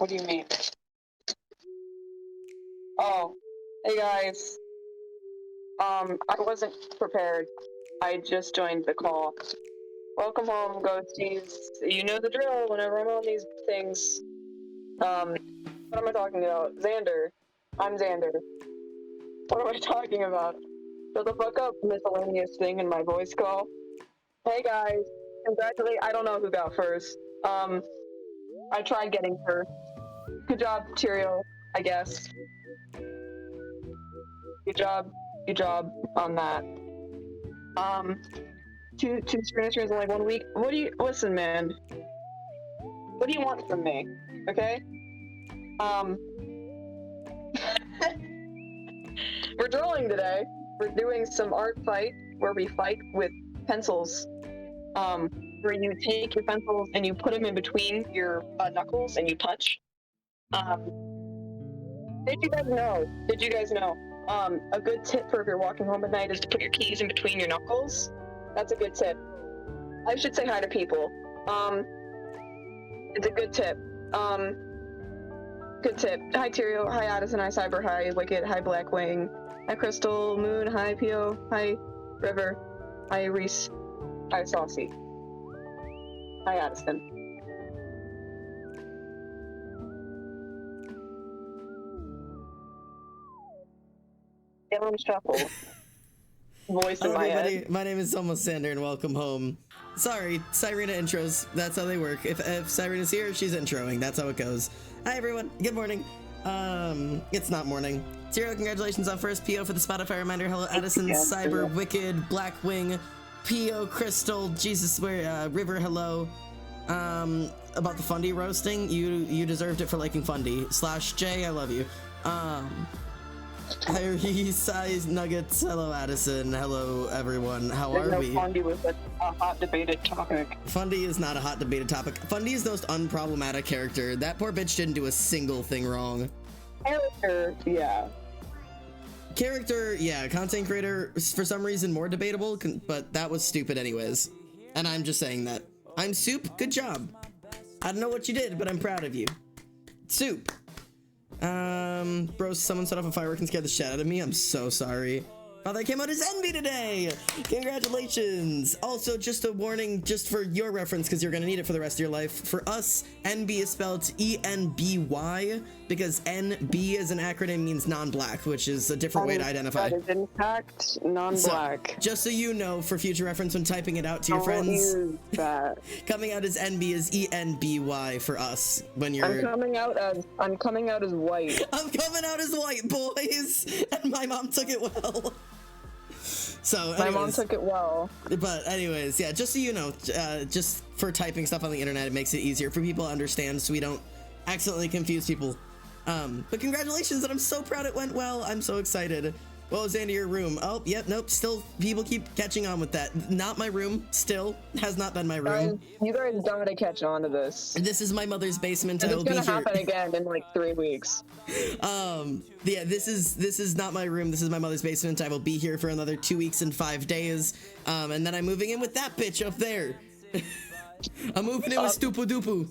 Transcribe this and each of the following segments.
What do you mean? Oh, hey guys. I wasn't prepared. I just joined the call. Welcome home, ghosties. You know the drill whenever I'm on these things. What am I talking about? Xander. I'm Xander. What am I talking about? Shut the fuck up, miscellaneous thing in my voice call. Hey guys, I don't know who got first. I tried getting first. Good job, Tyrael, I guess. Good job on that. Two screeners in like 1 week. Listen, man. What do you want from me? Okay? We're drawing today. We're doing some art fight where we fight with pencils. Where you take your pencils and you put them in between your knuckles and you punch. Did you guys know? A good tip for if you're walking home at night is to put your keys in between your knuckles. That's a good tip. I should say hi to people. It's a good tip. Good tip. Hi Tyrael, hi Addison, hi Cyber, hi Wicked, hi Blackwing, hi Crystal, Moon, hi Pio, hi River, hi Reese, hi Saucy, hi Addison. Shuffle. Voice in my head. My name is Almost Xander and welcome home. Sorry, Cyrena intros. That's how they work. If Cyrena's here, she's introing. That's how it goes. Hi everyone. Good morning. It's not morning. Tyrael, congratulations on first. Pio for the Spotify reminder. Hello, Addison, Cyber, Wicked, Blackwing, Pio, Crystal, Jesus, River. Hello. About the Fundy roasting, you deserved it for liking Fundy. /J, I love you. Hi, Size Nuggets. Hello, Addison. Hello, everyone. How are we? Fundy was a hot debated topic. Fundy is not a hot debated topic. Fundy is the most unproblematic character. That poor bitch didn't do a single thing wrong. Character, yeah. Character, yeah. Content creator, for some reason, more debatable, but that was stupid anyways. And I'm just saying that. I'm Soup. Good job. I don't know what you did, but I'm proud of you. Soup. Bro, someone set off a firework and scared the shit out of me. I'm so sorry. Oh, that came out as NB today! Congratulations! Also, just a warning, just for your reference, because you're gonna need it for the rest of your life. For us, NB is spelled E-N-B-Y, because NB as an acronym means non-black, which is a different way to identify. That is in fact non-black. So, just so you know, for future reference when typing it out to your friends, use that. Coming out as NB is E-N-B-Y for us when you're... I'm coming out as white. I'm coming out as white, boys! And my mom took it well. So anyways, my mom took it well. But anyways, yeah, just so you know, just for typing stuff on the internet, it makes it easier for people to understand so we don't accidentally confuse people. But congratulations, and I'm so proud it went well. I'm so excited. What was into your room? Oh, yep, nope, still people keep catching on with that. Not my room, still has not been my room. You guys gotta catch on to this. This is my mother's basement. It's gonna happen again in like 3 weeks. Yeah, this is not my room. This is my mother's basement. I will be here for another 2 weeks and 5 days. And then I'm moving in with that bitch up there. I'm moving in with Stupu Dupu.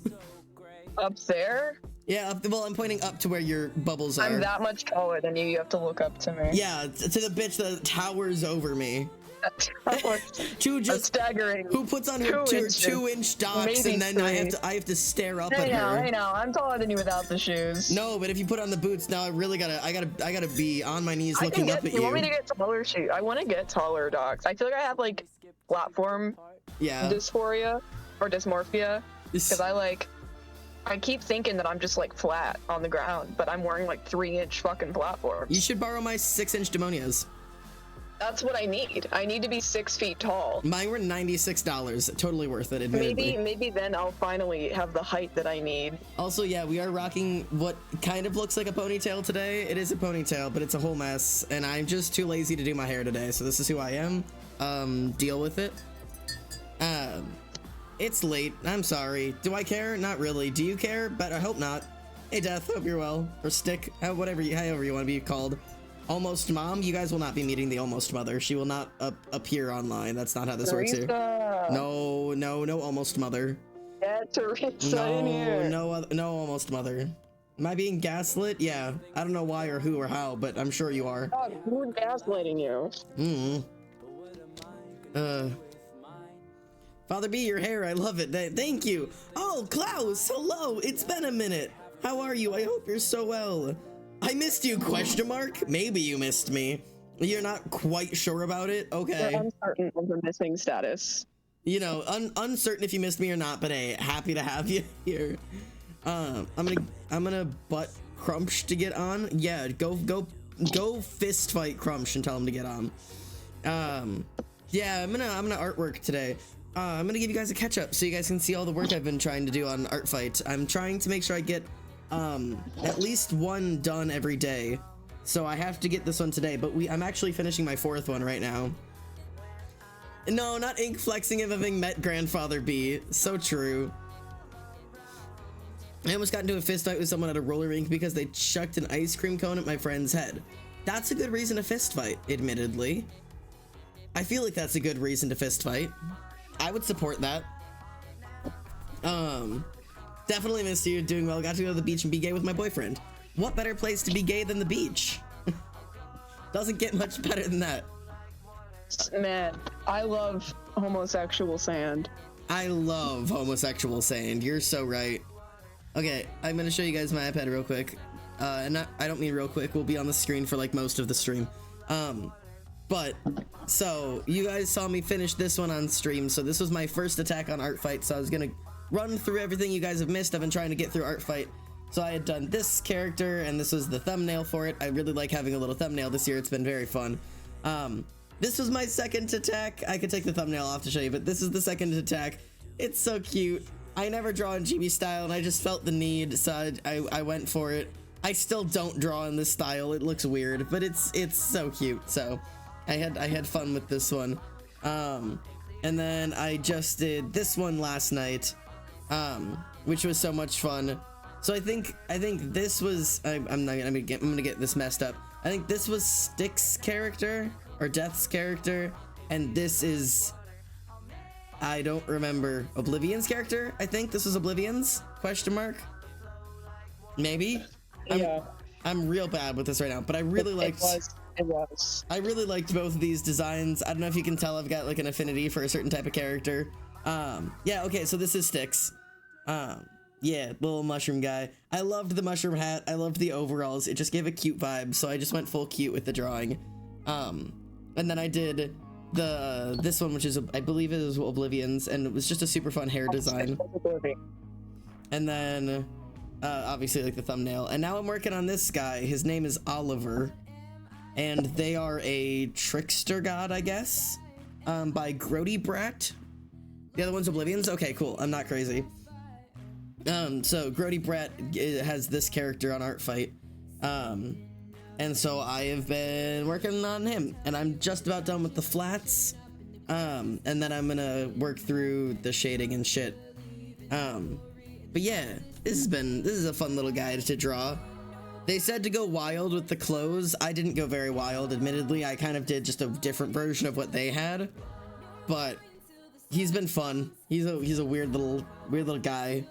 Up there? Yeah, well, I'm pointing up to where your bubbles are. I'm that much taller than you. You have to look up to me. Yeah, to the bitch that towers over me. That's staggering. Who puts on her 2-inch docks and then I have to stare up at her. I know. I'm taller than you without the shoes. No, but if you put on the boots, now I really gotta be on my knees looking up at you. You want me to get taller shoes? I want to get taller docks. I feel like I have like platform dysphoria or dysmorphia because I keep thinking that I'm just like flat on the ground, but I'm wearing like 3-inch fucking platforms. You should borrow my 6-inch demonias. That's what I need. I need to be 6 feet tall. Mine were $96. Totally worth it, admittedly. Maybe then I'll finally have the height that I need. Also, yeah, we are rocking what kind of looks like a ponytail today. It is a ponytail, but it's a whole mess, and I'm just too lazy to do my hair today, so this is who I am. Deal with it. It's late. I'm sorry. Do I care? Not really. Do you care? But I hope not. Hey, Death. Hope you're well. Or Stick. However you want to be called. Almost Mom. You guys will not be meeting the Almost Mother. She will not appear online. That's not how this works here. No, Almost Mother. Get Teresa in here. No, almost mother. Am I being gaslit? Yeah. I don't know why or who or how, but I'm sure you are. God, who's gaslighting you? Father B, your hair, I love it. Thank you. Oh, Klaus, hello. It's been a minute. How are you? I hope you're so well. I missed you, question mark? Maybe you missed me. You're not quite sure about it? Okay. You're uncertain of the missing status. You know, uncertain if you missed me or not, but hey, happy to have you here. I'm gonna butt Crumsh to get on. Yeah, go fist fight Crumsh and tell him to get on. Yeah, I'm gonna artwork today. I'm gonna give you guys a catch up so you guys can see all the work I've been trying to do on Art Fight. I'm trying to make sure I get at least one done every day. So I have to get this one today, but I'm actually finishing my 4th one right now. No, not ink flexing of having met Grandfather B. So true. I almost got into a fist fight with someone at a roller rink because they chucked an ice cream cone at my friend's head. That's a good reason to fist fight, admittedly. I feel like that's a good reason to fist fight. I would support that. Definitely missed you. Doing well. Got to go to the beach and be gay with my boyfriend. What better place to be gay than the beach? Doesn't get much better than that. Man, I love homosexual sand. I love homosexual sand. You're so right. Okay, I'm gonna show you guys my iPad real quick. And I don't mean real quick. We'll be on the screen for like most of the stream. But so you guys saw me finish this one on stream. So this was my first attack on Art Fight. So I was gonna run through everything you guys have missed. I've been trying to get through Art Fight. So I had done this character, and this was the thumbnail for it. I really like having a little thumbnail this year. It's been very fun. This was my second attack. I could take the thumbnail off to show you, but this is the second attack. It's so cute. I never draw in GB style, and I just felt the need, so I went for it. I still don't draw in this style. It looks weird, but it's so cute. So I had fun with this one. And then I just did this one last night, which was so much fun. So I think this was I'm gonna get this messed up. I think this was Styx's character or Death's character, and this is, I don't remember, Oblivion's character. I think this was Oblivion's question mark. Maybe. Yeah. I'm real bad with this right now, but I really liked. It was. I really liked both of these designs. I don't know if you can tell I've got like an affinity for a certain type of character. Yeah. Okay. So this is Styx. Yeah, little mushroom guy. I loved the mushroom hat. I loved the overalls. It just gave a cute vibe, so I just went full cute with the drawing. And then I did this one, which is I believe it is Oblivion's, and it was just a super fun hair design. And then obviously like the thumbnail. And now I'm working on this guy. His name is Oliver, and they are a trickster god, I guess, by Grody Brat. The other one's Oblivion's. Okay, cool. I'm not crazy. So Grody Brat has this character on Art Fight, and so I have been working on him, and I'm just about done with the flats, and then I'm gonna work through the shading and shit. But yeah, this is a fun little guy to draw. They said to go wild with the clothes. I didn't go very wild, admittedly. I kind of did just a different version of what they had, but he's been fun. He's a weird little guy.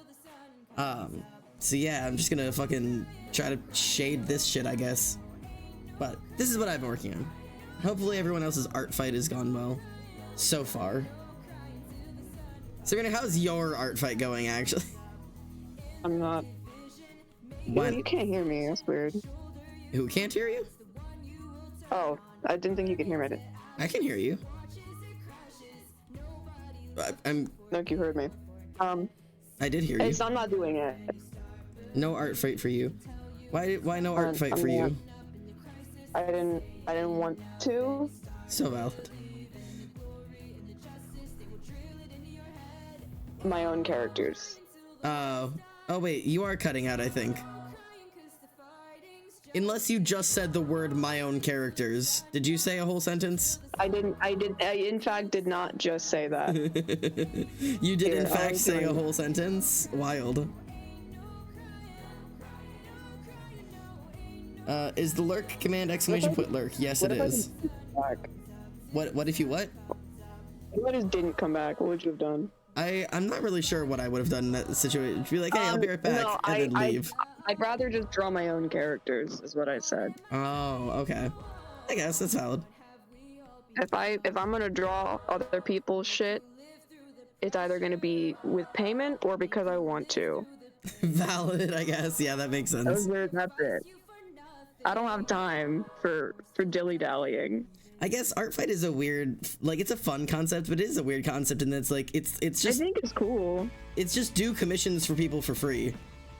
So yeah, I'm just gonna fucking try to shade this shit, I guess. But this is what I've been working on. Hopefully everyone else's Art Fight has gone well so far. Serena, how's your Art Fight going, actually? I'm not. What? You can't hear me. That's weird. Who can't hear you? Oh, I didn't think you could hear me. I can hear you. I'm. No, you heard me. I did hear you. I'm not doing it. No Art Fight for you. Why no Art Fight for you? I didn't want to. So valid. My own characters. Oh wait, you are cutting out, I think. Unless you just said the word "my own characters." Did you say a whole sentence? I in fact did not just say that. You did in fact say a whole sentence? Wild. Is the lurk command exclamation point lurk? Yes, it is. What if you what? What if didn't come back? What would you have done? I'm not really sure what I would have done in that situation. Be like, hey, I'll be right back, No, and then leave. I'd rather just draw my own characters, is what I said. Oh, okay. I guess that's valid. If I'm gonna draw other people's shit, it's either gonna be with payment or because I want to. Valid, I guess. Yeah, that makes sense. That's it. I don't have time for dilly-dallying. I guess art fight is a weird, like, it's a fun concept, but it is a weird concept, and it's like it's just. I think it's cool. It's just do commissions for people for free,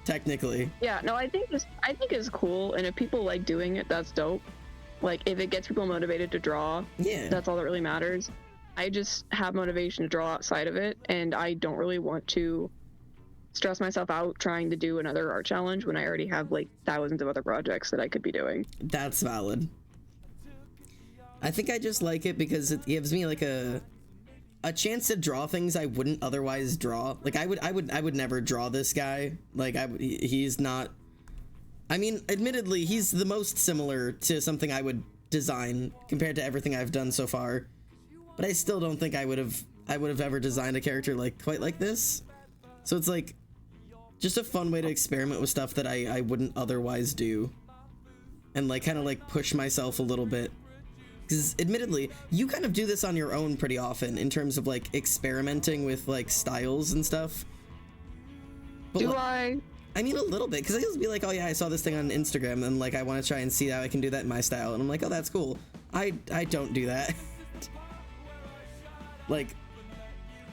technically. Yeah, no, I think it's cool, and if people like doing it, that's dope. Like, if it gets people motivated to draw, Yeah. that's all that really matters. I just have motivation to draw outside of it, and I don't really want to stress myself out trying to do another art challenge when I already have like thousands of other projects that I could be doing. That's valid. I think I just like it because it gives me like a chance to draw things I wouldn't otherwise draw. Like I would never draw this guy. Like he's not. I mean, admittedly, he's the most similar to something I would design compared to everything I've done so far. But I still don't think I would have ever designed a character like quite like this. So it's like just a fun way to experiment with stuff that I wouldn't otherwise do, and like kind of like push myself a little bit. Because admittedly, you kind of do this on your own pretty often in terms of like experimenting with like styles and stuff. But Do I? I mean, a little bit, because I just be like, oh yeah, I saw this thing on Instagram, and like I want to try and see how I can do that in my style, and I'm like, oh, that's cool. I don't do that. Like,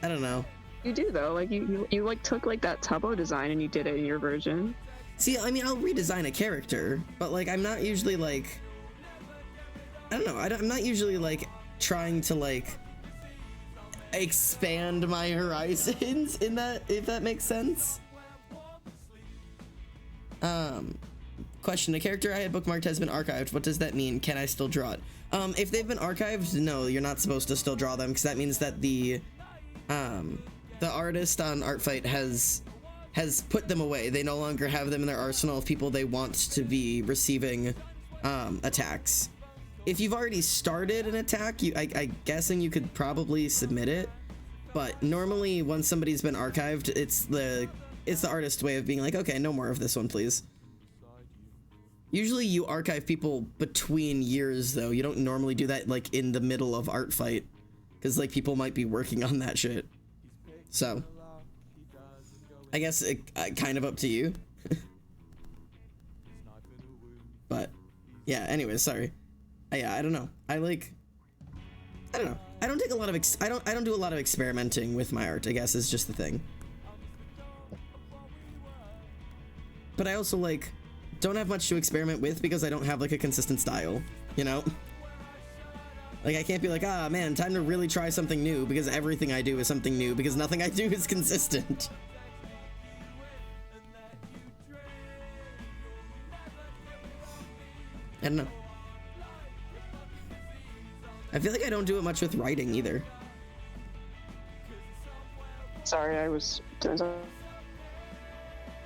I don't know. You do though. Like you like took like that Tubbo design and you did it in your version. See, I mean, I'll redesign a character, but like I'm not usually like, I don't know. I'm not usually like trying to like expand my horizons in that, if that makes sense. Question: a character I had bookmarked has been archived. What does that mean? Can I still draw it? If they've been archived, no, you're not supposed to still draw them, because that means that the artist on Artfight has put them away. They no longer have them in their arsenal of people they want to be receiving attacks. If you've already started an attack, I guessing you could probably submit it, but normally once somebody's been archived, it's the artist's way of being like, okay, no more of this one, please. Usually you archive people between years, though. You don't normally do that like in the middle of Artfight, because like people might be working on that shit. So I guess it kind of up to you. But yeah, anyways, sorry. Yeah, I don't know. I don't know. I don't take a lot of I don't do a lot of experimenting with my art, I guess, is just the thing. But I also like don't have much to experiment with because I don't have like a consistent style, you know? Like I can't be like, ah man, time to really try something new, because everything I do is something new, because nothing I do is consistent. I don't know. I feel like I don't do it much with writing either. Sorry, I was doing something.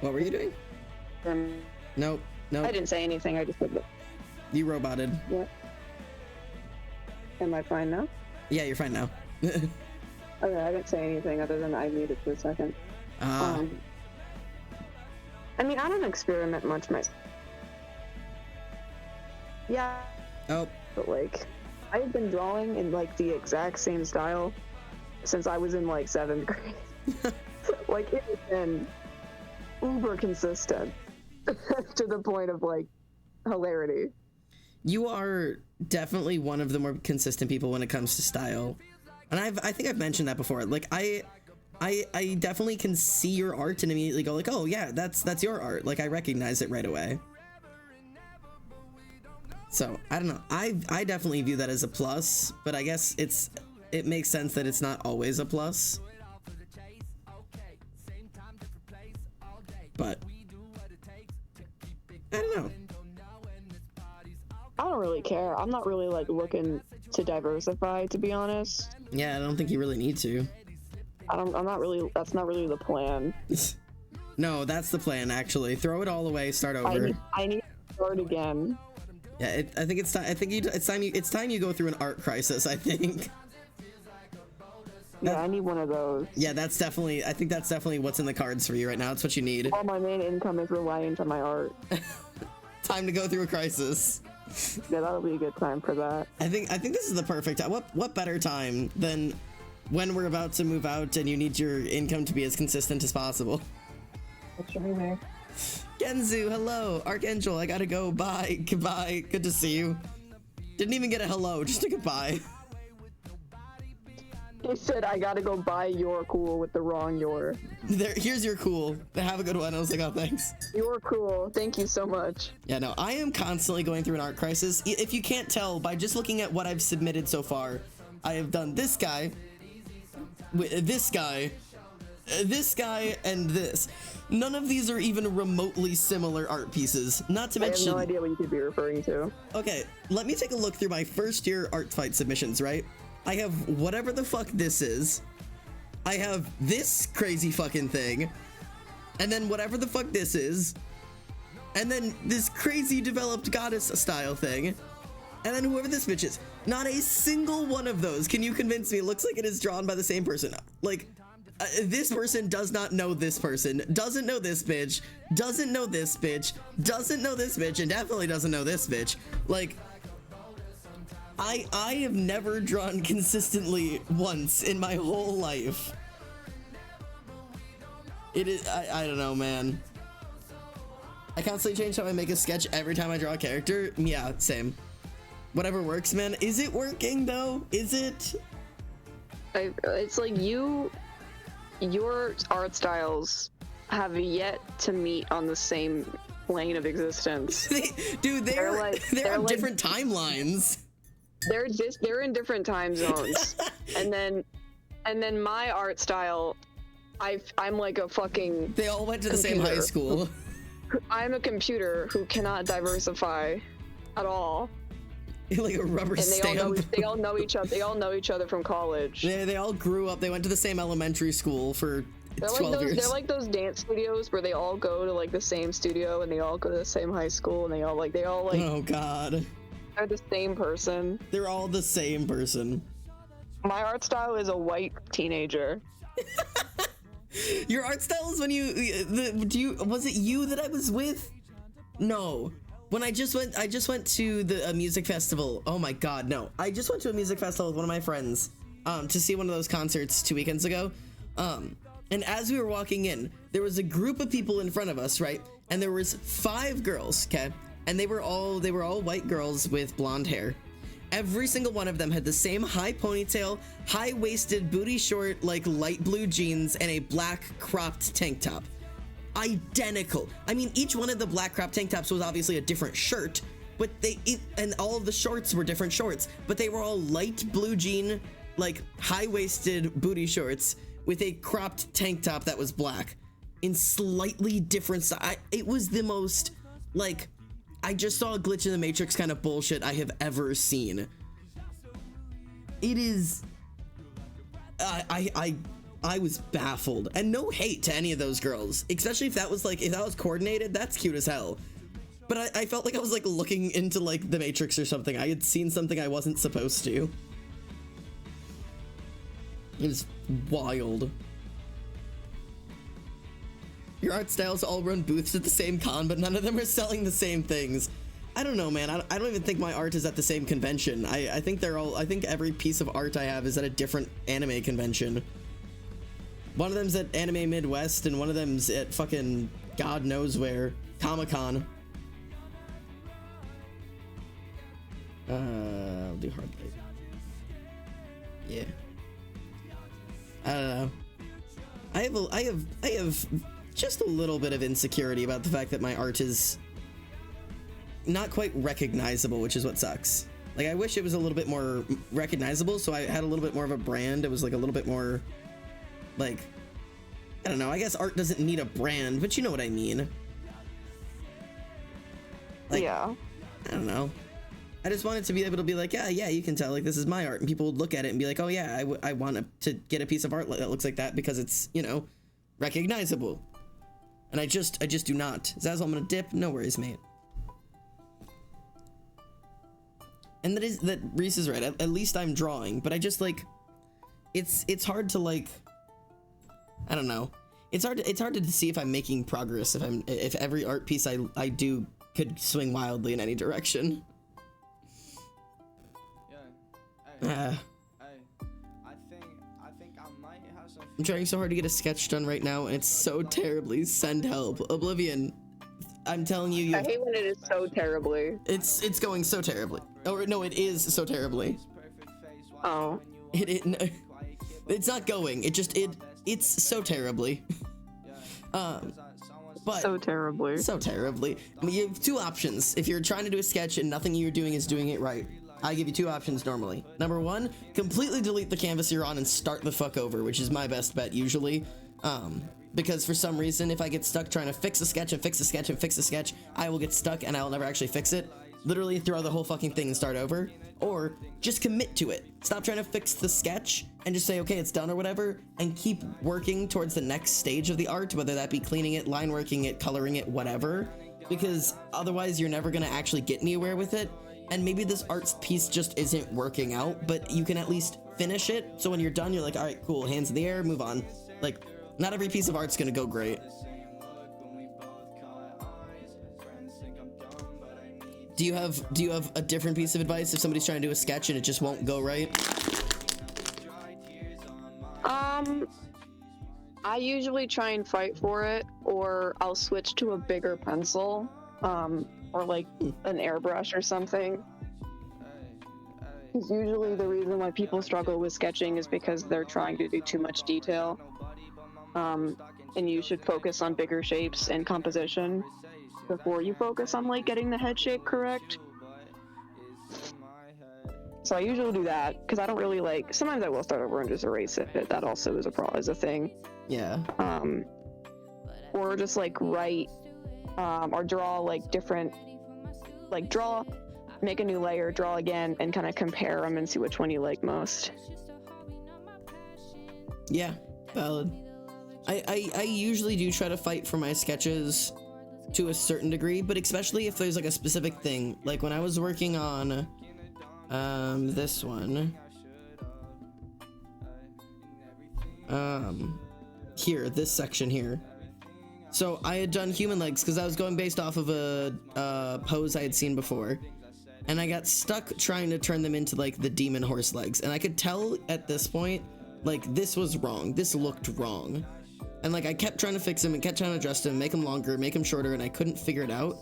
What were you doing? Nope. I didn't say anything. I just said that. You roboted. Yeah. Am I fine now? Yeah, you're fine now. Okay, I didn't say anything other than I muted for a second. I mean, I don't experiment much myself. Yeah. Oh. But like, I've been drawing in like the exact same style since I was in like 7th grade. Like, it has been uber consistent to the point of like hilarity. You are definitely one of the more consistent people when it comes to style, and I think I've mentioned that before. Like I definitely can see your art and immediately go like, oh yeah, that's your art. Like I recognize it right away. So I don't know. I definitely view that as a plus, but I guess it makes sense that it's not always a plus. But I don't know. I don't really care. I'm not really like looking to diversify, to be honest. Yeah, I don't think you really need to. I'm not really. That's not really the plan. No, that's the plan. Actually, throw it all away. Start over. I need to start again. Yeah, I think it's time. I think it's time you go through an art crisis. I think. Yeah, I need one of those. Yeah, that's definitely, I think that's definitely what's in the cards for you right now. It's what you need. All my main income is reliant on my art. Time to go through a crisis. Yeah, that'll be a good time for that. I think this is the perfect time. What better time than when we're about to move out and you need your income to be as consistent as possible. What's your name? Genzu, hello. Archangel, I gotta go. Bye. Goodbye. Good to see you. Didn't even get a hello, just a goodbye. He said, I gotta go buy your cool with the wrong your. Here's your cool. Have a good one. I was like, oh, thanks. You're cool. Thank you so much. Yeah, no, I am constantly going through an art crisis. If you can't tell by just looking at what I've submitted so far, I have done this guy, this guy, this guy, and this. None of these are even remotely similar art pieces. Not to mention, I have no idea what you could be referring to. Okay, let me take a look through my first year art fight submissions, right? I have whatever the fuck this is. I have this crazy fucking thing. And then whatever the fuck this is. And then this crazy developed goddess style thing. And then whoever this bitch is. Not a single one of those can you convince me it looks like it is drawn by the same person. Like, this person does not know this person, doesn't know this bitch, doesn't know this bitch, doesn't know this bitch, and definitely doesn't know this bitch. Like, I have never drawn consistently once in my whole life. It is, I don't know, man. I constantly change how I make a sketch every time I draw a character. Yeah, same. Whatever works, man. Is it working, though? Is it? It's like your art styles have yet to meet on the same plane of existence. Dude, they're on different timelines. They're in different time zones. and then my art style, I'm like a fucking They all went to the same high school. I'm a computer who cannot diversify at all. Like a rubber stamp. They all know each other. They all know each other from college. Yeah, they all grew up. They went to the same elementary school for 12 years. They're like those dance studios where they all go to like the same studio and they all go to the same high school and they all like oh god, they're the same person. They're all the same person. My art style is a white teenager. Your art style is when was it you that I was with? No. When I just went to a music festival. Oh my god, no. I just went to a music festival with one of my friends to see one of those concerts 2 weekends ago. And as we were walking in, there was a group of people in front of us, right? And there was 5 girls, okay? And they were all white girls with blonde hair. Every single one of them had the same high ponytail, high-waisted, booty short, like light blue jeans, and a black cropped tank top. Identical. I mean, each one of the black cropped tank tops was obviously a different shirt, but and all of the shorts were different shorts, but they were all light blue jean, like high-waisted booty shorts with a cropped tank top that was black in slightly different style. It was the most, like, I just saw a glitch in the Matrix kind of bullshit I have ever seen. It is, I was baffled, and no hate to any of those girls, especially if that was coordinated. That's cute as hell. But I felt like I was like looking into like the Matrix or something. I had seen something I wasn't supposed to. It was wild. Your art styles all run booths at the same con, but none of them are selling the same things. I don't know, man. I don't even think my art is at the same convention. I think I think every piece of art I have is at a different anime convention. One of them's at Anime Midwest, and one of them's at fucking God knows where. Comic-Con. I'll do hard light. Yeah. I don't know. I have just a little bit of insecurity about the fact that my art is not quite recognizable, which is what sucks. Like, I wish it was a little bit more recognizable, so I had a little bit more of a brand. It was like a little bit more, like, I don't know, I guess art doesn't need a brand, but you know what I mean. Like, yeah. I don't know. I just wanted to be able to be like, yeah, you can tell, like, this is my art, and people would look at it and be like, oh yeah, I want to get a piece of art that looks like that because it's, you know, recognizable. And I just do not. Zazzle, I'm gonna dip. No worries, mate. And that Reese is right. At least I'm drawing, but I just, like, it's hard to like, I don't know. It's hard to see if I'm making progress if every art piece I do could swing wildly in any direction. Yeah. I'm trying so hard to get a sketch done right now, and it's so terribly. Send help. Oblivion, I'm telling you, I hate when it is so terribly. it's going so terribly. Or no, it is so terribly. Oh. It's not going. It's so terribly. But So terribly. so terribly. I mean, you have two options. If you're trying to do a sketch and nothing you're doing is doing it right, I give you two options normally. Number one, completely delete the canvas you're on and start the fuck over, which is my best bet usually. Because for some reason, if I get stuck trying to fix a sketch and fix a sketch and fix a sketch, I will get stuck and I will never actually fix it. Literally throw the whole fucking thing and start over. Or just commit to it. Stop trying to fix the sketch and just say, okay, it's done or whatever, and keep working towards the next stage of the art, whether that be cleaning it, line working it, coloring it, whatever. Because otherwise you're never gonna actually get anywhere with it. And maybe this art piece just isn't working out, but you can at least finish it. So when you're done, you're like, all right, cool, hands in the air, move on. Like, not every piece of art's gonna go great. Do you have a different piece of advice if somebody's trying to do a sketch and it just won't go right? I usually try and fight for it, or I'll switch to a bigger pencil, or like an airbrush or something. Because usually the reason why people struggle with sketching is because they're trying to do too much detail. And you should focus on bigger shapes and composition before you focus on like getting the head shape correct. So I usually do that because I don't really like. Sometimes I will start over and just erase it. That also is a thing. Yeah. Or just like write, or draw like different, like draw, make a new layer, draw again, and kind of compare them and see which one you like most. Yeah, valid. I usually do try to fight for my sketches to a certain degree, but especially if there's like a specific thing. Like when I was working on this one. Here, this section here. So I had done human legs because I was going based off of a pose I had seen before. And I got stuck trying to turn them into like the demon horse legs. And I could tell at this point, like this was wrong. This looked wrong. And like I kept trying to fix them and kept trying to adjust them, make them longer, make them shorter, and I couldn't figure it out.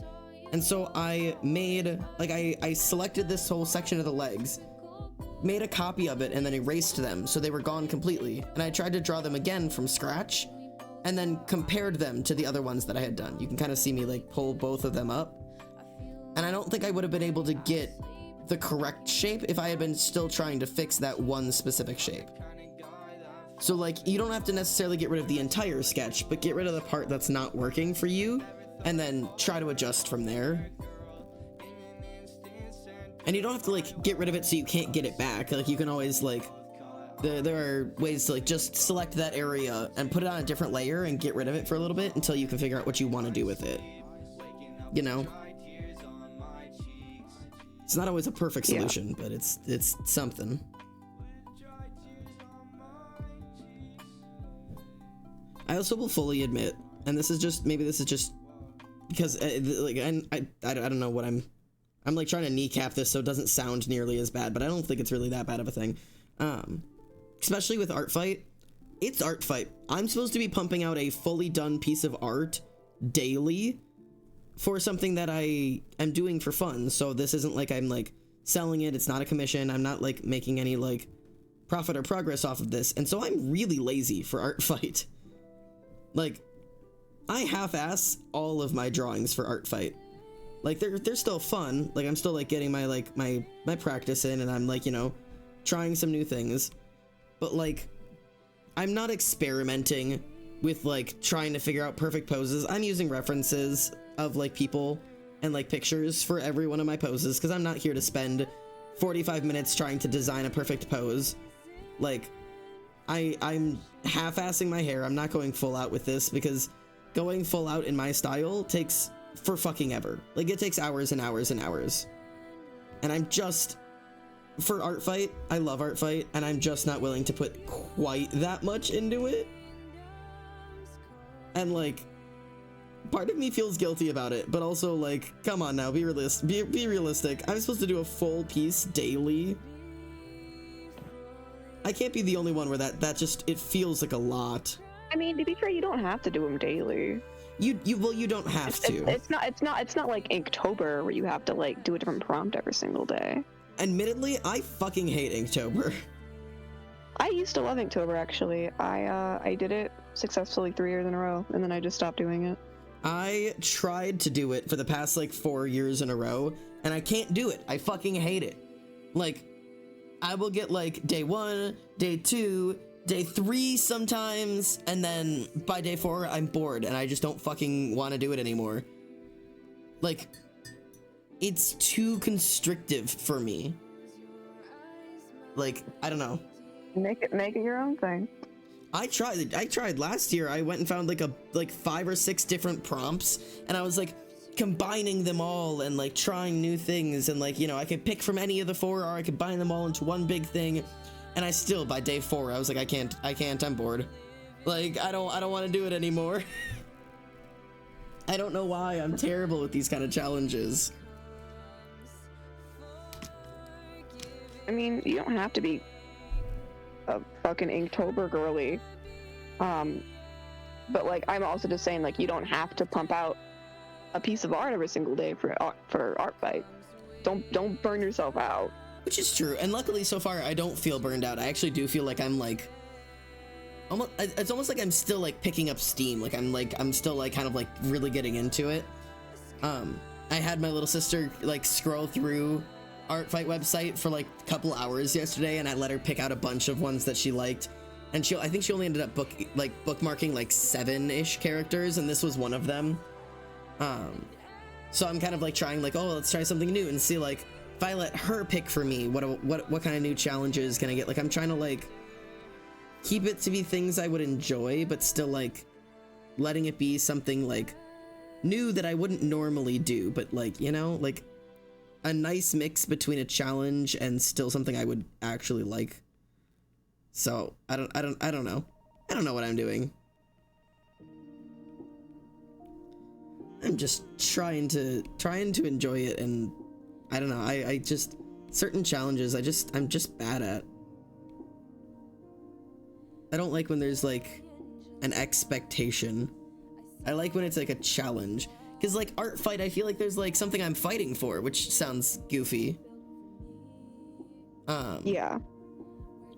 And so I made, like I selected this whole section of the legs, made a copy of it, and then erased them so they were gone completely. And I tried to draw them again from scratch, and then compared them to the other ones that I had done. You can kind of see me like pull both of them up. And I don't think I would have been able to get the correct shape if I had been still trying to fix that one specific shape. So like, you don't have to necessarily get rid of the entire sketch, but get rid of the part that's not working for you, and then try to adjust from there. And you don't have to like get rid of it so you can't get it back. Like you can always like, there are ways to like just select that area and put it on a different layer and get rid of it for a little bit until you can figure out what you want to do with it. You know? It's not always a perfect solution, but it's something. I also will fully admit, and this is just, maybe this is just because like I don't know what I'm like trying to kneecap this so it doesn't sound nearly as bad, but I don't think it's really that bad of a thing. Especially with Art Fight, it's Art Fight. I'm supposed to be pumping out a fully done piece of art daily for something that I am doing for fun. So this isn't like I'm like selling it. It's not a commission. I'm not like making any like profit or progress off of this. And so I'm really lazy for Art Fight. Like, I half-ass all of my drawings for Art Fight. Like, they're still fun. Like, I'm still, like, getting my, like, my practice in, and I'm, like, you know, trying some new things. But, like, I'm not experimenting with, like, trying to figure out perfect poses. I'm using references of, like, people and, like, pictures for every one of my poses, because I'm not here to spend 45 minutes trying to design a perfect pose. Like, I'm half-assing my hair. I'm not going full out with this because going full out in my style takes for fucking ever. Like, it takes hours and hours and hours. And I'm just for Art Fight, I love Art Fight, and I'm just not willing to put quite that much into it. And like, part of me feels guilty about it, but also like, come on now, be realistic. I'm supposed to do a full piece daily. I can't be the only one where that just, it feels like a lot. I mean, to be fair, you don't have to do them daily. You don't have to. It's not like Inktober where you have to like do a different prompt every single day. Admittedly, I fucking hate Inktober. I used to love Inktober, actually. I did it successfully 3 years in a row, and then I just stopped doing it. I tried to do it for the past like 4 years in a row, and I can't do it. I fucking hate it. Like, I will get like day 1, day 2, day 3 sometimes, and then by day 4 I'm bored and I just don't fucking want to do it anymore. Like, it's too constrictive for me. Like, I don't know. Make it your own thing. I tried last year. I went and found like 5 or 6 different prompts, and I was like combining them all and like trying new things, and like, you know, I could pick from any of the 4 or I could bind them all into one big thing. And I still, by day 4, I was like, I can't, I'm bored. Like, I don't want to do it anymore. I don't know why. I'm terrible with these kind of challenges. I mean, you don't have to be a fucking Inktober girly. But like, I'm also just saying, like, you don't have to pump out a piece of art every single day for Art Fight. Don't burn yourself out. Which is true, and luckily so far I don't feel burned out. I actually do feel like I'm like, it's almost like I'm still like picking up steam. Like I'm still like kind of like really getting into it. I had my little sister like scroll through Art Fight website for like a couple hours yesterday, and I let her pick out a bunch of ones that she liked, and I think she only ended up bookmarking like 7-ish characters, and this was one of them. So I'm kind of like trying like, oh, let's try something new and see like, if I let her pick for me, what kind of new challenges can I get? Like, I'm trying to like keep it to be things I would enjoy, but still like letting it be something like new that I wouldn't normally do, but like, you know, like a nice mix between a challenge and still something I would actually like. So I don't know. I don't know what I'm doing. I'm just trying to enjoy it, and I don't know, I just, certain challenges I'm just bad at. I don't like when there's like an expectation. I like when it's like a challenge. Cause like Art Fight, I feel like there's like something I'm fighting for, which sounds goofy. Yeah.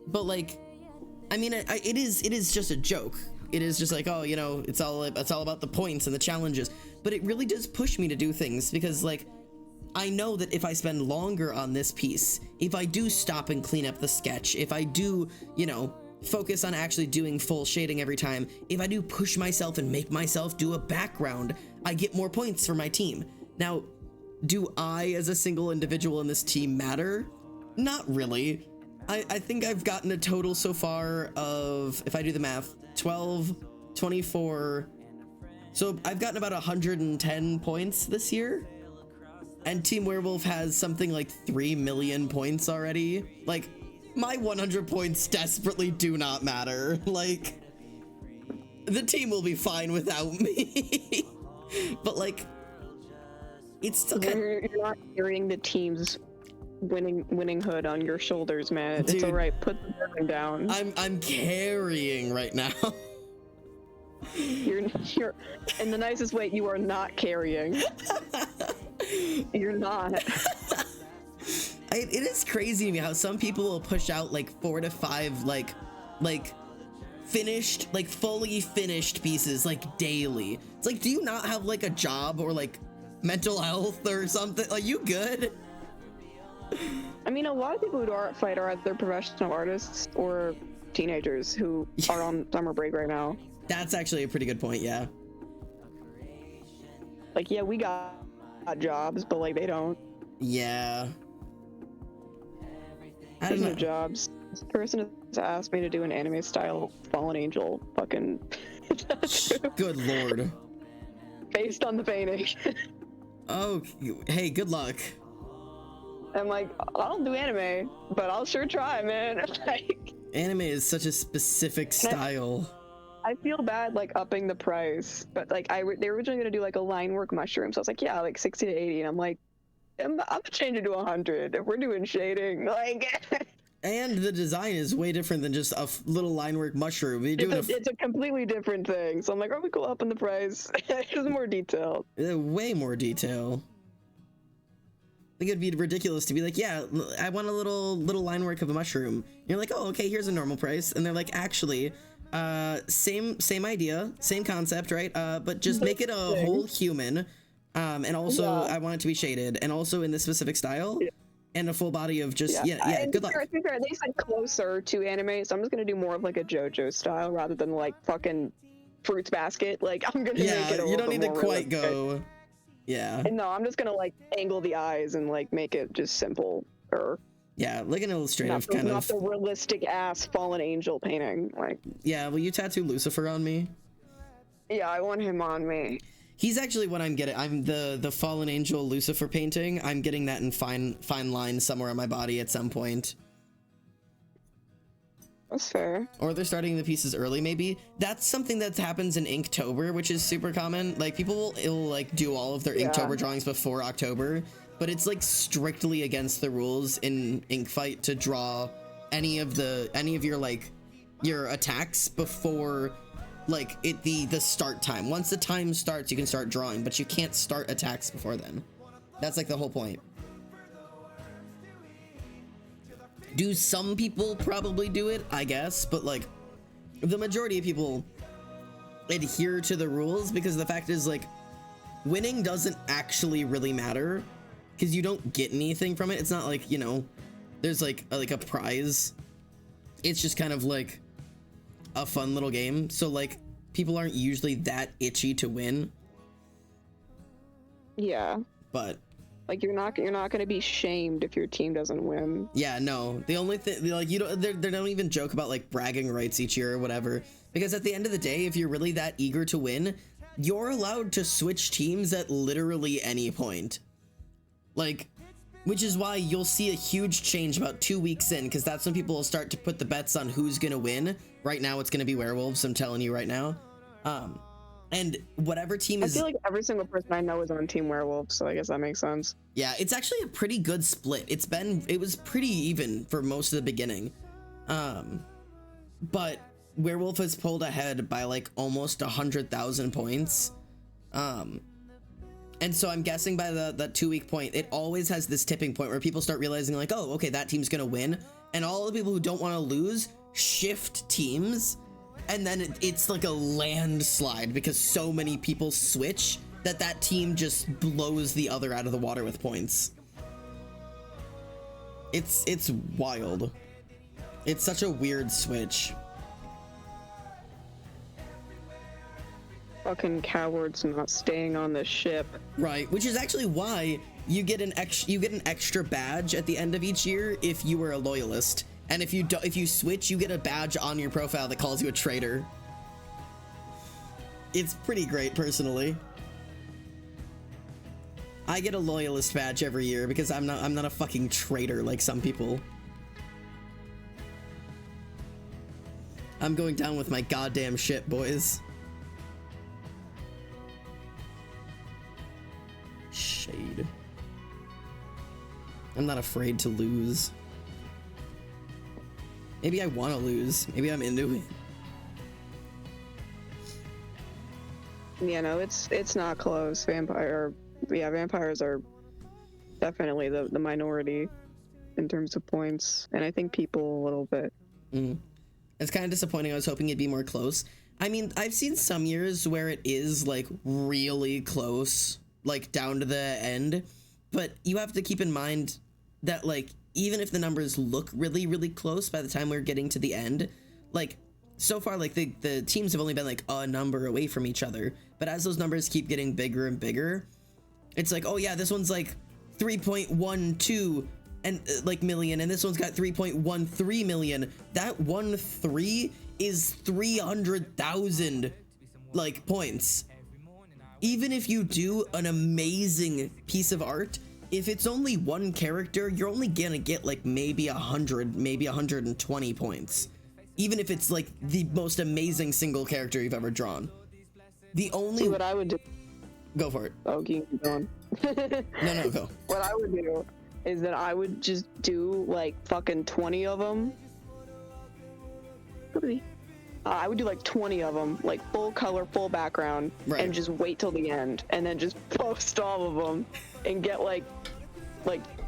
But like, I mean, it is just a joke. It is just like, oh, you know, it's all about the points and the challenges. But it really does push me to do things, because like, I know that if I spend longer on this piece, if I do stop and clean up the sketch, if I do, you know, focus on actually doing full shading every time, if I do push myself and make myself do a background, I get more points for my team. Now, do I as a single individual in this team matter? Not really. I think I've gotten a total so far of, if I do the math, 12, 24, so I've gotten about 110 points this year. And Team Werewolf has something like 3 million points already. Like, my 100 points desperately do not matter. Like, the team will be fine without me. But like, it's still kind of... You're not carrying the team's winning hood on your shoulders, man. Dude, it's alright, put the burden down. I'm carrying right now. You're in the nicest way, you are not carrying. You're not. It is crazy to me how some people will push out like 4 to 5 like finished, like fully finished pieces like daily. It's like, do you not have like a job or like mental health or something? Are you good? I mean, a lot of people who do Art Fight are either professional artists or teenagers who are on summer break right now. That's actually a pretty good point, yeah. Like, yeah, we got jobs, but like they don't. Yeah. I don't Speaking know. of jobs, this person has asked me to do an anime style Fallen Angel fucking Good lord. based on the painting. Oh, hey, good luck. I'm like, I don't do anime, but I'll sure try, man. Like, Anime is such a specific style. I feel bad like upping the price, but like they were originally gonna do like a line work mushroom, so I was like, yeah, like 60 to 80, and I'm like, I'm gonna change it to 100 if we're doing shading, like. And the design is way different than just a little line work mushroom. You're doing it's a completely different thing, so I'm like, oh, we go up in the price. It's more detailed. way more detail. I think it'd be ridiculous to be like, yeah, I want a little line work of a mushroom. You're like, oh, okay, here's a normal price, and they're like, actually, same idea, same concept, right? But just make it a whole human, and also I want it to be shaded, and also in this specific style, and a full body of just yeah. Good luck. They said closer to anime, so I'm just gonna do more of like a JoJo style rather than like fucking Fruits Basket. Like I'm gonna make it a you don't little need bit to more quite realistic. go. Yeah. And no, I'm just gonna like angle the eyes and like make it just simple or. Yeah, like an illustrative not the realistic ass fallen angel painting. Like, yeah, will you tattoo Lucifer on me? Yeah, I want him on me. He's actually what I'm getting. I'm the fallen angel Lucifer painting. I'm getting that in fine line somewhere on my body at some point. That's fair. Or they're starting the pieces early, maybe. That's something that happens in Inktober, which is super common. Like people will like do all of their Inktober drawings before October. But it's like strictly against the rules in Inkfight to draw any of your like your attacks before like the start time. Once the time starts, you can start drawing, but you can't start attacks before then. That's like the whole point. Do some people probably do it? I guess, but like the majority of people adhere to the rules because the fact is like winning doesn't actually really matter. Because you don't get anything from it. It's not like, you know, there's like a prize. It's just kind of like a fun little game. So like people aren't usually that itchy to win. Yeah. But like you're not gonna be shamed if your team doesn't win. Yeah, no. The only thing like you don't they don't even joke about like bragging rights each year or whatever. Because at the end of the day, if you're really that eager to win, you're allowed to switch teams at literally any point. Like, which is why you'll see a huge change about 2 weeks in, because that's when people will start to put the bets on who's gonna win. Right now, it's gonna be werewolves. I'm telling you right now. And whatever team is. I feel like every single person I know is on Team Werewolf, so I guess that makes sense. Yeah, it's actually a pretty good split. It was pretty even for most of the beginning, but Werewolf has pulled ahead by like almost 100,000 points. And so I'm guessing by the 2 week point, it always has this tipping point where people start realizing like, oh, okay, that team's gonna win. And all the people who don't want to lose shift teams. And then it's like a landslide because so many people switch that team just blows the other out of the water with points. It's wild. It's such a weird switch. Fucking cowards not staying on the ship. Right, which is actually why you get an extra badge at the end of each year if you were a loyalist, and if you switch, you get a badge on your profile that calls you a traitor. It's pretty great, personally. I get a loyalist badge every year because I'm not a fucking traitor like some people. I'm going down with my goddamn shit, boys. Shade. I'm not afraid to lose. Maybe I want to lose. Maybe I'm into it. Yeah, no, it's not close. Vampires are definitely the minority in terms of points, and I think people a little bit. It's kind of disappointing. I was hoping it'd be more close. I mean, I've seen some years where it is like really close, like down to the end, but you have to keep in mind that like even if the numbers look really, really close by the time we're getting to the end, like so far like the teams have only been like a number away from each other, but as those numbers keep getting bigger and bigger, it's like, oh yeah, this one's like 3.12 and like million, and this one's got 3.13 million. That 1-3 is 300,000 like points. Even if you do an amazing piece of art, if it's only one character, you're only gonna get like maybe 100, maybe 120 points. Even if it's like the most amazing single character you've ever drawn. The only... See, what I would do... Go for it. Oh, keep going. No, go. What I would do is that I would just do like fucking 20 of them. I would do like 20 of them, like full color, full background, Right. and just wait till the end, and then just post all of them, and get like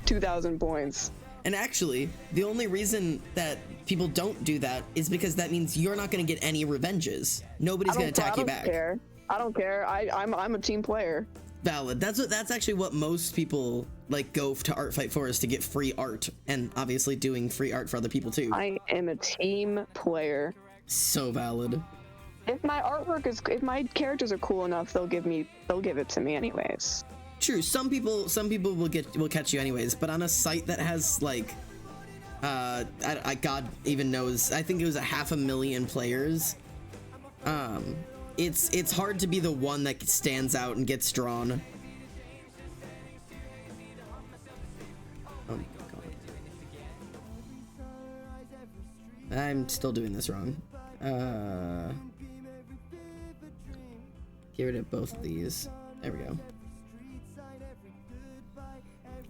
2,000 points. And actually, the only reason that people don't do that is because that means you're not going to get any revenges. Nobody's going to attack you back. I don't care. I'm a team player. Valid. That's actually what most people like go to Artfight for, is to get free art, and obviously doing free art for other people too. I am a team player. So valid. If my characters are cool enough, they'll give it to me anyways. True. Some people will catch you anyways, but on a site that has like, God even knows, I think it was 500,000 players. It's hard to be the one that stands out and gets drawn. Oh my God. I'm still doing this wrong. Get rid of both of these. There we go.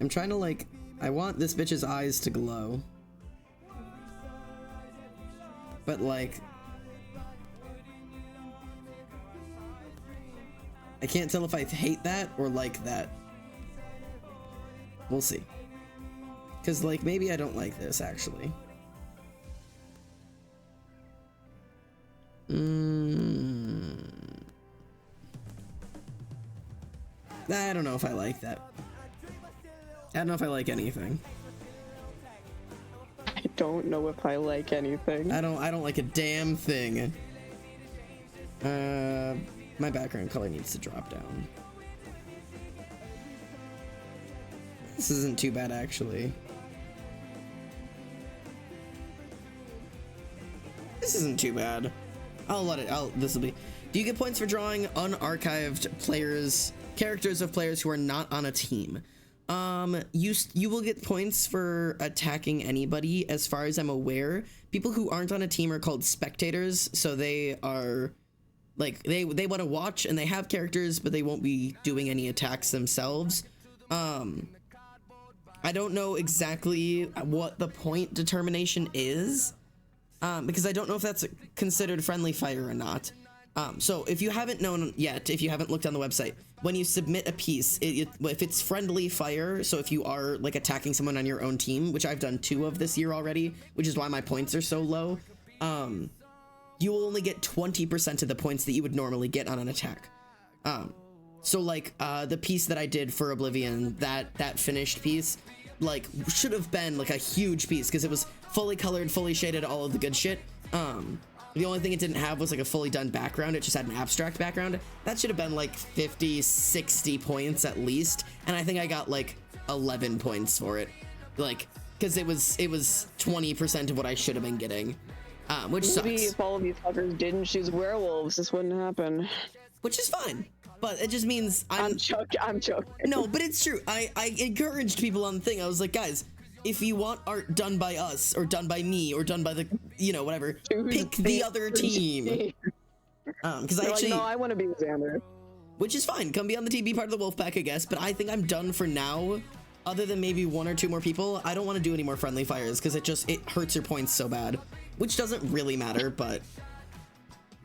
I'm trying to like, I want this bitch's eyes to glow. But like, I can't tell if I hate that or like that. We'll see. Cause like, maybe I don't like this actually. I don't know if I like that. I don't know if I like anything. I don't know if I like anything. I don't like a damn thing. My background color needs to drop down. This isn't too bad actually. This isn't too bad. This'll be. Do you get points for drawing unarchived characters of players who are not on a team? You will get points for attacking anybody. As far as I'm aware, people who aren't on a team are called spectators, so they are like they want to watch and they have characters, but they won't be doing any attacks themselves. I don't know exactly what the point determination is, because I don't know if that's considered friendly fire or not. So if you haven't known yet, if you haven't looked on the website, when you submit a piece, if it's friendly fire, so if you are like attacking someone on your own team, which I've done 2 of this year already, which is why my points are so low, you will only get 20% of the points that you would normally get on an attack. So like the piece that I did for Oblivion, that finished piece, like should have been like a huge piece because it was fully colored, fully shaded, all of the good shit. The only thing it didn't have was like a fully done background. It just had an abstract background. That should have been like 50, 60 points at least. And I think I got like 11 points for it. Like, cause it was 20% of what I should have been getting. Which Maybe sucks. if all of these fuckers didn't choose werewolves, this wouldn't happen. Which is fine. But it just means I'm joking. No, but it's true. I encouraged people on the thing. I was like, guys, if you want art done by us or done by me or done by the, whatever, pick the other team. Because I actually, no, I want to be with Xander. Which is fine. Come be on the team, be part of the Wolfpack, I guess. But I think I'm done for now. Other than maybe 1 or 2 more people, I don't want to do any more friendly fires because it hurts your points so bad. Which doesn't really matter, but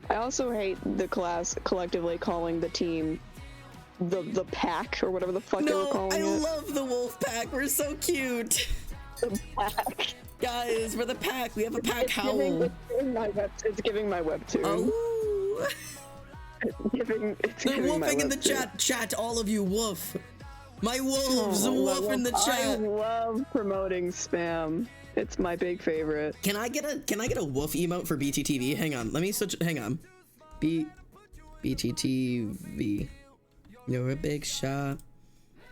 I also hate the class collectively calling the team the pack or whatever the fuck they were calling it. I love the Wolfpack. We're so cute. The pack. Guys, we're the pack. We have a pack howl. It's giving my webtoon. Oh. They're They're woofing in the chat, all of you, woof. My wolves, woof in the chat. I love promoting spam. It's my big favorite. Can I get a woof emote for BTTV? Hang on, let me switch. Hang on. BTTV. You're a big shot.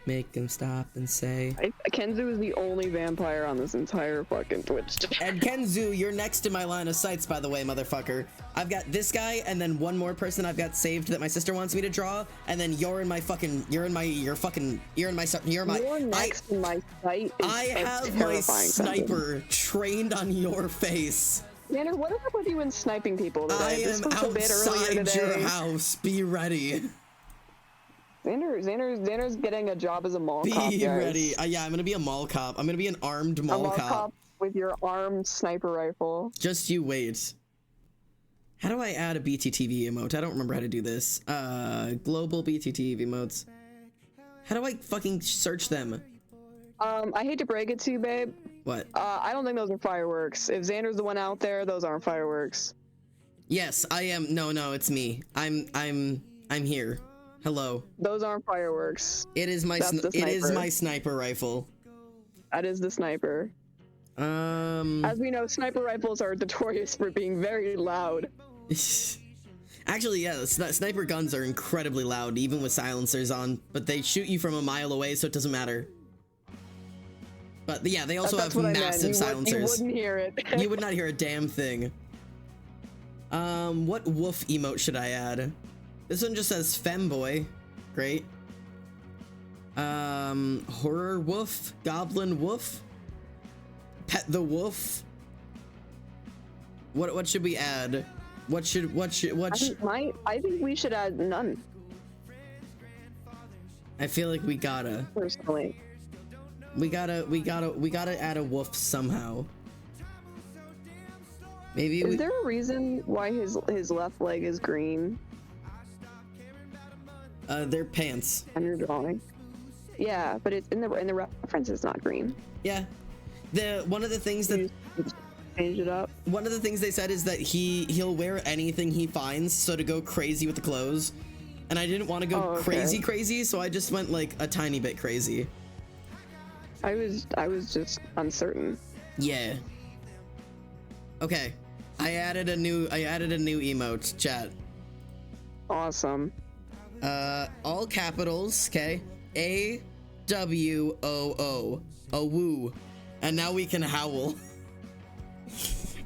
Make him stop and say. Kenzu is the only vampire on this entire fucking Twitch. And Kenzu, you're next to my line of sights, by the way, motherfucker. I've got this guy, and then one more person I've got saved that my sister wants me to draw, and then you're in my. You're next in my sight. I have my sniper trained on your face. Xander, what is up with you in sniping people today? I am outside your house. Be ready. Xander's getting a job as a mall cop. Be ready. Yeah, I'm gonna be a mall cop. I'm gonna be an armed mall cop with your armed sniper rifle. Just you wait. How do I add a BTTV emote? I don't remember how to do this. Global BTTV emotes. How do I fucking search them? I hate to break it to you, babe. What? I don't think those are fireworks. If Xander's the one out there, those aren't fireworks. Yes, I am. No, it's me. I'm here. Hello. Those aren't fireworks. It is my sniper rifle. That is the sniper. As we know, sniper rifles are notorious for being very loud. Actually, yeah, sniper guns are incredibly loud, even with silencers on, but they shoot you from a mile away, so it doesn't matter. But yeah, they also have massive silencers. You wouldn't hear it. You would not hear a damn thing. What woof emote should I add? This one just says femboy. Great. Horror woof, goblin woof, pet the wolf. What should we add? I think we should add none. I feel like we gotta. Personally. We gotta add a wolf somehow. Maybe. Is there a reason why his left leg is green? They're pants. On your drawing. Yeah, but it's in the reference it's not green. Yeah. One of the things that change it up. One of the things they said is that he'll wear anything he finds, so to go crazy with the clothes. And I didn't want to go crazy, so I just went like a tiny bit crazy. I was just uncertain. Yeah. Okay. I added a new emote, chat. Awesome. All capitals, okay? AWOO. A woo. And now we can howl.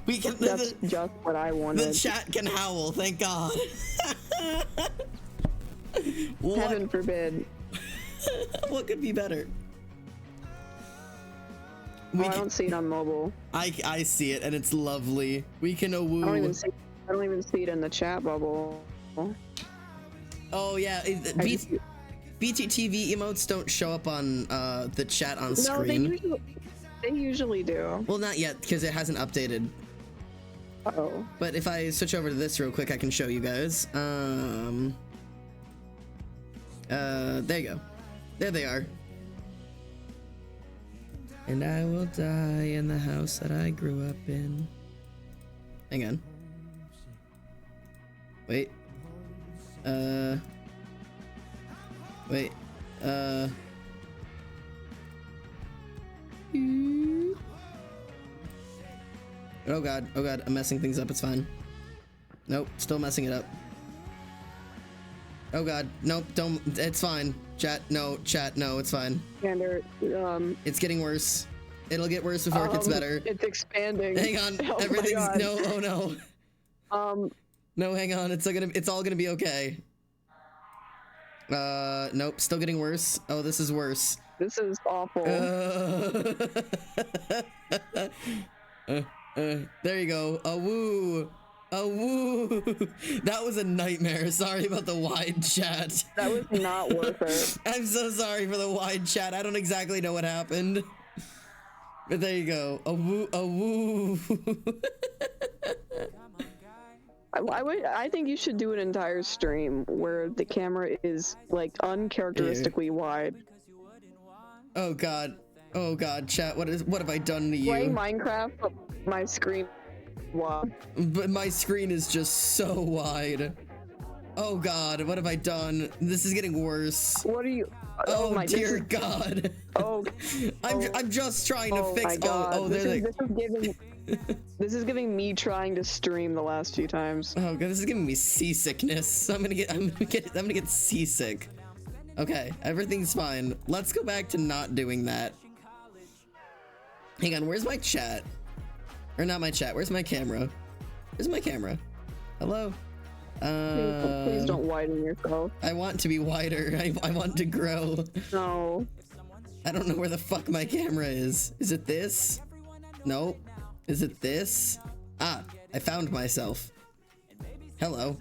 We can. That's just what I wanted. The chat can howl, thank God. Heaven forbid. What could be better? I don't see it on mobile. I see it, and it's lovely. We can woo. I don't even see it in the chat bubble. Oh yeah, BTTV emotes don't show up on the chat on screen. No, they usually do. Well, not yet, because it hasn't updated. Uh-oh. But if I switch over to this real quick, I can show you guys. There you go. There they are. And I will die in the house that I grew up in. Hang on. Wait. Wait. Oh god, I'm messing things up, it's fine. Nope, still messing it up. Oh god, nope, don't, it's fine. Chat, no, it's fine. Xander, it's getting worse. It'll get worse before it gets better. It's expanding. Hang on, everything's, no, oh no. No, hang on, it's all gonna be okay. Nope, still getting worse. Oh, this is worse. This is awful. There you go. A woo. That was a nightmare. Sorry about the wide chat. That was not worth it. I'm so sorry for the wide chat. I don't exactly know what happened. But there you go. A woo. I think you should do an entire stream where the camera is like uncharacteristically wide. Oh god, chat. What have I done to you? Playing Minecraft, but my screen wide. But my screen is just so wide. Oh god, what have I done? This is getting worse. What are you? Oh my dear God. Oh. I'm just trying to fix. This is giving me trying to stream the last few times. Oh god, this is giving me seasickness. I'm gonna get seasick. Okay, everything's fine. Let's go back to not doing that. Hang on, where's my chat? Or not my chat, where's my camera? Where's my camera? Hello? Please don't widen yourself. I want to be wider. I want to grow. No. I don't know where the fuck my camera is. Is it this? Nope. Is it this? Ah, I found myself. Hello.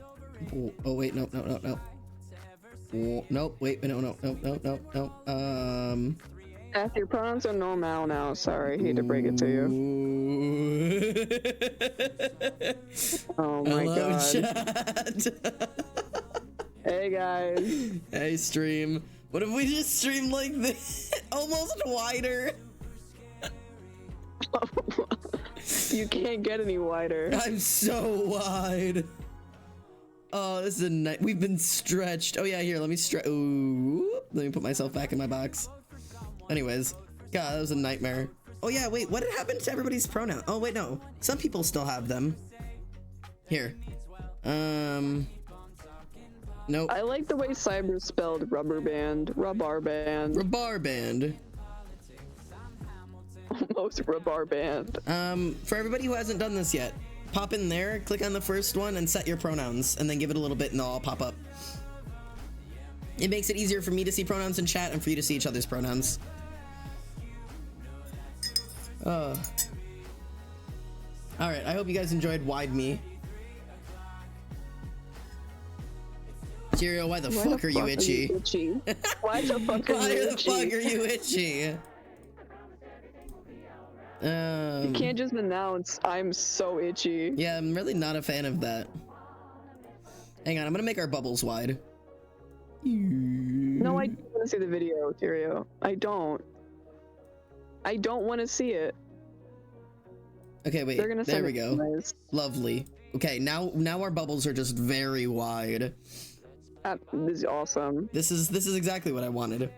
Oh wait, no. Oh, nope, wait, no. F, your pronouns are normal now. Sorry, hate to break it to you. Oh my Hello, god. chat. Hey guys. Hey, stream. What if we just stream like this? Almost wider. You can't get any wider. I'm so wide. Oh, this is a night. We've been stretched. Oh yeah, here, let me stretch. Ooh, let me put myself back in my box. Anyways, God, that was a nightmare. Oh yeah, wait, what had happened to everybody's pronoun? Oh wait, no, some people still have them. Here, nope. I like the way Cyber spelled rubber band. Rubber band. Rabar band. Almost rubber band. For everybody who hasn't done this yet, pop in there, click on the first one, and set your pronouns, and then give it a little bit, and they'll all pop up. It makes it easier for me to see pronouns in chat and for you to see each other's pronouns. Alright, I hope you guys enjoyed Wide Me. Cheerio, why the fuck are you itchy? Why the fuck are Why you the itchy? fuck are you itchy? You can't just announce, I'm so itchy. Yeah, I'm really not a fan of that. Hang on, I'm gonna make our bubbles wide. No, I don't want to see the video, Tyrio. I don't want to see it. Okay, wait, They're gonna there send we it go. anyways. Lovely. Okay, now our bubbles are just very wide. This is awesome. This is exactly what I wanted.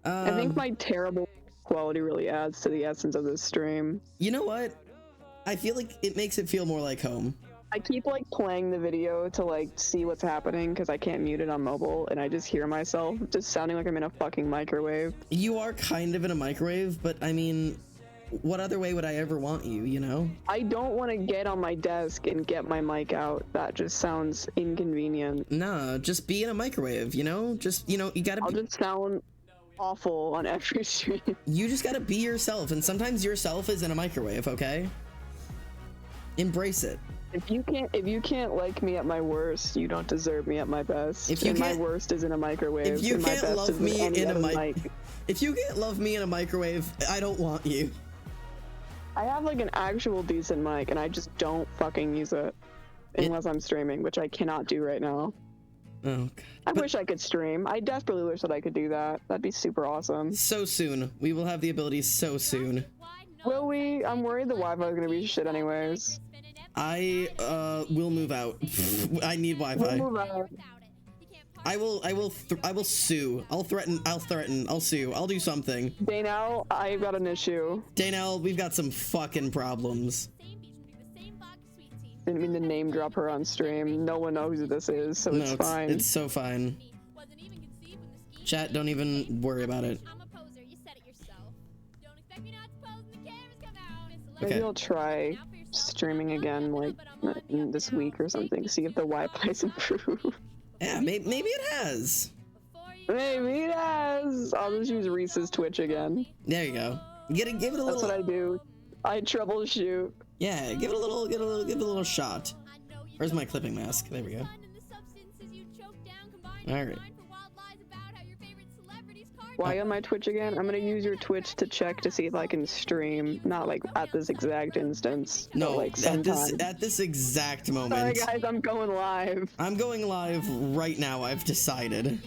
I think my terrible quality really adds to the essence of this stream. You know what? I feel like it makes it feel more like home. I keep like playing the video to like see what's happening because I can't mute it on mobile, and I just hear myself just sounding like I'm in a fucking microwave. You are kind of in a microwave, but I mean, what other way would I ever want you, you know? I don't want to get on my desk and get my mic out. That just sounds inconvenient. Nah, just be in a microwave, you know? Just, you know, you gotta I'll be, just sound awful on every stream. you just gotta be yourself, and sometimes yourself is in a microwave, okay? Embrace it. If you can't like me at my worst, you don't deserve me at my best. If you and my can't- worst is in a microwave. If you and my can't best love is me any in a other mic, if you can't love me in a microwave, I don't want you. I have like an actual decent mic, and I just don't fucking use it unless I'm streaming, which I cannot do right now. Oh, I wish I could stream. I desperately wish that I could do that. That'd be super awesome. so soon. We will have the ability so soon. Will we? I'm worried the Wi-Fi is gonna be shit anyways. I will move out. I need Wi-Fi. We'll move out. I will sue. I'll threaten. I'll sue. I'll do something. Daynell, I've got an issue. Daynell, we've got some fucking problems. Didn't mean to name drop her on stream. No one knows who this is, so No, it's fine. it's so fine. Chat, don't even worry about it. Maybe Okay. I'll try streaming again, like this week or something. See if the Wi-Fi's improved. Yeah, maybe it has. Maybe it has. I'll just use Reese's Twitch again. There you go. Give it a That's little. what I do. I troubleshoot. Yeah, give it a little shot. Where's my clipping mask? There we go. All right. Why on my Twitch again? I'm gonna use your Twitch to check to see if I can stream. Not like at this exact instance. but, No, like at sometime. this exact Sorry moment. guys, I'm going live. I'm going live right now. I've decided.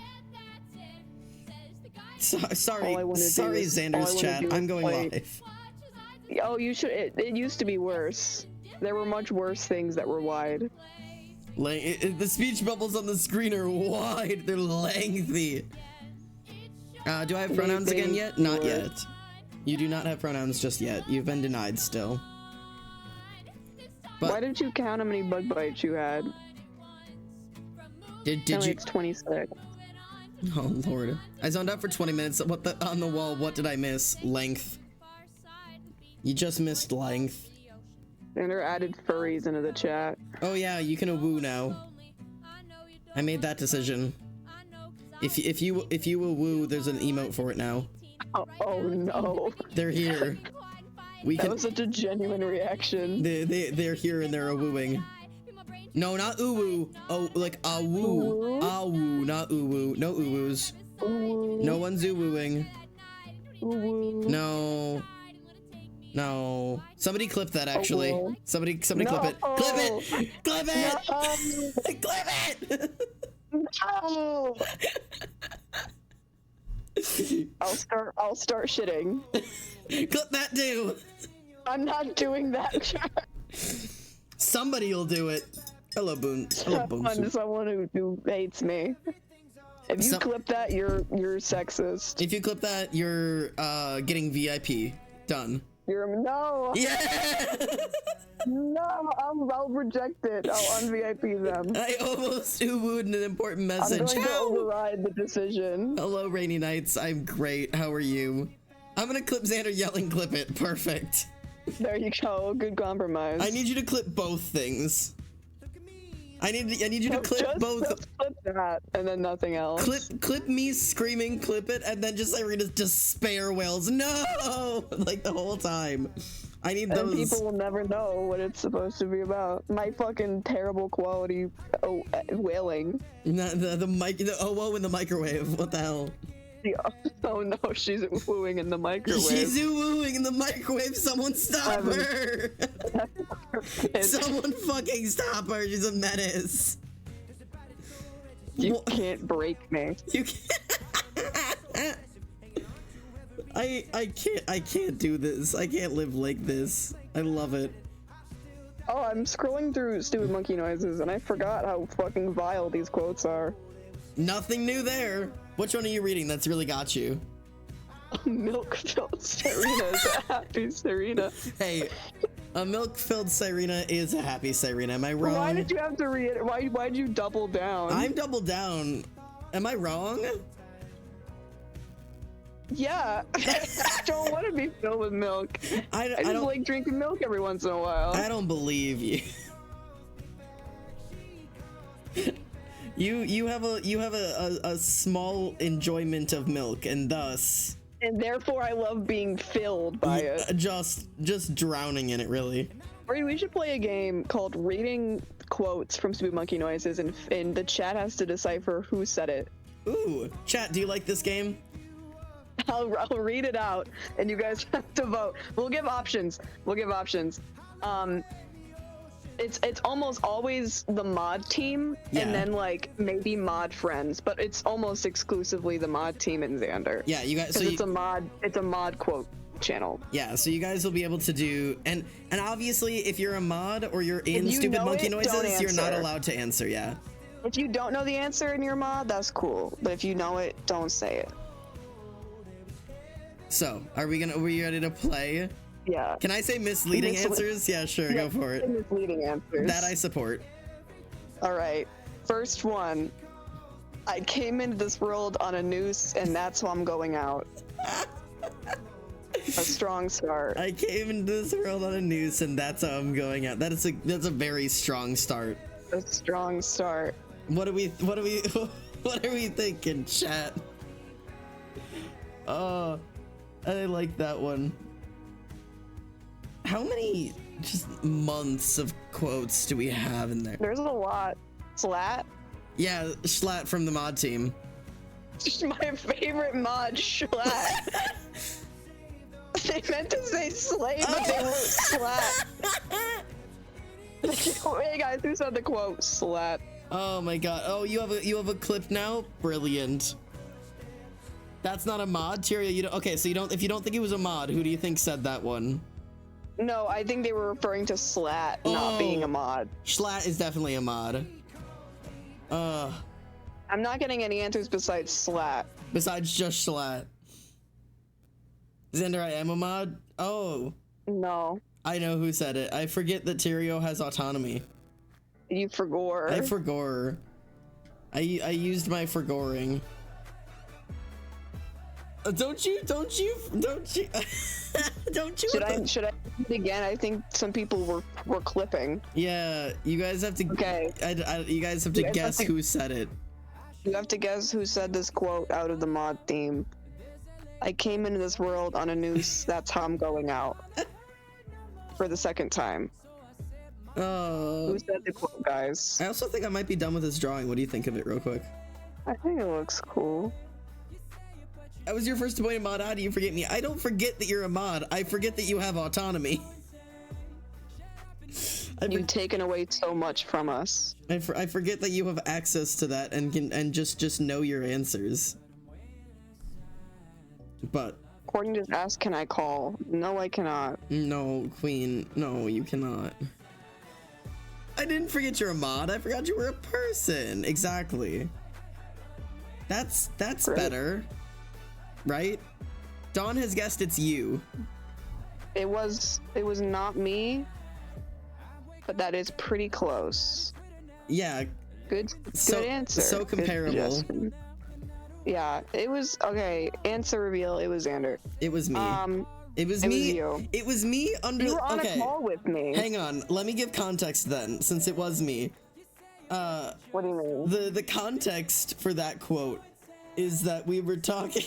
Sorry, All I wanna do sorry, is- all I Xander's wanna chat. do is I'm going play- live. Oh, you should. It used to be worse. There were much worse things that were wide. Like the speech bubbles on the screen are wide. They're lengthy. Do I have pronouns again yet? Not yet. You do not have pronouns just yet. You've been denied still. But Why didn't you count how many bug bites you had? Did Apparently you? it's 26. Oh lord, I zoned out for 20 minutes. What the on the wall? What did I miss? Length. You just missed length. Xander added furries into the chat. Oh yeah, you can woo now. I made that decision. If you will woo, there's an emote for it now. Oh no. They're here. We That can. was such a genuine reaction. They're here and they're a wooing. No, not uwu. Oh, like a woo. A woo, not uwu. No uwus. No one's uwooing. No. No. Somebody clip that actually. Oh. Somebody clip it. Clip it. Clip it. Clip it. No. I'll start shitting. Clip that too. I'm not doing that. Somebody will do it. Hello, Boone. Hello, Boone. Someone who hates me. If you clip that, you're sexist. If you clip that, you're getting VIP. Done. No. Yeah. No, I'll reject it. I'll un-VIP them. I almost wooed an important message. I'm going to override the decision. Hello, Rainy Nights. I'm great. How are you? I'm gonna clip Xander yelling, clip it. Perfect. There you go. Good compromise. I need you to clip both things. I need you to clip just both. Clip that, and then nothing else. Clip me screaming, clip it, and then just Irina's despair wails. No, like the whole time. I need those. And people will never know what it's supposed to be about. My fucking terrible quality wailing. The mic. Oh, whoa! In the microwave. What the hell? Yeah. Oh no, she's wooing in the microwave. She's wooing in the microwave. Someone stop her! Someone fucking stop her. She's a menace. You can't break me. You can't. I can't do this. I can't live like this. I love it. Oh, I'm scrolling through Stupid Monkey Noises and I forgot how fucking vile these quotes are. Nothing new there. Which one are you reading that's really got you? Milk-filled Serena is a happy Serena. Hey, a milk-filled Serena is a happy Serena. Am I wrong? Why did you have to read it? Why'd you double down? I'm double down. Am I wrong? Yeah. I don't want to be filled with milk. I just like drinking milk every once in a while. I don't believe you. You have a small enjoyment of milk, and thus, and therefore I love being filled by it. Just drowning in it, really. We should play a game called Reading Quotes from Stupid Monkey Noises, and the chat has to decipher who said it. Ooh, chat, do you like this game? I'll read it out, and you guys have to vote. We'll give options. It's almost always the mod team, and then like maybe mod friends, but it's almost exclusively the mod team and Xander. Yeah, you guys. So it's a mod quote channel. Yeah, so you guys will be able to do, and obviously if you're a mod or you're in Stupid Monkey Noises, you're not allowed to answer. Yeah. If you don't know the answer in your mod, that's cool. But if you know it, don't say it. So, are we ready to play? Yeah. Can I say misleading answers? Yeah, sure, go for it. Misleading answers. That I support. All right. First one. I came into this world on a noose, and that's how I'm going out. A strong start. I came into this world on a noose, and that's how I'm going out. That's a very strong start. A strong start. What are we thinking, chat? Oh, I like that one. How many just months of quotes do we have in there? There's a lot. Slat? Yeah, Schlatt from the mod team. My favorite mod, Schlatt. They meant to say slave, but they wrote Slat. Hey guys, who said the quote? Slat. Oh my god. Oh, you have a clip now? Brilliant. That's not a mod, Tyria. You don't. Okay, so if you don't think it was a mod, who do you think said that one? No, I think they were referring to Slat not being a mod. Schlatt is definitely a mod. I'm not getting any answers besides Slat. Besides just Schlatt. Xander, I am a mod? Oh. No. I know who said it. I forget that Tyrio has autonomy. You forgot. I forgot. I used my forgoring. Don't you don't you don't you Should I do it again? I think some people were clipping. Yeah, you guys have to. Okay. You guys have to guys guess have to- who said it. You have to guess who said this quote out of the mod theme. I came into this world on a noose. That's how I'm going out. For the second time. Who said the quote, guys? I also think I might be done with this drawing. What do you think of it, real quick? I think it looks cool. I was your first appointed mod. How do you forget me? I don't forget that you're a mod. I forget that you have autonomy. You've taken away so much from us. I forget that you have access to that and can just know your answers. But Courtney just asked, can I call? No, I cannot. no, Queen, no, you cannot. I didn't forget you're a mod. I forgot you were a person. Exactly. That's Great. better, right? Dawn has guessed it's you. It was not me, but that is pretty close. Yeah. Good So- answer. so Good comparable. suggestion. Yeah, it was okay. Answer reveal. It was Xander. It was me. It was it me. was you. It was me under. You were on okay. a call with me. Hang on. Let me give context then, since it was me. What do you mean? The context for that quote is that we were talking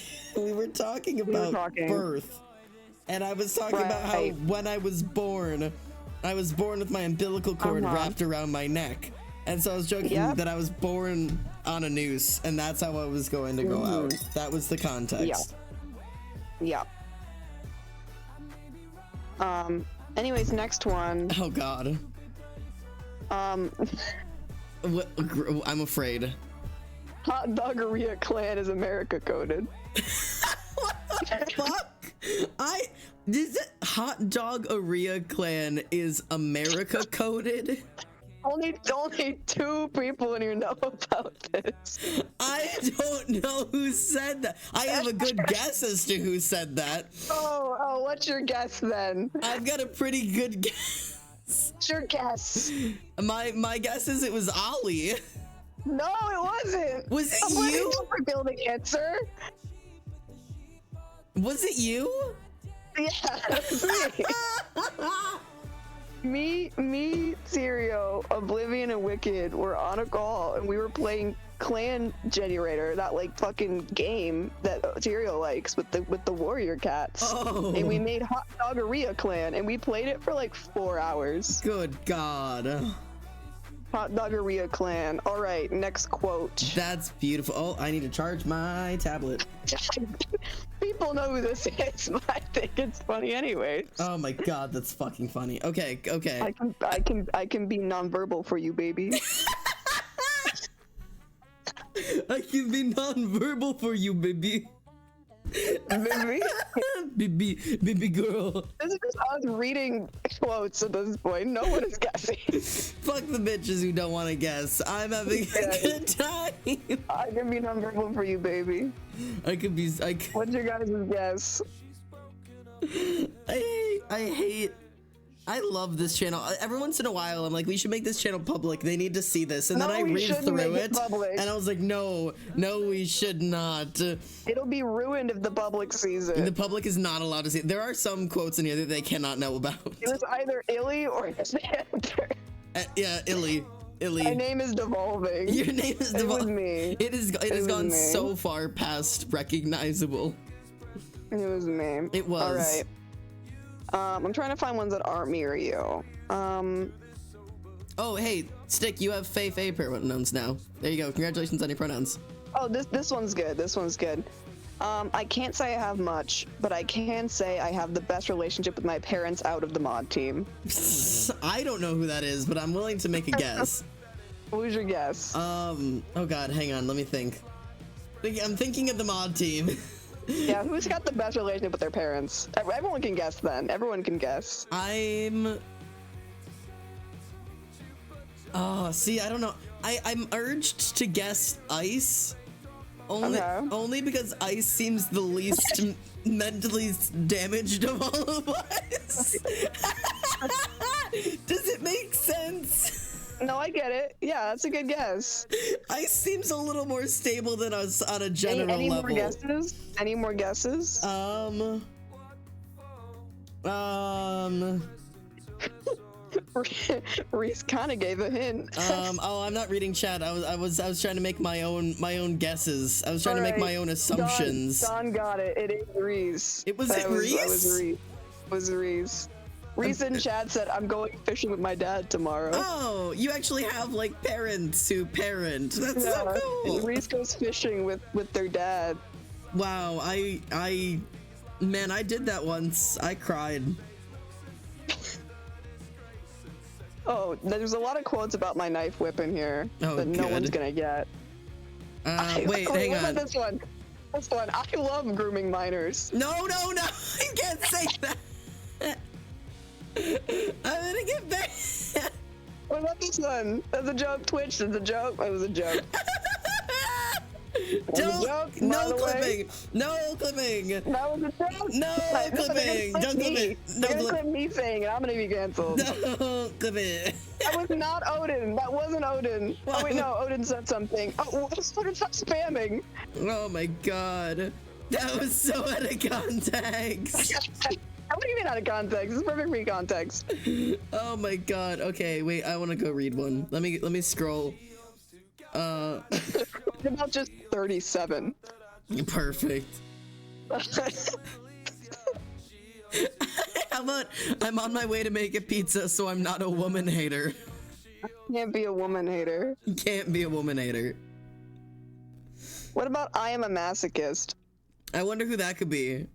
about talking. birth, and I was talking about how Right. when I was born with my umbilical cord Uh-huh. wrapped around my neck, and so I was joking Yep. that I was born on a noose, and that's how I was going to go out. That was the context. Yeah. Anyways, next one. Oh God. What, I'm afraid. Hot Doggeria Clan is America coded. Fuck! This Hot Dog Area Clan is America coded? Only 2 people in here know about this. I don't know who said that. I have a good guess as to who said that. Oh, what's your guess then? I've got a pretty good guess. What's your guess? My guess is it was Ollie. No, it wasn't. Was it I'm letting you? you reveal the answer. Was it you? Yeah, it was me. Me, Serio, Oblivion, and Wicked were on a call, and we were playing Clan Generator, that like fucking game that Serio likes with the warrior cats. Oh. And we made Hot Doggeria Clan, and we played it for like 4 hours. Good God. Hot Doggeria Clan. All right, next quote. That's beautiful. Oh, I need to charge my tablet. People know who this is, but I think it's funny anyways. Oh my God, that's fucking funny. Okay. I can be nonverbal for you, baby. I can be non-verbal for you, baby. Baby. baby girl. This is just us reading quotes at this point. No one is guessing. Fuck the bitches who don't want to guess. I'm having a good time. I can be nonverbal for you, baby. What's your guys' guess? I love this channel. Every once in a while, I'm like, we should make this channel public. They need to see this. And then No, I we read shouldn't through make it it, public. and I was like, no, we should not. It'll be ruined if the public sees The it. public is not allowed to see it. There are some quotes in here that they cannot know about. It was either Illy or Xander. Yeah, Illy. My name is devolving. Your name is It was Devon. me. It has was gone me. so far past recognizable. It was me. It was. All right. I'm trying to find ones that aren't me or you. Oh, hey, Stick, you have Faye pronouns now. There you go. Congratulations on your pronouns. Oh, this one's good. This one's good. I can't say I have much, but I can say I have the best relationship with my parents out of the mod team. I don't know who that is, but I'm willing to make a guess. Who's your guess? Oh god, hang on, let me think. I'm thinking of the mod team. Yeah, who's got the best relationship with their parents? Everyone can guess then. Everyone can guess. Oh, see, I don't know. I'm urged to guess Ice. Only because Ice seems the least mentally damaged of all of us. Does it make sense? No, I get it. Yeah, that's a good guess. Ice seems a little more stable than us on a general Any level. more guesses? Any more guesses? Reese kind of gave a hint. Oh, I'm not reading chat. I was trying to make my own guesses. I was trying to make my own assumptions. Don got it. It is Reese. It was Reese? Reese? It was Reese. Reese in chat said, I'm going fishing with my dad tomorrow. Oh, you actually have like parents who parent. That's so cool. Reese goes fishing with their dad. Wow, man, I did that once. I cried. Oh, there's a lot of quotes about my knife whip in here that no one's gonna get. Wait, hang what on. about this one? This one. I love grooming minors. No, you can't say that. I'm gonna get back. What about this one? That's a joke. Twitch, that's a joke. It was a joke. Don't, no clipping. No clipping. That was a joke. No clipping. Don't clip it. No clip me saying it. I'm gonna be canceled. Don't clip it. That was not Odin. That wasn't Odin. Oh wait, no. Odin said something. Oh, what is Odin spamming? Oh my god. That was so out of context. What do you mean out of context? This is perfect free context. Oh my god. Okay, wait. I want to go read one. Let me scroll. It's about just 37. Perfect. How about I'm on my way to make a pizza, so I'm not a woman hater. Can't be a woman hater. You can't be a woman hater. What about I am a masochist? I wonder who that could be.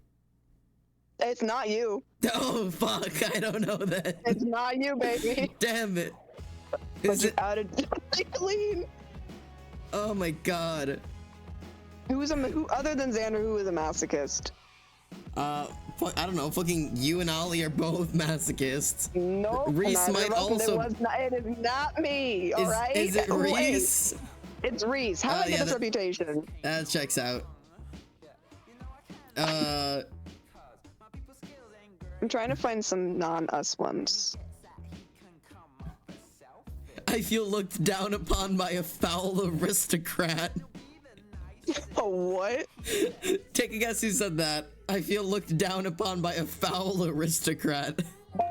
It's not you. Oh fuck! I don't know that. It's not you, baby. Damn it. But Is you're it? out of clean. Oh my god. Who other than Xander? Who is a masochist? I don't know. Fucking you and Ollie are both masochists. No, Reese might also. It is not me. All right. Is it Reese? It's Reese. How did I get this reputation? That checks out. I'm trying to find some non-us ones. I feel looked down upon by a foul aristocrat. Oh, what? Take a guess who said that. I feel looked down upon by a foul aristocrat.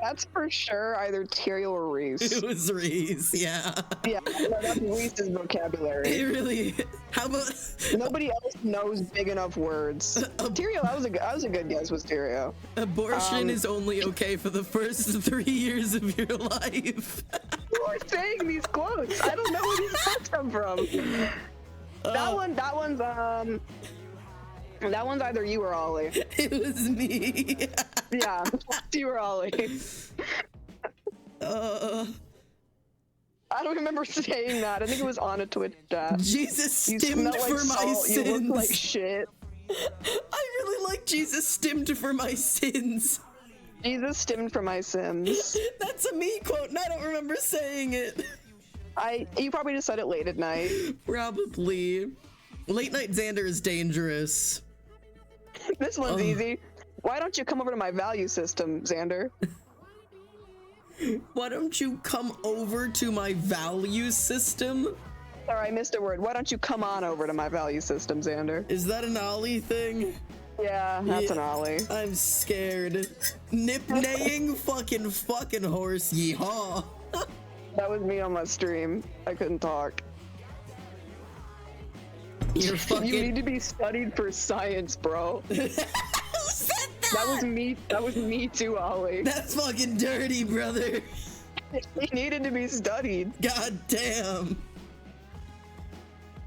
That's for sure either Tyrael or Reese. It was Reese, yeah. Yeah, no, that's Reese's vocabulary. It really. How about? Nobody else knows big enough words. Tyrael, that was a good guess. Was Tyrael? Abortion is only okay for the first 3 years of your life. Who are saying these quotes? I don't know where these quotes come from. That one's either you or Ollie. It was me. Yeah, you or Ollie. Uh, I don't remember saying that. I think it was on a Twitch chat. Jesus You stimmed smell like for my salt. sins. You look like shit. I really like Jesus stimmed for my sins. Jesus stemmed for my sins. That's a me quote, and I don't remember saying it. You probably just said it late at night. Probably. Late night Xander is dangerous. This one's easy. Why don't you come over to my value system, Xander? Why don't you come over to my value system? Sorry, I missed a word. Why don't you come on over to my value system, Xander? Is that an Ollie thing? Yeah, that's an Ollie. I'm scared. Nip-naying fucking horse, yeehaw. That was me on my stream. I couldn't talk. You're fucking. You need to be studied for science, bro. Who said that? That was me. That was me too, Ollie. That's fucking dirty, brother. He needed to be studied. God damn.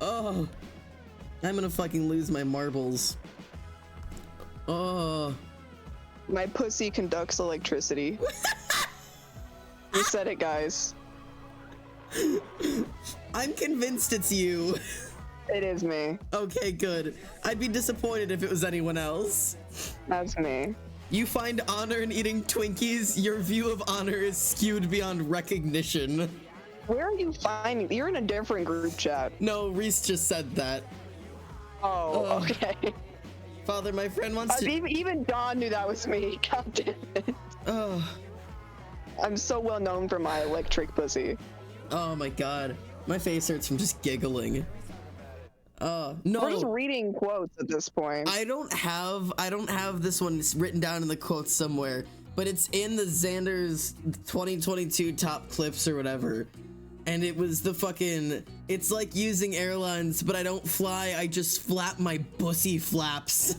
Oh. I'm gonna fucking lose my marbles. Oh. My pussy conducts electricity. You said it, guys. I'm convinced it's you. It is me. Okay, good. I'd be disappointed if it was anyone else. That's me. You find honor in eating Twinkies, your view of honor is skewed beyond recognition. Where are you finding? You're in a different group chat. No, Reese just said that. Oh, okay. Father, my friend wants to. Even Dawn knew that was me. God damn it. Oh. I'm so well known for my electric pussy. Oh my god. My face hurts from just giggling. No. We're just reading quotes at this point. I don't have this one written down in the quotes somewhere, but it's in the Xander's 2022 top clips or whatever. And it was the fucking, it's like using airlines, but I don't fly, I just flap my bussy flaps.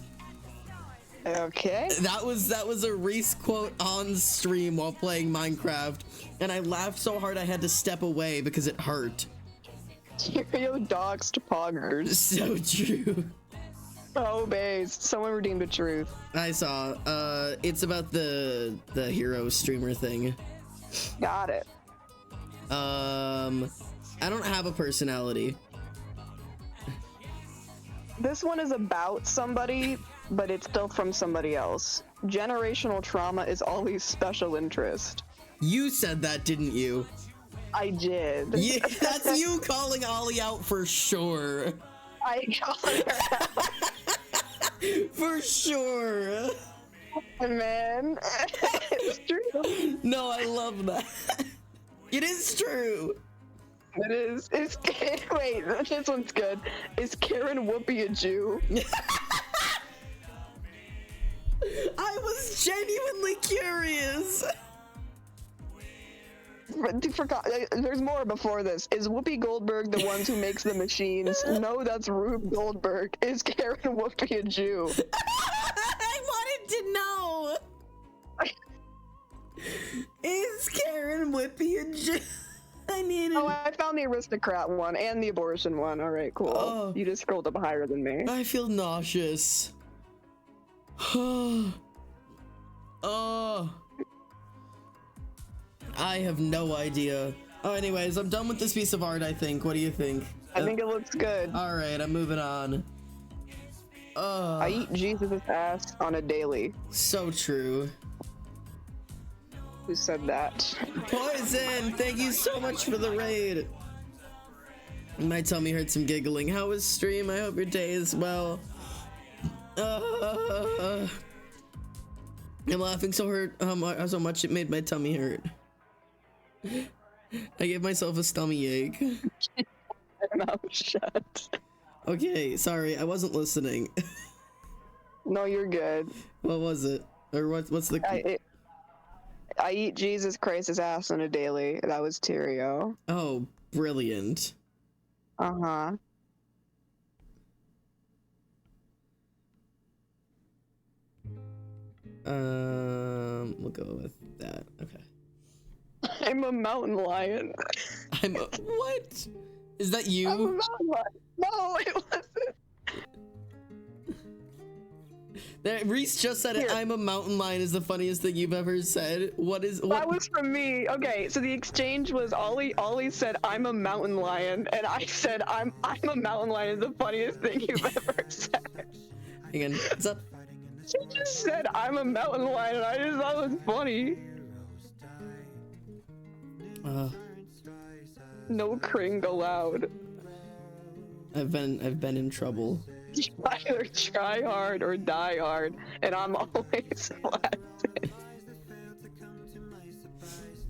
Okay. That was a Reese quote on stream while playing Minecraft, and I laughed so hard I had to step away because it hurt. Tyrio doxed poggers. So true. Oh, bays. Someone redeemed the truth. I saw. It's about the hero streamer thing. Got it. I don't have a personality. This one is about somebody, but it's still from somebody else. Generational trauma is always special interest. You said that, didn't you? I did. Yeah, that's you calling Ollie out for sure. I got her out, For sure. man. It's true. No, I love that. It is true. It is. It's wait. This one's good. Is Karen Whoopi a Jew? I was genuinely curious. Forgot. There's more before this. Is Whoopi Goldberg the one who makes the machines? No, that's Rube Goldberg. Is Karen Whoopi a Jew? I wanted to know. Is Karen Whippy a Jew? I needed. Oh, I found the aristocrat one and the abortion one. All right, cool. Oh. You just scrolled up higher than me. I feel nauseous. Oh. I have no idea. Oh, anyways, I'm done with this piece of art, I think. What do you think? I think it looks good. Alright, I'm moving on. I eat Jesus' ass on a daily. So true. Who said that? Poison, thank you so much for the raid. My tummy hurts from giggling. How was stream? I hope your day is well. I'm laughing so so much it made my tummy hurt. I gave myself a stomach ache. Mouth shut. Okay, sorry, I wasn't listening. No, you're good. What was it? Or what's the... I eat Jesus Christ's ass on a daily. That was Tyrio. Oh, brilliant. Uh-huh. We'll go with that. Okay. I'm a mountain lion. What? Is that you? I'm a mountain lion. No, it wasn't. Reese just said it. Here. I'm a mountain lion is the funniest thing you've ever said. What? That was from me. Okay, so the exchange was Ollie said I'm a mountain lion, and I said I'm a mountain lion is the funniest thing you've ever said. Hang on. What's up? She just said I'm a mountain lion, and I just thought it was funny. No cring allowed. I've been in trouble. You either try hard or die hard, and I'm always blasted.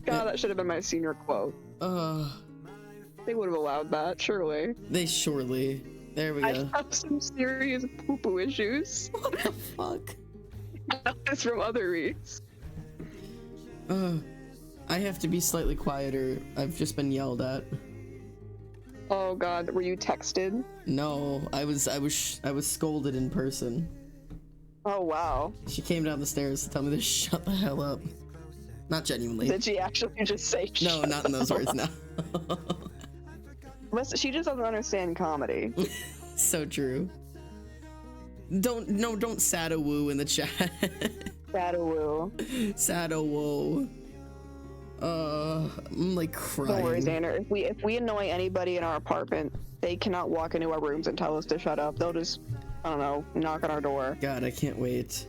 God, that should have been my senior quote. They would have allowed that, surely. They surely. There we I go. have some serious poo-poo issues. What the fuck? It's from other reads. I have to be slightly quieter. I've just been yelled at. Oh God, were you texted? No, I was scolded in person. Oh wow. She came down the stairs to tell me to shut the hell up. Not genuinely. Did she actually just say? No, not in those words. No. She just doesn't understand comedy. So true. Don't sad woo in the chat. Badawoo. Sad woo. I'm like crying. Don't worry, Xander. If we annoy anybody in our apartment, they cannot walk into our rooms and tell us to shut up. They'll just, I don't know, knock on our door. God, I can't wait.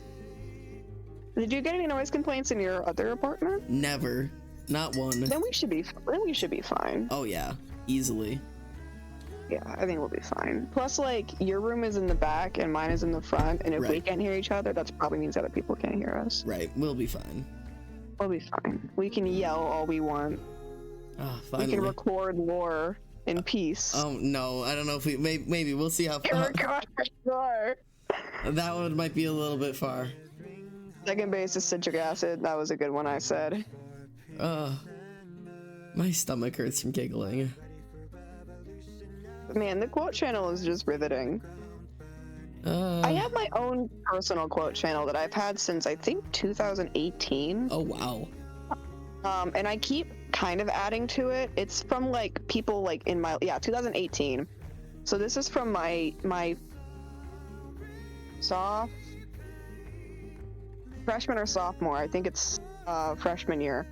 Did you get any noise complaints in your other apartment? Never. Not one. Then we should be fine. Oh yeah, easily. Yeah, I think we'll be fine. Plus, like, your room is in the back and mine is in the front, and if we Right. can't hear each other, that probably means other people can't hear us. Right, we'll be fine. We'll be fine. We can yell all we want. Ah, We finally. can record lore in peace. Oh no, I don't know if we maybe we'll see how Record lore. that one might be a little bit far. Second base is citric acid. That was a good one I said. My stomach hurts from giggling. Man, the quote channel is just riveting. I have my own personal quote channel that I've had since I think 2018. Oh wow. And I keep kind of adding to it. It's from like people like in my 2018. So this is from my freshman or sophomore. I think it's freshman year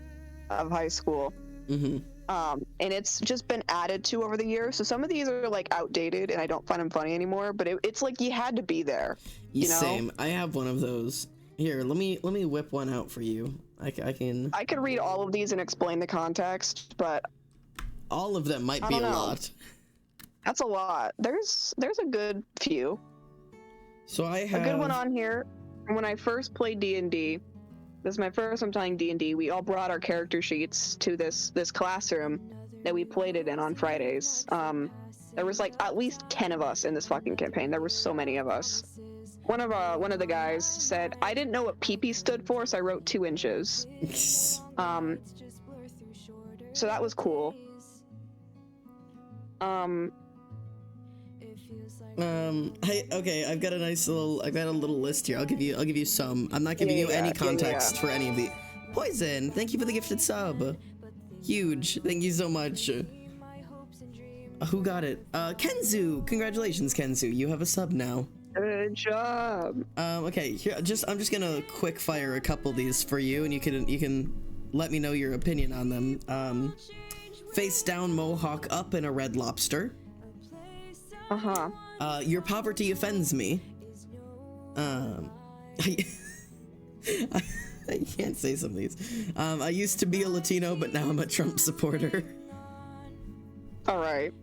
of high school. Mm-hmm. And it's just been added to over the years. So some of these are like outdated and I don't find them funny anymore, but it's like you had to be there. You know? Same. I have one of those. Here, let me whip one out for you. I could read all of these and explain the context, but all of them might be a lot. That's a lot. There's a good few. So I have a good one on here. When I first played D&D, this is my first time playing D&D. We all brought our character sheets to this classroom that we played it in on Fridays. There was like at least 10 of us in this fucking campaign. There were so many of us. One of the guys said, "I didn't know what PP stood for, so I wrote 2 inches." So that was cool. Okay, I've got a little list here. I'll give you some. I'm not giving you any context for any of the. Poison, thank you for the gifted sub. Huge, thank you so much. Who got it? Kenzu, congratulations, Kenzu. You have a sub now. Good job. Okay, here, I'm just gonna quick fire a couple of these for you, and you can let me know your opinion on them. Face down, mohawk up, and a red lobster. Your poverty offends me. I can't say some of these. I used to be a Latino, but now I'm a Trump supporter. All right.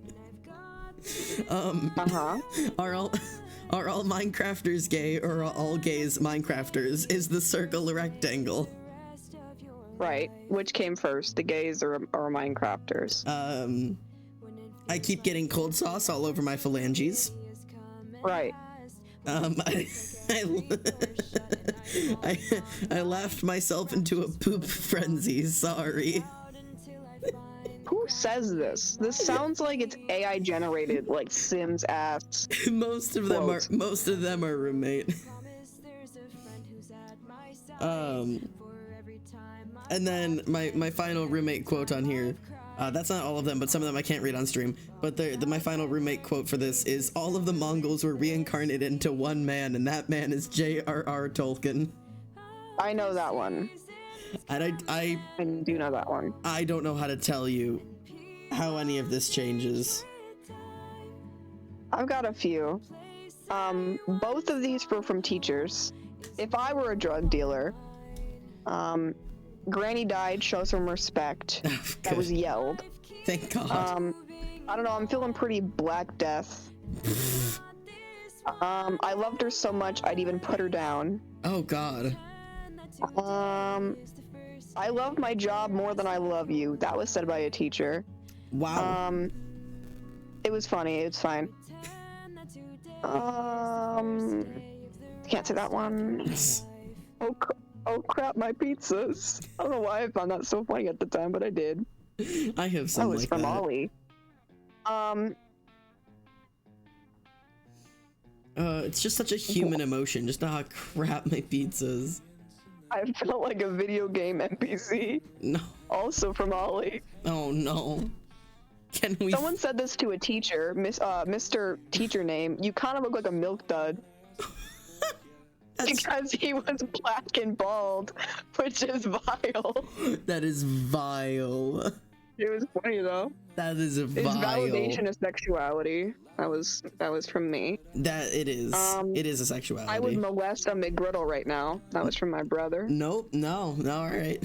Are all Minecrafters gay, or are all gays Minecrafters? Is the circle a rectangle? Right. Which came first, the gays or Minecrafters? I keep getting cold sauce all over my phalanges. Right. I laughed myself into a poop frenzy. Sorry. Who says this? This sounds like it's AI generated, like Sims ass. Most of them are roommate. And then my final roommate quote on here. That's not all of them, but some of them I can't read on stream. But my final roommate quote for this is, "All of the Mongols were reincarnated into one man, and that man is J.R.R. Tolkien." I know that one. And I do know that one. I don't know how to tell you how any of this changes. I've got a few. Both of these were from teachers. If I were a drug dealer, Granny died, show some respect. That was yelled. Thank God. I don't know, I'm feeling pretty Black Death. I loved her so much, I'd even put her down. Oh God. I love my job more than I love you. That was said by a teacher. Wow. It was funny, it's fine. Can't say that one. Oh crap, my pizzas. I don't know why I found that so funny at the time, but I did. I have some like that. That was from Ollie. It's just such a human emotion. Just how crap my pizzas. I felt like a video game NPC. No. Also from Ollie. Oh no. Can we? Someone said this to a teacher, Mr. Teacher Name. You kind of look like a milk dud. Because he was black and bald, which is vile. That is vile. It was funny though. That is a vile. It's validation of sexuality. That was from me. That it is. It is a sexuality. I would molest a McGriddle right now. That was from my brother. Nope. No. All right.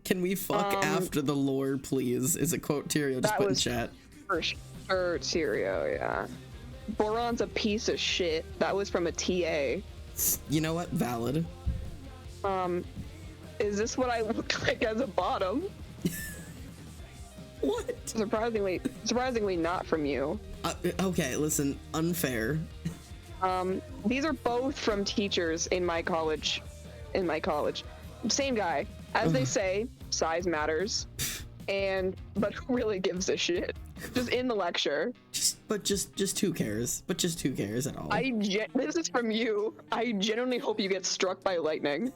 Can we fuck after the lore, please? Is a quote Tyrio just put in chat. For sure, Tyrio. Yeah. Boron's a piece of shit. That was from a TA. You know what? Valid. Is this what I look like as a bottom? What? Surprisingly not from you. Okay, listen, unfair. These are both from teachers in my college. Same guy. As they say, size matters. But who really gives a shit? Just in the lecture. Just who cares? But just who cares at all? This is from you. I genuinely hope you get struck by lightning.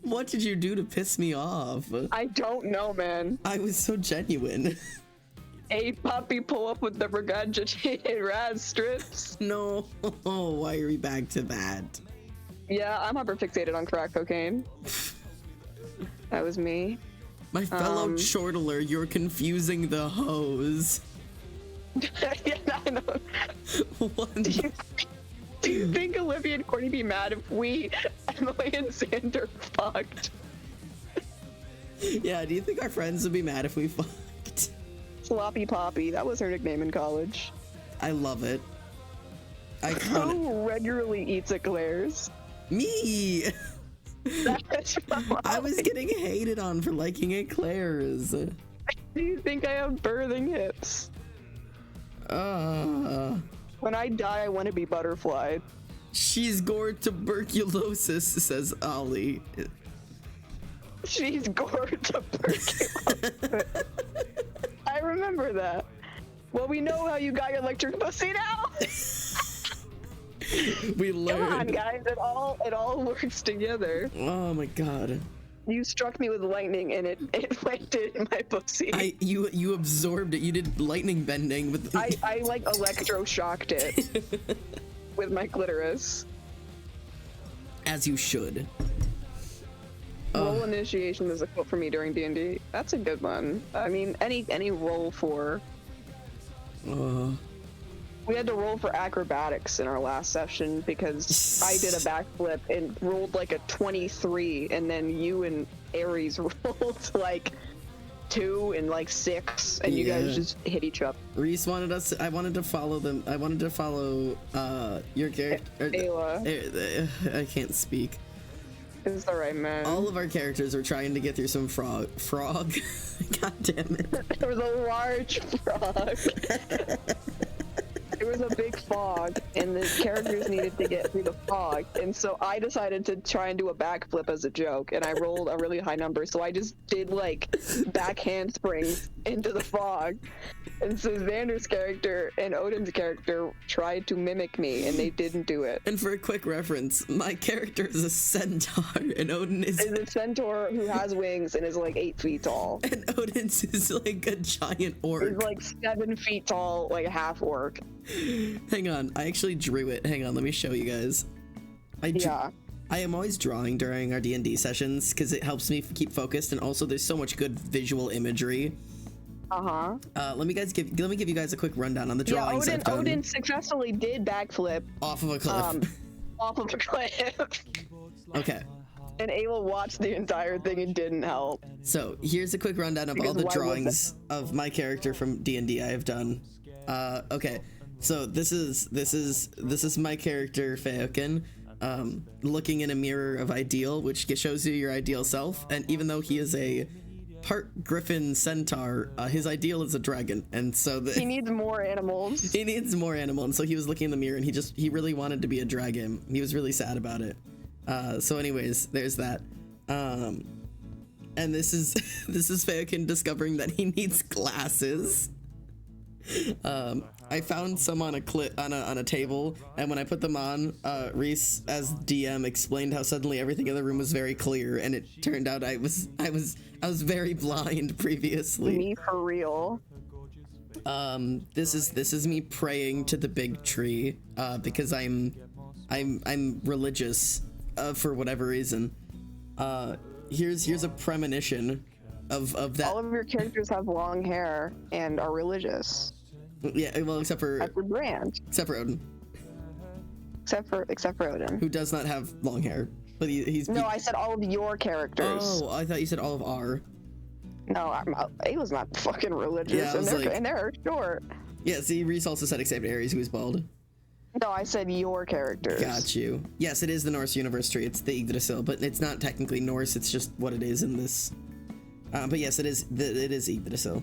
What did you do to piss me off? I don't know, man. I was so genuine. A puppy pull up with the regurgitated Raz strips. No, why are we back to that? Yeah, I'm hyper fixated on crack cocaine. That was me. My fellow chortler, you're confusing the hose. Yeah, I know. What? Do you think Olivia and Courtney be mad if we, Emily and Xander, fucked? Yeah, do you think our friends would be mad if we fucked? Sloppy Poppy, that was her nickname in college. I love it. Who regularly eats eclairs? Me! That's I was getting hated on for liking eclairs. Do you think I have birthing hips? When I die, I want to be butterflied. She's gored tuberculosis, says Ollie. She's gored tuberculosis. I remember that. Well, we know how you got your electric pussy now. We learned. Come on, guys. It all works together. Oh my god. You struck me with lightning, and it landed in my pussy. You absorbed it. You did lightning bending with. I like electroshocked it with my clitoris. As you should. Roll initiation is a quote for me during D&D. That's a good one. I mean, any roll for. We had to roll for acrobatics in our last session because I did a backflip and rolled like a 23, and then you and Aries rolled like 2 and like 6, and you guys just hit each other. Reese wanted us. I wanted to follow them. I wanted to follow your character. Ayla. I can't speak. Is the right man. All of our characters were trying to get through some frog. God damn it. There was a large frog. There was a big fog, and the characters needed to get through the fog, and so I decided to try and do a backflip as a joke, and I rolled a really high number, so I just did like back handsprings into the fog. And so Xander's character and Odin's character tried to mimic me, and they didn't do it. And for a quick reference, my character is a centaur, and Odin is a centaur who has wings and is like 8 feet tall. And Odin's is like a giant orc. He's like 7 feet tall, like a half orc. Hang on, I actually drew it. Hang on, let me show you guys. I am always drawing during our D&D sessions because it helps me keep focused, and also there's so much good visual imagery. Let me give you guys a quick rundown on the drawings I've done. Odin successfully did backflip off of a cliff. Off of a cliff. Okay. And Ayla watched the entire thing and didn't help. So here's a quick rundown of all the drawings of my character from D&D I have done. Okay. So this is my character Feokin, looking in a mirror of ideal, which shows you your ideal self. And even though he is a part griffin centaur, his ideal is a dragon, and so he needs more animals. He needs more animals, and so he was looking in the mirror, and he really wanted to be a dragon. He was really sad about it. So anyways, there's that. And this is Feokin discovering that he needs glasses. I found some on a table, and when I put them on, Reese, as DM, explained how suddenly everything in the room was very clear, and it turned out I was very blind previously. Me for real. This is me praying to the big tree, because I'm religious, for whatever reason. Here's a premonition of that. All of your characters have long hair and are religious. Yeah, well, except for Brand. Except for Odin. Except for Odin, who does not have long hair, but he's. No, I said all of your characters. Oh, I thought you said all of our. No, Ayla's not fucking religious, yeah, and they're short. Yeah, see, Reese also said except Ares, who is bald. No, I said your characters. Got you. Yes, it is the Norse universe tree. It's the Yggdrasil, but it's not technically Norse. It's just what it is in this But yes, it is Yggdrasil.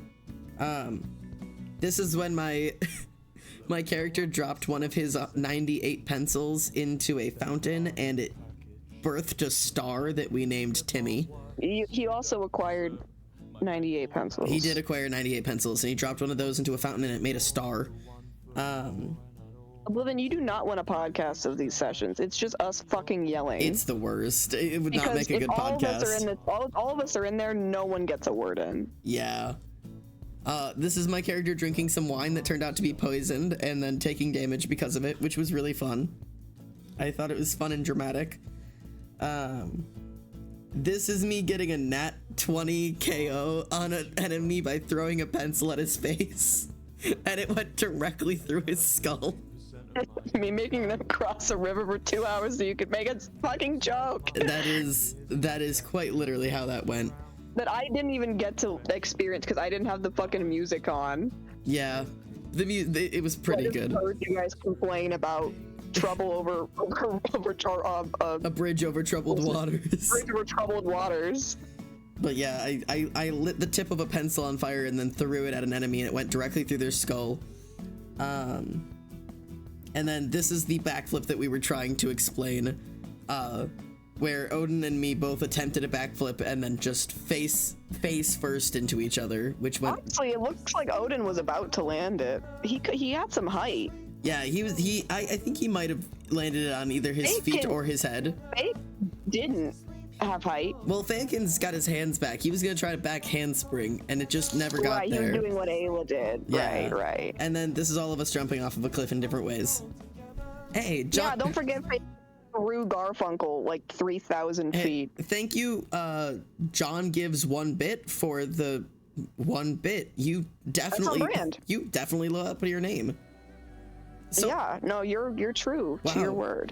This is when my my character dropped one of his 98 pencils into a fountain, and it birthed a star that we named Timmy. He also acquired 98 pencils. He did acquire 98 pencils, and he dropped one of those into a fountain, and it made a star. Oblivion, you do not want a podcast of these sessions. It's just us fucking yelling. It's the worst. It would because not make a good all podcast. Of us are in this, all of us are in there, no one gets a word in. Yeah. This is my character drinking some wine that turned out to be poisoned and then taking damage because of it, which was really fun. I thought it was fun and dramatic. This is me getting a nat 20 KO on an enemy by throwing a pencil at his face, and it went directly through his skull. Me making them cross a river for 2 hours so you could make a fucking joke. That is quite literally how that went. That I didn't even get to experience because I didn't have the fucking music on. Yeah, it was pretty good. I heard you guys complain about trouble over a bridge over troubled waters. Bridge over troubled waters. But yeah, I lit the tip of a pencil on fire and then threw it at an enemy, and it went directly through their skull. And then this is the backflip that we were trying to explain, where Odin and me both attempted a backflip and then just face first into each other, which went. Honestly, it looks like Odin was about to land it. He had some height. Yeah, I think he might have landed it on either his feet or his head. Fake didn't have height. Well, Fankin's got his hands back. He was gonna try to back handspring, and it just never got there. Right, he was doing what Ayla did. Yeah. Right. And then this is all of us jumping off of a cliff in different ways. Hey, John. Yeah, don't forget through Garfunkel like 3,000 feet. Thank you, John gives 1 bit for the 1 bit. You definitely live up to your name. So, yeah, no, you're true to your word.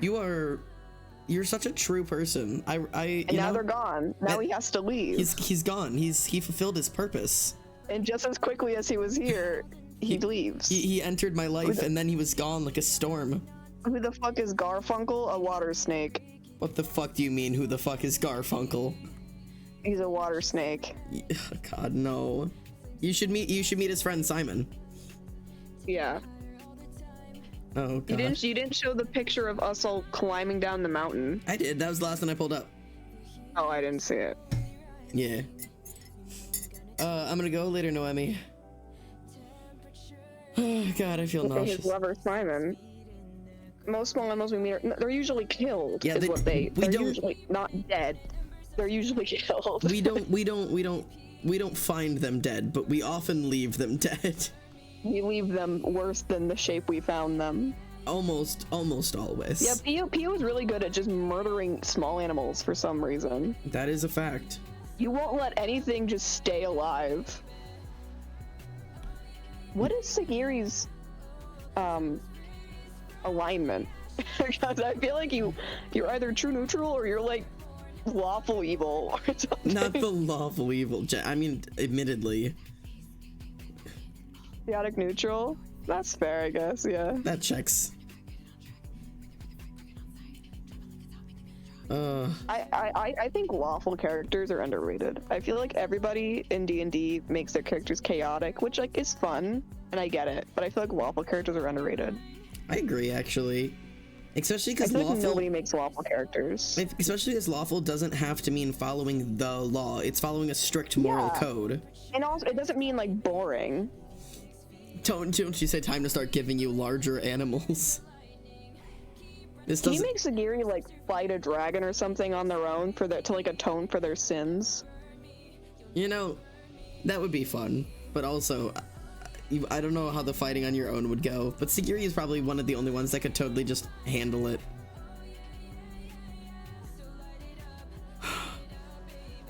You're such a true person. And now they're gone. Now he has to leave. He's gone. He fulfilled his purpose. And just as quickly as he was here, he leaves. He entered my life and then he was gone like a storm. Who the fuck is Garfunkel? A water snake. What the fuck do you mean? Who the fuck is Garfunkel? He's a water snake. God no. You should meet his friend Simon. Yeah. Oh god. You didn't show the picture of us all climbing down the mountain. I did. That was the last one I pulled up. Oh, I didn't see it. Yeah. I'm gonna go later, Noemi. Oh god, I feel nauseous. His lover Simon. Most small animals we meet they're usually killed. Yeah, they're usually not dead. They're usually killed. We don't find them dead, but we often leave them dead. We leave them worse than the shape we found them. Almost always. Yeah, Pio is really good at just murdering small animals for some reason. That is a fact. You won't let anything just stay alive. What is Sagiri's alignment? Because I feel like you're either true neutral or you're like lawful evil or something. Not the lawful evil. I mean, admittedly. Chaotic neutral? That's fair, I guess, yeah. That checks. I think lawful characters are underrated. I feel like everybody in D&D makes their characters chaotic, which like is fun, and I get it, but I feel like lawful characters are underrated. I agree, actually. Especially because lawful... nobody makes lawful characters. Especially because lawful doesn't have to mean following the law. It's following a strict moral code. And also, it doesn't mean like boring. Don't you say time to start giving you larger animals? Can you make Sagiri like fight a dragon or something on their own to like atone for their sins? You know, that would be fun, but also, I don't know how the fighting on your own would go. But Sagiri is probably one of the only ones that could totally just handle it.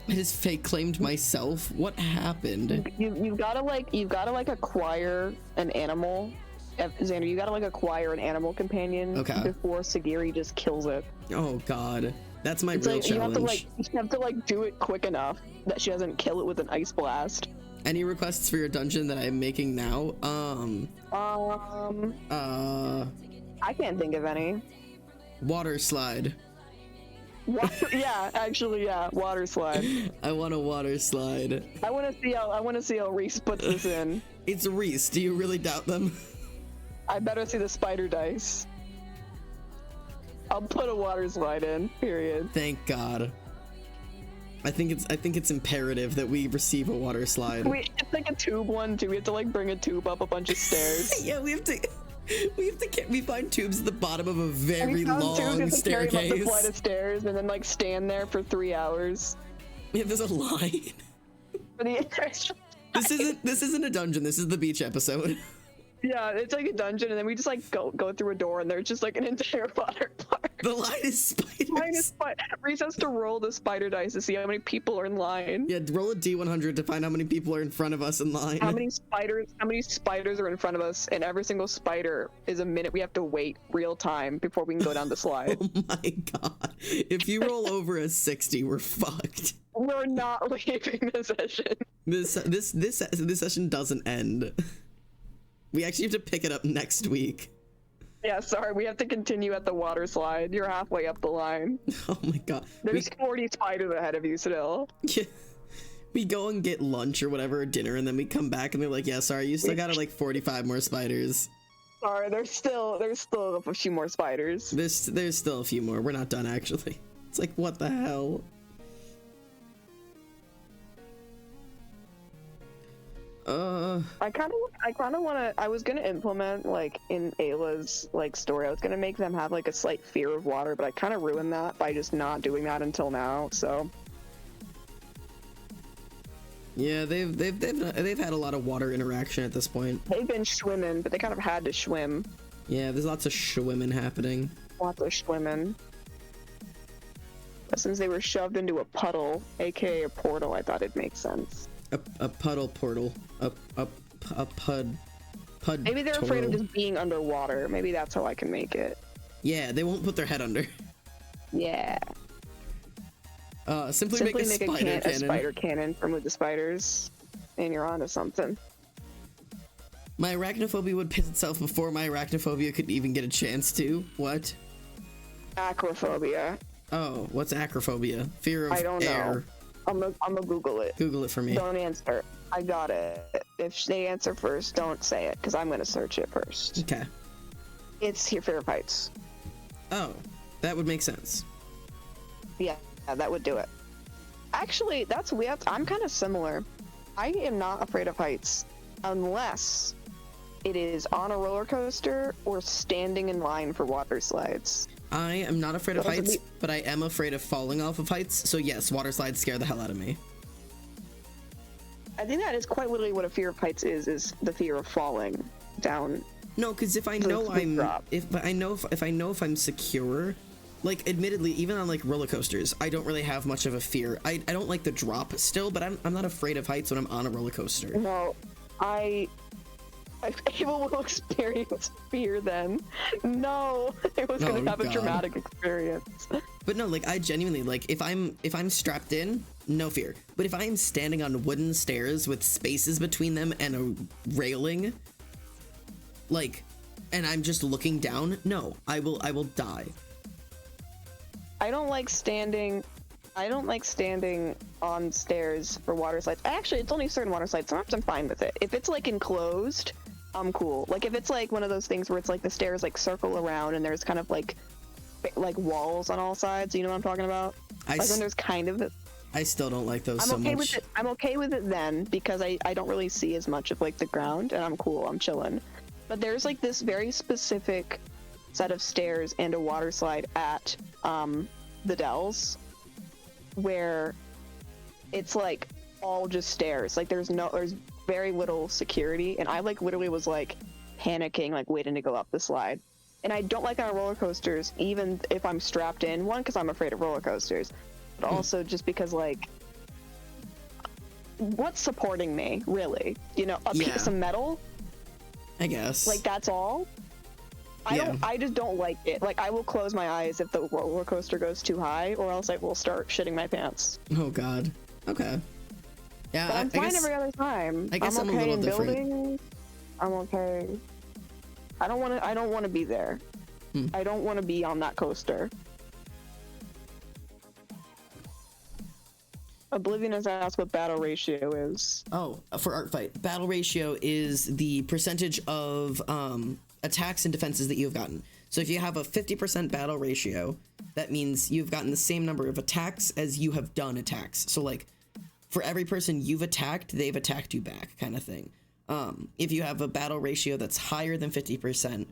I just fake claimed myself. What happened? You've gotta like acquire an animal. Xander, you gotta like acquire an animal companion before Sagiri just kills it. Oh god, that's my real challenge. You have to like do it quick enough that she doesn't kill it with an ice blast. Any requests for your dungeon that I'm making now? I can't think of any. Water slide. Yeah, actually, yeah, water slide. I want a water slide. I want to see how Reese puts this in. It's Reese. Do you really doubt them? I better see the spider dice. I'll put a water slide in. Period. Thank God. I think it's imperative that we receive a water slide. It's like a tube one too. We have to like bring a tube up a bunch of stairs. Yeah, we find tubes at the bottom of a very long Carry them up the staircase. flight of stairs and then like stand there for 3 hours. Yeah, there's a line. For the This isn't a dungeon. This is the beach episode. Yeah, it's like a dungeon, and then we just like go through a door, and there's just like an entire water park. The line is spiders. Reese has to roll the spider dice to see how many people are in line. Yeah, roll a D100 to find how many people are in front of us in line. How many spiders are in front of us, and every single spider is a minute we have to wait real time before we can go down the slide. Oh my God. If you roll over a 60, we're fucked. We're not leaving the session. This session doesn't end. We actually have to pick it up next week. Yeah, sorry, we have to continue at the water slide. You're halfway up the line. Oh my God. There's 40 spiders ahead of you still. Yeah. We go and get lunch or whatever, or dinner, and then we come back and they're like, yeah, sorry, you still got like 45 more spiders. Sorry, there's still a few more spiders. There's still a few more. We're not done, actually. It's like, what the hell? I kind of want to. I was gonna implement like in Ayla's like story. I was gonna make them have like a slight fear of water, but I kind of ruined that by just not doing that until now. So Yeah, they've had a lot of water interaction at this point. they've been swimming, but they kind of had to swim. Yeah, there's lots of schwimming happening. Lots of swimming. But since they were shoved into a puddle, aka a portal, I thought it'd make sense. A puddle portal. A pud. Maybe they're afraid of Total. just being underwater. Maybe that's how I can make it. Yeah, they won't put their head under. Yeah. Simply make a spider cannon from with the spiders, and you're onto something. My arachnophobia would piss itself before my arachnophobia could even get a chance to. What? Acrophobia. Oh, what's acrophobia? Fear of I don't air. know. I'm gonna Google it. Google it for me. Don't answer. I got it. If they answer first, don't say it, because I'm gonna search it first. Okay. It's here, Fear of Heights. Oh, that would make sense. Yeah, that would do it. Actually, that's weird. I'm kind of similar. I am not afraid of heights unless it is on a roller coaster or standing in line for water slides. I am not afraid of Those would heights, be- but I am afraid of falling off of heights. So yes, water slides scare the hell out of me. I think that is quite literally what a fear of heights is the fear of falling down. No, because if I The know I'm drop. if I know if I'm secure, like admittedly, even on like roller coasters, I don't really have much of a fear. I don't like the drop still, but I'm not afraid of heights when I'm on a roller coaster. No, I'm able to experience fear then. No, it was going Oh, to have a God. dramatic experience. But no, like I genuinely like if I'm strapped in, no fear. But if I am standing on wooden stairs with spaces between them and a railing, like, and I'm just looking down, no, I will die. I don't like standing on stairs for water slides. Actually, it's only certain water slides. Sometimes I'm fine with it. If it's like enclosed, I'm cool. Like if it's like one of those things where it's like the stairs like circle around and there's kind of like walls on all sides. You know what I'm talking about? Like when there's kind of. I still don't like those I'm so okay much. with it. I'm okay with it then because I don't really see as much of like the ground and I'm cool. I'm chilling. But there's like this very specific set of stairs and a water slide at the Dells where it's like all just stairs. Like there's very little security and I like literally was like panicking, like waiting to go up the slide. And I don't like on roller coasters, even if I'm strapped in. One, because I'm afraid of roller coasters, but also just because like, what's supporting me, really? You know, a piece of metal. I guess. Like that's all. I just don't like it. Like I will close my eyes if the roller coaster goes too high, or else I will start shitting my pants. Oh God. Okay. Yeah, But I'm I fine guess, every other time. I guess I'm a okay little in different. buildings. I'm okay. I don't want to be there. I don't want to be on that coaster. Oblivion has asked what battle ratio is. Oh, for art fight, battle ratio is the percentage of attacks and defenses that you have gotten. So if you have a 50% battle ratio, that means you've gotten the same number of attacks as you have done attacks. So like, for every person you've attacked, they've attacked you back, kind of thing. If you have a battle ratio that's higher than 50%,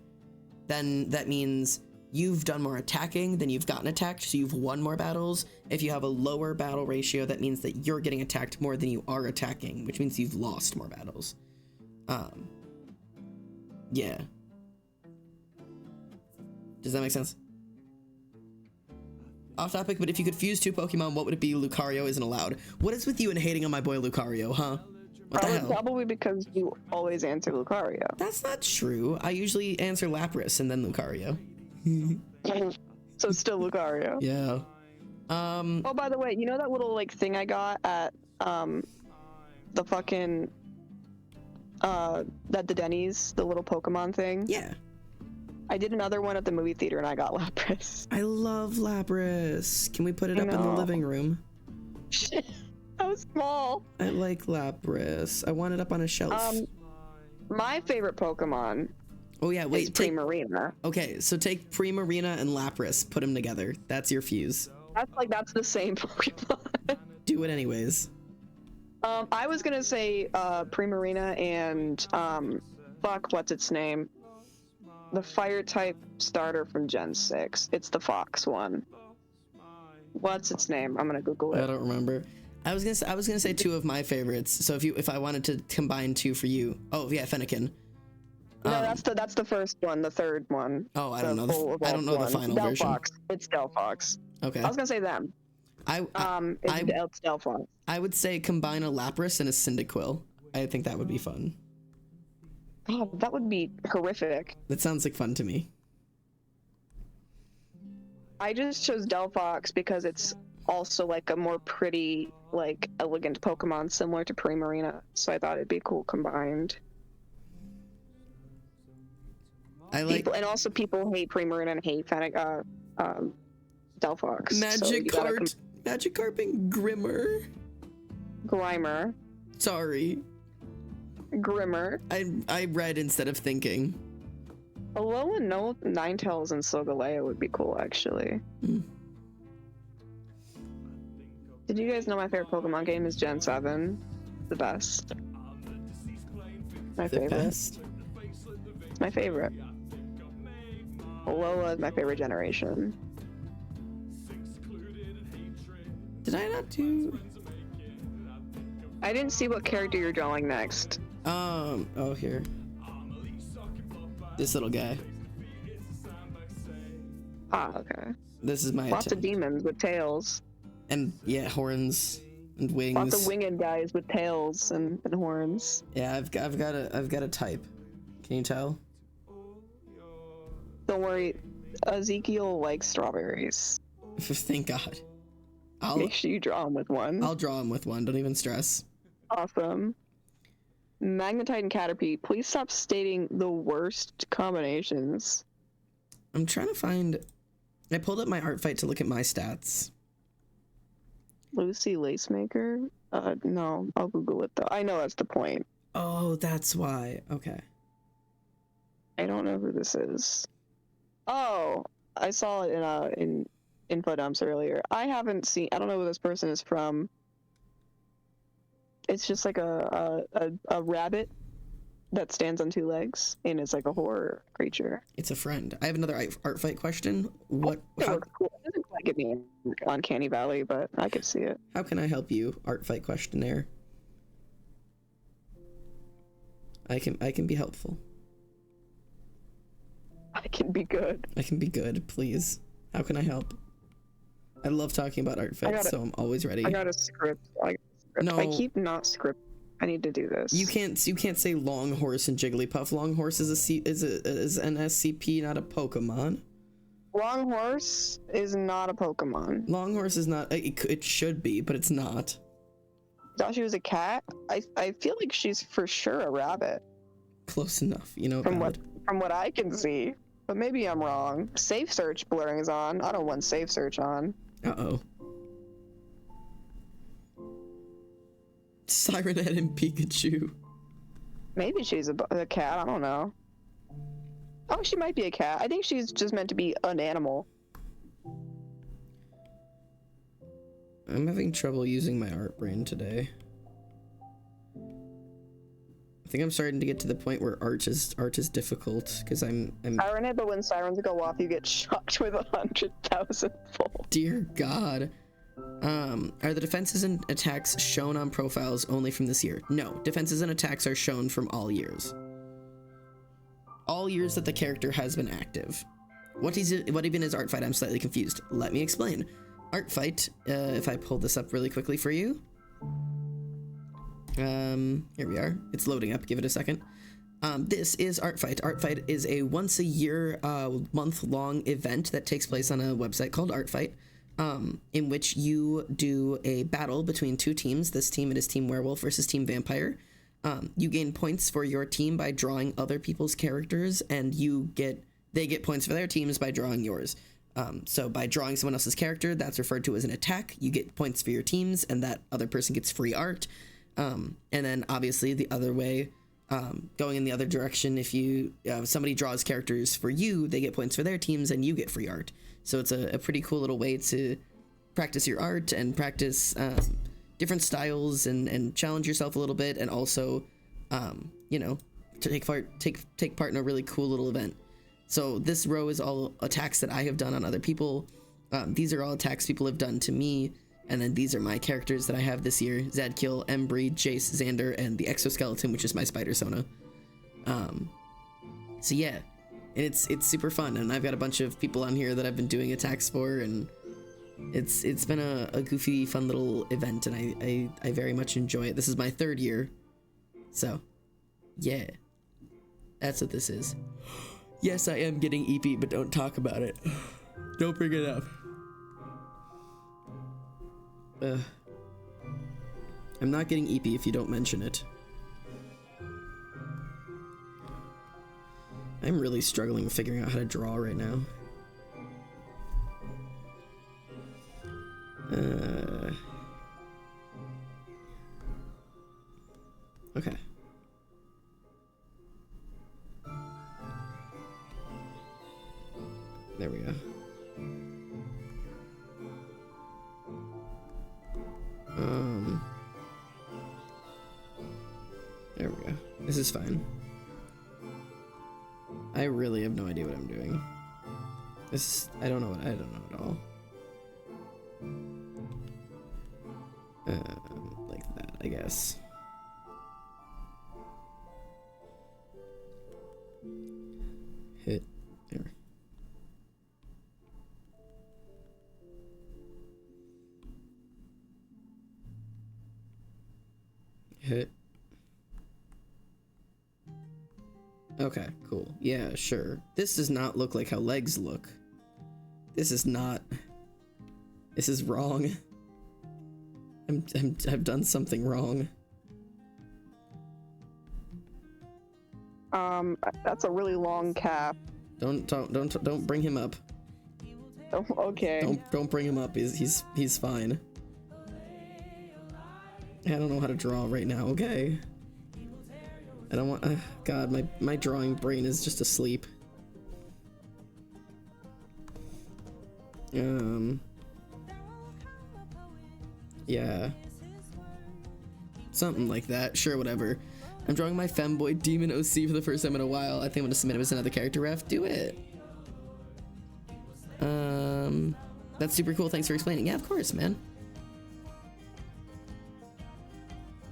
then that means you've done more attacking than you've gotten attacked, so you've won more battles. If you have a lower battle ratio, that means that you're getting attacked more than you are attacking, which means you've lost more battles. Yeah. Does that make sense? Off topic, but if you could fuse two Pokemon, what would it be? Lucario isn't allowed. What is with you and hating on my boy Lucario, huh? What the hell? Probably because you always answer Lucario. That's not true. I usually answer Lapras and then Lucario. So still Lucario. Yeah. Oh, by the way, you know that little like thing I got at the fucking at the Denny's, the little Pokemon thing? Yeah. I did another one at the movie theater and I got Lapras. I love Lapras. Can we put it up in the living room? That was small. I like Lapras. I want it up on a shelf. My favorite Pokemon Oh yeah, wait. is Primarina. Okay, so take Primarina and Lapras, put them together. That's your fuse. That's the same Pokemon. Do it anyways. I was gonna say Primarina and what's its name? The fire type starter from Gen 6. It's the Fox one. What's its name? I'm gonna Google it. I don't remember. I was gonna say two of my favorites. So if I wanted to combine two for you. Oh yeah, Fennekin. No, that's the first one. The third one. Oh, I don't know. I don't know the final version. Delphox. It's Delphox. Okay. I was gonna say them. It's Delphox. I would say combine a Lapras and a Cyndaquil. I think that would be fun. God, that would be horrific. That sounds like fun to me. I just chose Delphox because it's also like a more pretty, like elegant Pokemon similar to Primarina. So I thought it'd be cool combined. I like people, and also people hate Primarina and hate Delphox. Magikarp and Grimmer. Grimer. Sorry. Grimmer. I read instead of thinking. Alola and no Ninetales and Solgaleo would be cool, actually. Mm. Did you guys know my favorite Pokemon game is Gen 7? The best. My favorite. Best. It's my favorite. Alola is my favorite generation. Did I not do? I didn't see what character you're drawing next. Oh, here. This little guy. Ah, okay. This is my Lots of attempt. demons with tails. And yeah, horns and wings. Lots of winged guys with tails and horns. Yeah, I've got a type. Can you tell? Don't worry, Ezekiel likes strawberries. Thank God. Make sure you draw him with one. I'll draw him with one. Don't even stress. Awesome. Magnetite and Caterpie, please stop stating the worst combinations. I'm trying to find. I pulled up my art fight to look at my stats. Lucy Lacemaker? No, I'll Google it though. I know that's the point. Oh, that's why. Okay. I don't know who this is. Oh, I saw it in info dumps earlier. I don't know who this person is from. It's just like a rabbit that stands on two legs, and it's like a horror creature. It's a friend. I have another art fight question. What? It looks cool. It doesn't quite get me in Uncanny Valley, but I could see it. How can I help you? Art fight questionnaire. I can be helpful. I can be good. I can be good, please. How can I help? I love talking about art fights, so I'm always ready. I got a script. No. I keep not script. I need to do this. You can't say Long Horse and Jigglypuff. Long Horse is an SCP, not a Pokemon. Long Horse is not a Pokemon. Long Horse is not. It should be, but it's not. Thought she was a cat. I feel like she's for sure a rabbit. Close enough, you know. From what I can see, but maybe I'm wrong. Safe search blurring is on. I don't want safe search on. Uh-oh. Siren Head and Pikachu. Maybe she's a cat. I don't know. Oh, she might be a cat. I think she's just meant to be an animal. I'm having trouble using my art brain today. I think I'm starting to get to the point where art is difficult because I'm Siren Head, but when sirens go off, you get shocked with 100,000 fold. Dear God. Are the defenses and attacks shown on profiles only from this year? No, defenses and attacks are shown from all years. All years that the character has been active. What even is Art Fight? I'm slightly confused. Let me explain. Art Fight, if I pull this up really quickly for you. Here we are. It's loading up. Give it a second. This is Art Fight. Art Fight is a once a year, month-long event that takes place on a website called Art Fight, in which you do a battle between two teams. This team, it is Team Werewolf versus Team Vampire. You gain points for your team by drawing other people's characters, and they get points for their teams by drawing yours. So by drawing someone else's character, that's referred to as an attack. You get points for your teams, and that other person gets free art. And then obviously the other way, going in the other direction, if somebody draws characters for you, they get points for their teams and you get free art. So it's a pretty cool little way to practice your art and practice different styles and challenge yourself a little bit, and also to take part in a really cool little event. So this row is all attacks that I have done on other people. These are all attacks people have done to me. And then these are my characters that I have this year: Zadkiel, Embry, Jace, Xander, and the Exoskeleton, which is my Spider Sona. So yeah, and it's super fun, and I've got a bunch of people on here that I've been doing attacks for, and it's been a goofy, fun little event, and I very much enjoy it. This is my 3rd year, so yeah, that's what this is. Yes, I am getting EP, but don't talk about it. Don't bring it up. I'm not getting EP if you don't mention it. I'm really struggling with figuring out how to draw right now. Okay. There we go. There we go. This is fine. I really have no idea what I'm doing. I don't know at all. Like that, I guess. Hit there. Hit. Okay, cool. Yeah, sure. This does not look like how legs look. This is wrong. I've done something wrong. That's a really long calf. Don't bring him up. Oh, okay. Don't bring him up. He's fine. I don't know how to draw right now, okay? I don't want... God, my drawing brain is just asleep. Yeah. Something like that. Sure, whatever. I'm drawing my femboy demon OC for the first time in a while. I think I'm gonna submit him as another character ref. Do it. That's super cool. Thanks for explaining. Yeah, of course, man.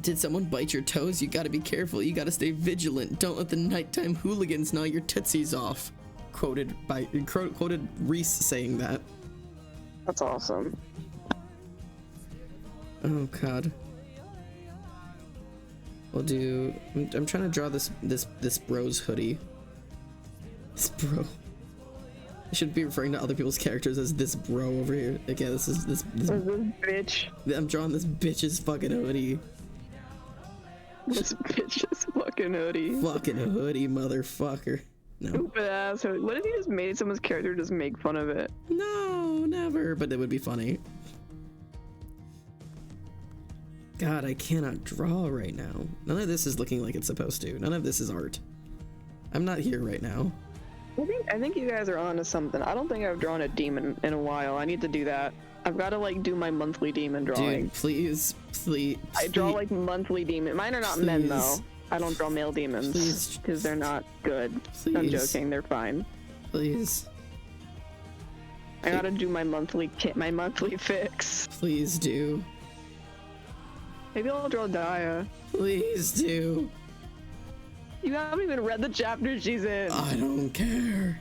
Did someone bite your toes? You gotta be careful. You gotta stay vigilant. Don't let the nighttime hooligans gnaw your tootsies off. Quoted Reese saying that. That's awesome. Oh God. We'll do. I'm trying to draw this bro's hoodie. This bro. I should be referring to other people's characters as this bro over here. Okay, this bitch. I'm drawing this bitch's fucking hoodie. This bitch's fucking hoodie. Fucking hoodie, motherfucker. No. Stupid ass hoodie. What if you just made someone's character just make fun of it? No, never. But it would be funny. God, I cannot draw right now. None of this is looking like it's supposed to. None of this is art. I'm not here right now. I think you guys are onto something. I don't think I've drawn a demon in a while. I need to do that. I've got to like do my monthly demon drawing. Dude, please. I draw like monthly demon. Mine are not men though. Please. I don't draw male demons Please. because they're not good. I'm Please. joking. They're fine. Please. I gotta do my monthly fix. Please do. Maybe I'll draw Daya. Please do. You haven't even read the chapter she's in. I don't care.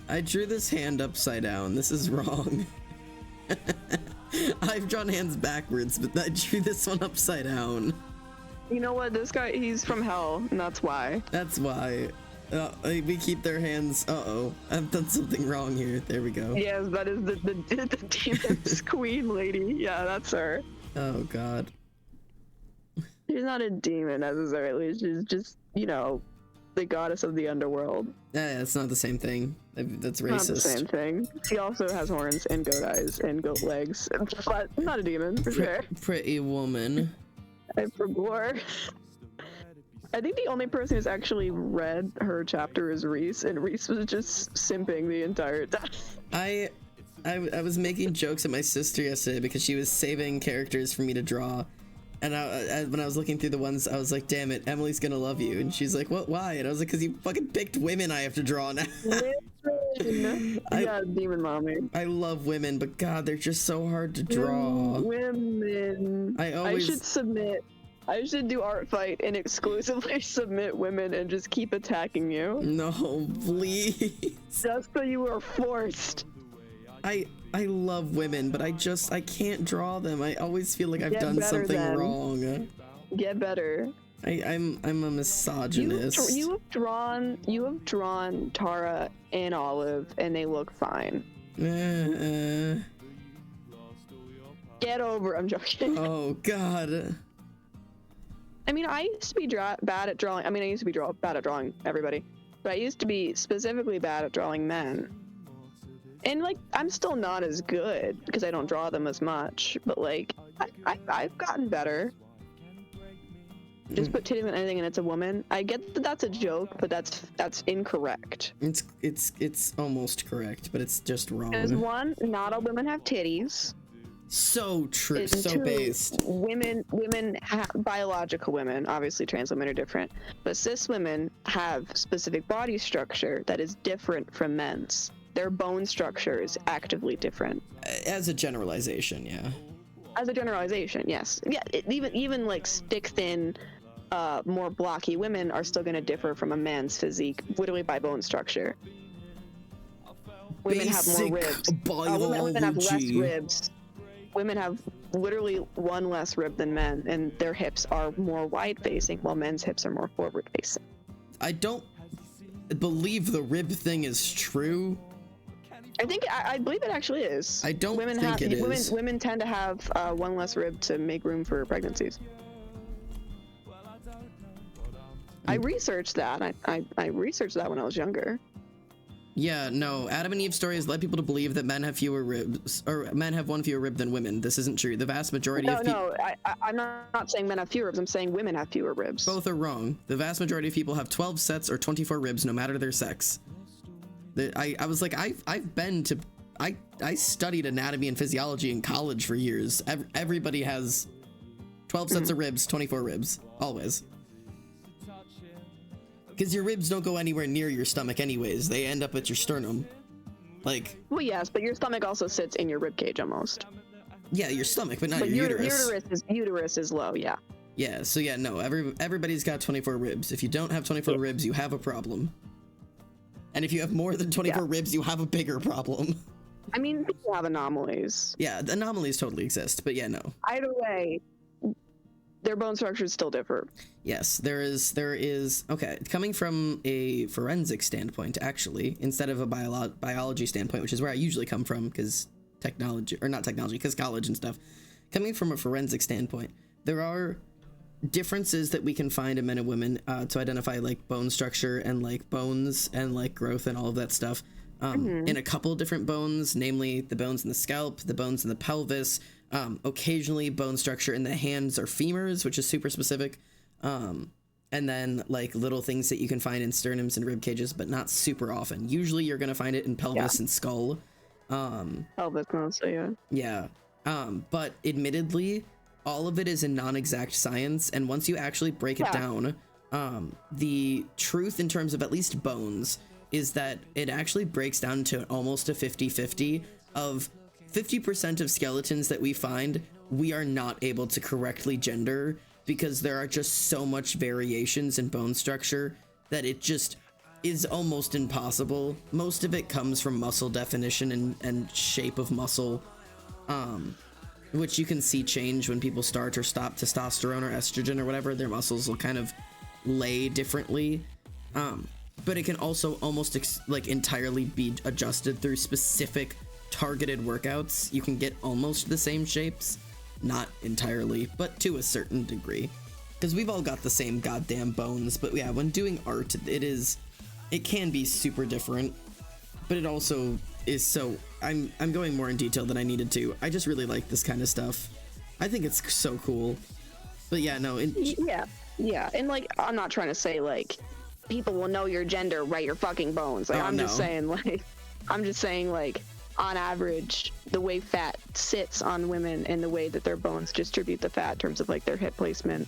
I drew this hand upside down. This is wrong. I've drawn hands backwards, but I drew this one upside down. You know what? This guy, he's from hell, and that's why. That's why. We keep their hands. Uh-oh. I've done something wrong here. There we go. Yes, that is the demon's queen lady. Yeah, that's her. Oh, God. She's not a demon necessarily. She's just, you know, the goddess of the underworld. Yeah, it's not the same thing. That's racist. Not the same thing. She also has horns and goat eyes and goat legs, but not a demon for sure. Pretty woman. I forgot. I think the only person who's actually read her chapter is Reese, and Reese was just simping the entire time. I was making jokes at my sister yesterday because she was saving characters for me to draw. And when I was looking through the ones, I was like, damn it, Emily's gonna love you. And she's like, what, why? And I was like, because you fucking picked women I have to draw now. Yeah, demon mommy. I love women, but God, they're just so hard to draw. Women. I should do art fight and exclusively submit women and just keep attacking you. No, please. Just so you are forced. I love women, but I can't draw them. I always feel like I've Get done better something then. wrong. Get better. I'm a misogynist. You have drawn Tara and Olive, and they look fine. Get over. I'm joking. Oh God. I mean, I used to be bad at drawing. I mean, I used to be bad at drawing everybody, but I used to be specifically bad at drawing men. And like, I'm still not as good because I don't draw them as much. But like, I've gotten better. Just put titties on anything and it's a woman. I get that that's a joke, but that's incorrect. It's almost correct, but it's just wrong. Because one, not all women have titties. So true, And so two, based. Biological women, obviously trans women are different, but cis women have specific body structure that is different from men's. Their bone structure is actively different. As a generalization, yeah. As a generalization, yes. Yeah, even like stick thin, more blocky women are still going to differ from a man's physique, literally by bone structure. Women have more ribs. Women have less ribs. Women have literally one less rib than men, and their hips are more wide-facing, while men's hips are more forward-facing. I don't believe the rib thing is true. I believe it actually is. I don't think it is. Women tend to have one less rib to make room for pregnancies. I researched that. I researched that when I was younger. Yeah, no. Adam and Eve's stories led people to believe that men have fewer ribs, or men have one fewer rib than women. This isn't true. The vast majority of people. No, I'm not saying men have fewer ribs. I'm saying women have fewer ribs. Both are wrong. The vast majority of people have 12 sets or 24 ribs, no matter their sex. I was like, I've been to, I studied anatomy and physiology in college for years. Everybody has 12 sets of ribs, 24 ribs, always. Because your ribs don't go anywhere near your stomach anyways. They end up at your sternum. Like... Well, yes, but your stomach also sits in your rib cage almost. Yeah, your stomach, but not your uterus. Uterus is low, yeah. Yeah, so yeah, no, everybody's got 24 ribs. If you don't have 24 ribs, you have a problem. And if you have more than 24 ribs, you have a bigger problem. I mean, people have anomalies. Yeah, the anomalies totally exist, but yeah, no. Either way, their bone structures still differ. Yes, there is, okay, coming from a forensic standpoint, actually, instead of a biology standpoint, which is where I usually come from, because because college and stuff. Coming from a forensic standpoint, there are differences that we can find in men and women to identify like bone structure and like bones and like growth and all of that stuff in a couple different bones, namely the bones in the scalp, the bones in the pelvis, Occasionally bone structure in the hands or femurs, which is super specific. And then like little things that you can find in sternums and rib cages, but not super often. Usually you're gonna find it in pelvis and skull. Pelvis mostly, yeah. Yeah. But admittedly, all of it is a non-exact science, and once you actually break it down, the truth in terms of at least bones is that it actually breaks down to almost a 50-50 of 50% of skeletons that we find, we are not able to correctly gender because there are just so much variations in bone structure that it just is almost impossible. Most of it comes from muscle definition and shape of muscle, which you can see change when people start or stop testosterone or estrogen or whatever. Their muscles will kind of lay differently, but it can also almost like entirely be adjusted through specific targeted workouts. You can get almost the same shapes, not entirely, but to a certain degree, because we've all got the same goddamn bones. But yeah, when doing art, it can be super different, but it also is so I'm going more in detail than I needed to. I just really like this kind of stuff. I think it's so cool. But yeah, no, yeah, and like I'm not trying to say like people will know your gender by your fucking bones. Like I'm just saying like on average, the way fat sits on women and the way that their bones distribute the fat in terms of like their hip placement,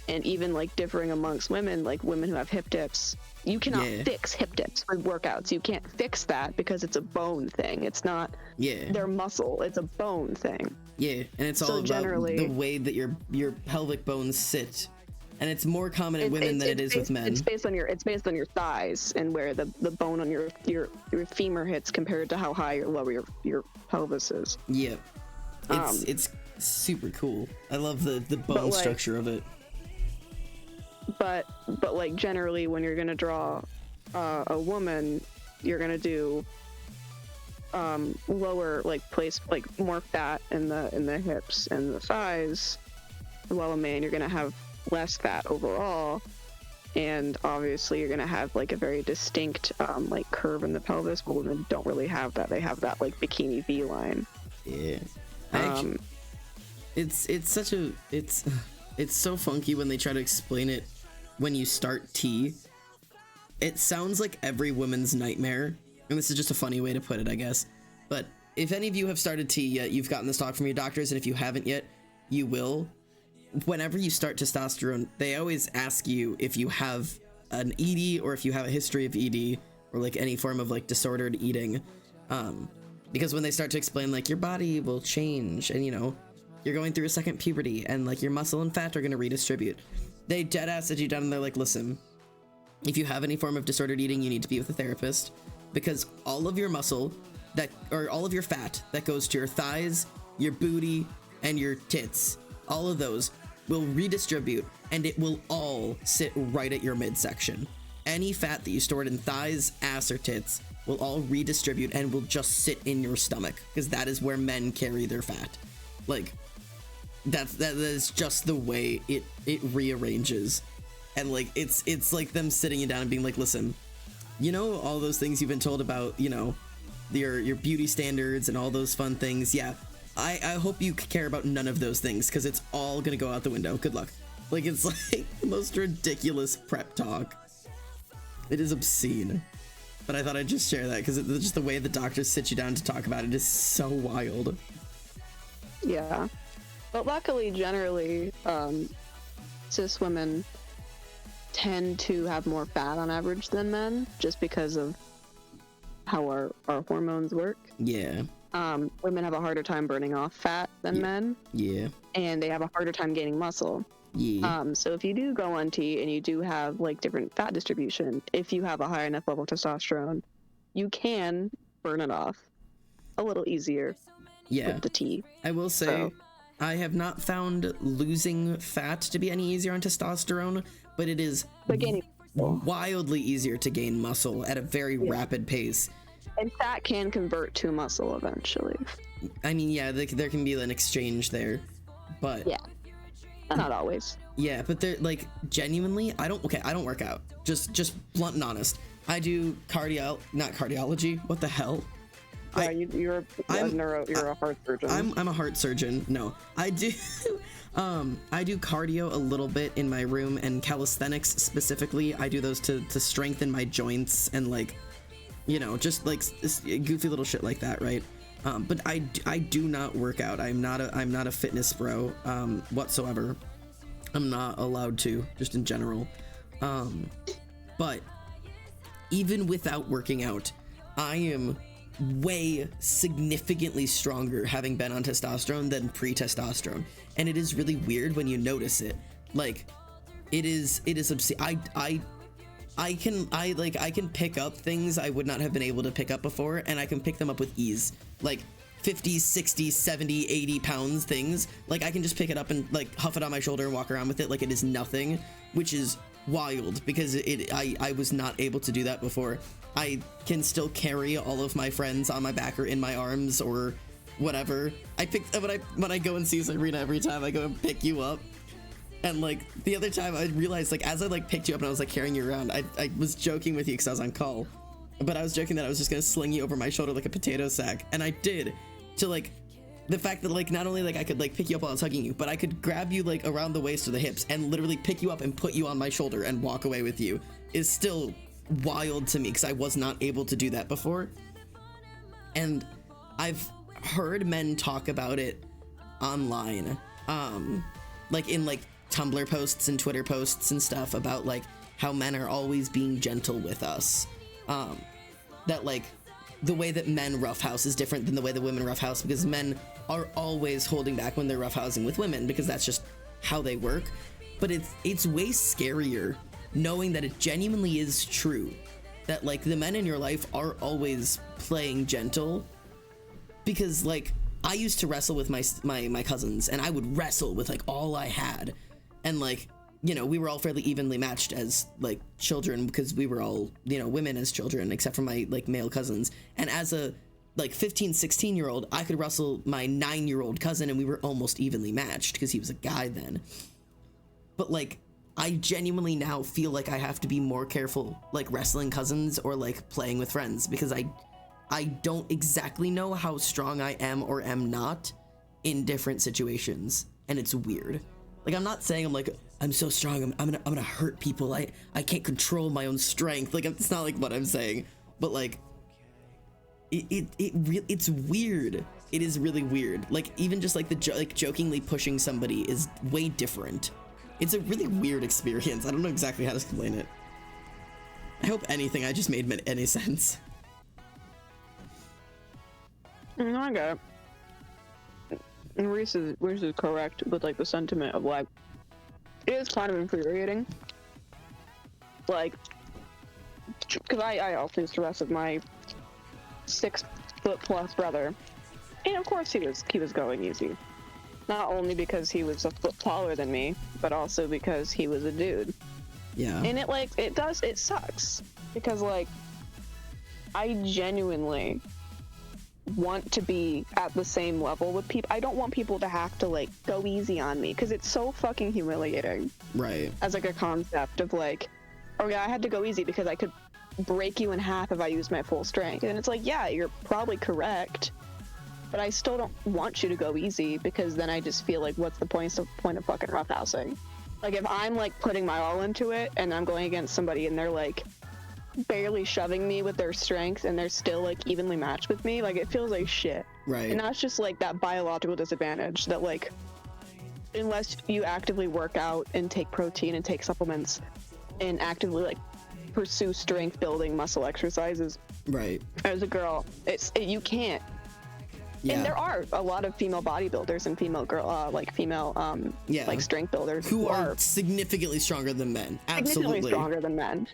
and even like differing amongst women, like women who have hip dips, you cannot fix hip dips with workouts. You can't fix that because it's a bone thing. It's not their muscle, it's a bone thing. Yeah, and it's all about the way that your pelvic bones sit. And it's more common in women than it is with men. It's based on your thighs and where the bone on your femur hits compared to how high or low your pelvis is. Yeah, it's super cool. I love the bone structure of it. But like generally, when you're gonna draw a woman, you're gonna do lower like more fat in the hips and the thighs. While a man, you're gonna have less fat overall, and obviously you're gonna have like a very distinct like curve in the pelvis, but women don't really have that. They have that like bikini V line. Yeah, actually, it's so funky when they try to explain it when you start T. It sounds like every woman's nightmare, and this is just a funny way to put it, I guess. But if any of you have started T yet, you've gotten this talk from your doctors, and if you haven't yet, you will. Whenever you start testosterone, they always ask you if you have an ED or if you have a history of ED or like any form of like disordered eating, because when they start to explain like your body will change and you're going through a second puberty and like your muscle and fat are going to redistribute, they dead ass sit you down and they're like, listen, if you have any form of disordered eating, you need to be with a therapist, because all of your muscle or all of your fat that goes to your thighs, your booty, and your tits, all of those will redistribute, and it will all sit right at your midsection. Any fat that you stored in thighs, ass, or tits will all redistribute and will just sit in your stomach, because that is where men carry their fat. Like, that is just the way it rearranges. And like it's like them sitting you down and being like, listen, all those things you've been told about, your beauty standards and all those fun things, yeah, I hope you care about none of those things, because it's all gonna go out the window. Good luck. Like, it's like the most ridiculous prep talk. It is obscene. But I thought I'd just share that, because just the way the doctors sit you down to talk about it is so wild. Yeah. But luckily, generally, cis women tend to have more fat on average than men, just because of how our hormones work. Yeah. Women have a harder time burning off fat than men. Yeah. And they have a harder time gaining muscle. Yeah. So if you do go on T and you do have like different fat distribution, if you have a high enough level of testosterone, you can burn it off a little easier with the T. I will say, I have not found losing fat to be any easier on testosterone, but it is wildly easier to gain muscle at a very rapid pace. And fat can convert to muscle eventually. I mean, yeah, there can be an exchange there, but yeah, not always. Yeah, but they're like, genuinely, I don't work out. Just blunt and honest. I do not cardiology. What the hell? Yeah, you're a heart surgeon. I'm a heart surgeon. No, I do. I do cardio a little bit in my room, and calisthenics specifically. I do those to strengthen my joints and like, you know, just like goofy little shit like that, right? But I do not work out. I'm not a fitness bro whatsoever. I'm not allowed to, just in general. But even without working out, I am way significantly stronger having been on testosterone than pre-testosterone, and it is really weird when you notice it. Like, it is I can pick up things I would not have been able to pick up before, and I can pick them up with ease. Like 50, 60, 70, 80 pounds things. Like, I can just pick it up and like huff it on my shoulder and walk around with it like it is nothing, which is wild because I was not able to do that before. I can still carry all of my friends on my back or in my arms or whatever. When I go and see Sabrina every time, I go and pick you up. And like the other time I realized, like, as I like picked you up and I was like carrying you around, I was joking with you because I was on call, but I was joking that I was just gonna sling you over my shoulder like a potato sack, and I did, to like the fact that like not only like I could like pick you up while I was hugging you, but I could grab you like around the waist or the hips and literally pick you up and put you on my shoulder and walk away with you is still wild to me because I was not able to do that before. And I've heard men talk about it online, like in like Tumblr posts and Twitter posts and stuff about like how men are always being gentle with us, that like the way that men roughhouse is different than the way that women roughhouse, because men are always holding back when they're roughhousing with women because that's just how they work. But it's way scarier knowing that it genuinely is true, that like the men in your life are always playing gentle. Because like I used to wrestle with my cousins, and I would wrestle with like all I had, and like, you know, we were all fairly evenly matched as like children because we were all, you know, women as children except for my like male cousins. And as a like 15-16-year-old, I could wrestle my 9-year-old cousin and we were almost evenly matched because he was a guy then. But like I genuinely now feel like I have to be more careful like wrestling cousins or like playing with friends, because I don't exactly know how strong I am or am not in different situations, and it's weird. Like, I'm not saying I'm so strong, I'm gonna hurt people, I can't control my own strength, like it's not like what I'm saying, but like it's weird. It is really weird. Like, even just like jokingly pushing somebody is way different. It's a really weird experience. I don't know exactly how to explain it. I hope anything I just made any sense. No, I got it. And Reese is correct with like the sentiment of like, it is kind of infuriating. Like, because I also used to wrestle with my 6-foot-plus brother, and of course he was going easy. Not only because he was a foot taller than me, but also because he was a dude. Yeah. And it sucks because like, I genuinely want to be at the same level with people. I don't want people to have to like go easy on me because it's so fucking humiliating. Right. As like a concept of like, oh yeah, I had to go easy because I could break you in half if I used my full strength. And it's like, yeah, you're probably correct, but I still don't want you to go easy because then I just feel like, what's the point of fucking roughhousing? Like, if I'm like putting my all into it and I'm going against somebody and they're like barely shoving me with their strength and they're still like evenly matched with me, like it feels like shit. Right. And that's just like that biological disadvantage that like, unless you actively work out and take protein and take supplements and actively like pursue strength building muscle exercises, right, as a girl, you can't. Yeah. And there are a lot of female bodybuilders and female like strength builders who are significantly stronger than men. Absolutely. Significantly stronger than men.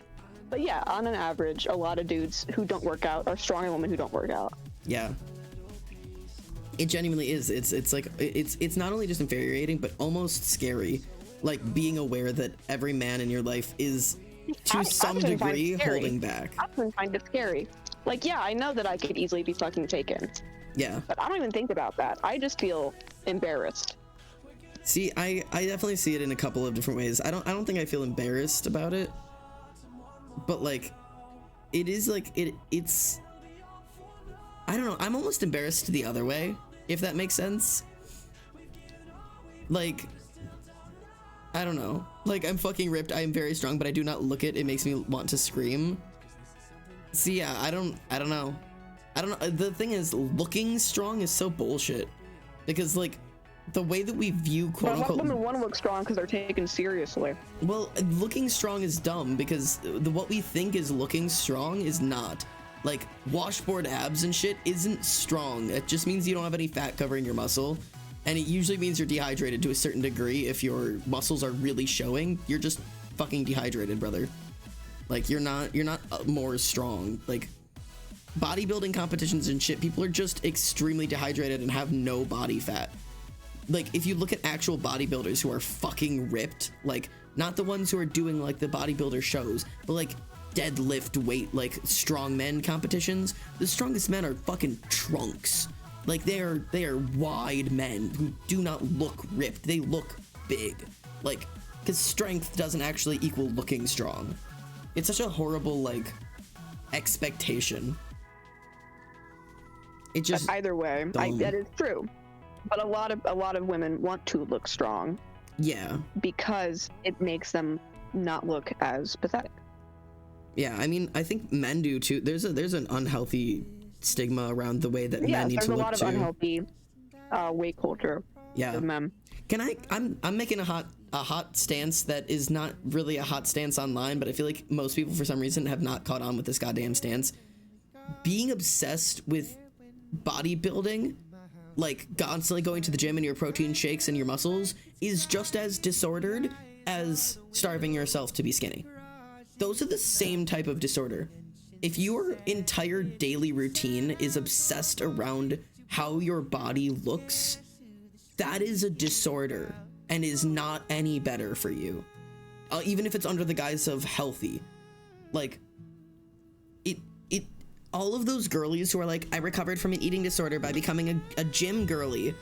But yeah, on an average, a lot of dudes who don't work out are stronger than women who don't work out. Yeah. It genuinely is. It's like it's not only just infuriating, but almost scary. Like, being aware that every man in your life is to some degree holding back. I often find it scary. Like, yeah, I know that I could easily be fucking taken. Yeah. But I don't even think about that. I just feel embarrassed. See, I definitely see it in a couple of different ways. I don't think I feel embarrassed about it. But like, it is like it's I don't know, I'm almost embarrassed the other way, if that makes sense. Like, I don't know. Like, I'm fucking ripped, I am very strong, but I do not look it. It makes me want to scream. See, yeah, I don't know. I don't know. The thing is, looking strong is so bullshit. Because, like, the way that we view quote unquote. Women want to look strong because they're taken seriously. Well, looking strong is dumb because what we think is looking strong is not. Like, washboard abs and shit isn't strong. It just means you don't have any fat covering your muscle. And it usually means you're dehydrated to a certain degree. If your muscles are really showing, you're just fucking dehydrated, brother. Like, you're not more strong. Like, bodybuilding competitions and shit, people are just extremely dehydrated and have no body fat. Like, if you look at actual bodybuilders who are fucking ripped, like, not the ones who are doing, like, the bodybuilder shows, but, like, deadlift weight, like, strong men competitions, the strongest men are fucking trunks. Like, they are wide men who do not look ripped. They look big. Like, because strength doesn't actually equal looking strong. It's such a horrible, like, expectation. It just... Either way, that is true. But a lot of women want to look strong. Yeah. Because it makes them not look as pathetic. Yeah, I mean, I think men do too. There's an unhealthy stigma around the way that men need to look too. There's a lot of unhealthy weight culture. Yeah. With men. I'm making a hot stance that is not really a hot stance online, but I feel like most people for some reason have not caught on with this goddamn stance. Being obsessed with bodybuilding, like constantly going to the gym and your protein shakes and your muscles, is just as disordered as starving yourself to be skinny. Those are the same type of disorder. If your entire daily routine is obsessed around how your body looks, that is a disorder and is not any better for you. Even if it's under the guise of healthy. Like, all of those girlies who are like, I recovered from an eating disorder by becoming a gym girly,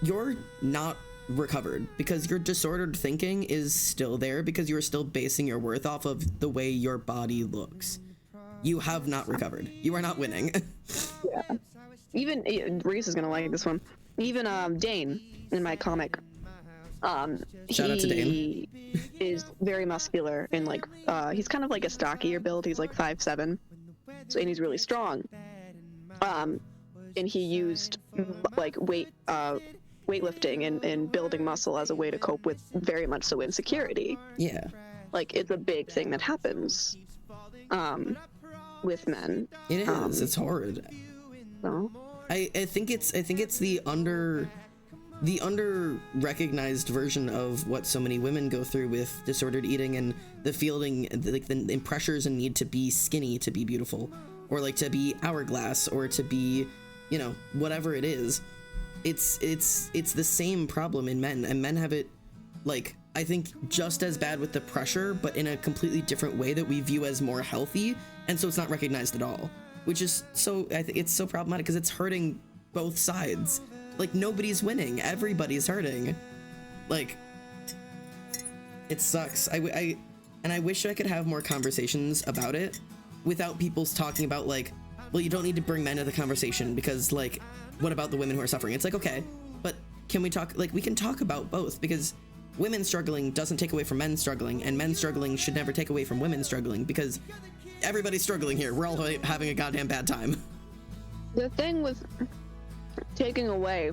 you're not recovered, because your disordered thinking is still there, because you're still basing your worth off of the way your body looks. You have not recovered. You are not winning. Yeah. Even Reese is gonna like this one. Even Dane in my comic. Shout out to Dane. Is very muscular and like he's kind of like a stockier build. He's like 5'7", so and he's really strong. And he used like weightlifting and building muscle as a way to cope with very much so insecurity. Yeah. Like, it's a big thing that happens with men. It is. It's horrid. So. I think it's the under recognized version of what so many women go through with disordered eating and the feeling, like the pressures and need to be skinny to be beautiful, or like to be hourglass, or to be, you know, whatever it is. It's the same problem in men, and men have it, like, I think just as bad with the pressure, but in a completely different way that we view as more healthy, and so it's not recognized at all, which is so, I think it's so problematic because it's hurting both sides. Like, nobody's winning, everybody's hurting. Like, it sucks. I wish I could have more conversations about it without people talking about, like, well, you don't need to bring men to the conversation because, like, what about the women who are suffering? It's like, okay, but can we talk, like, we can talk about both, because women struggling doesn't take away from men struggling, and men struggling should never take away from women struggling, because everybody's struggling here. We're all having a goddamn bad time. The thing with taking away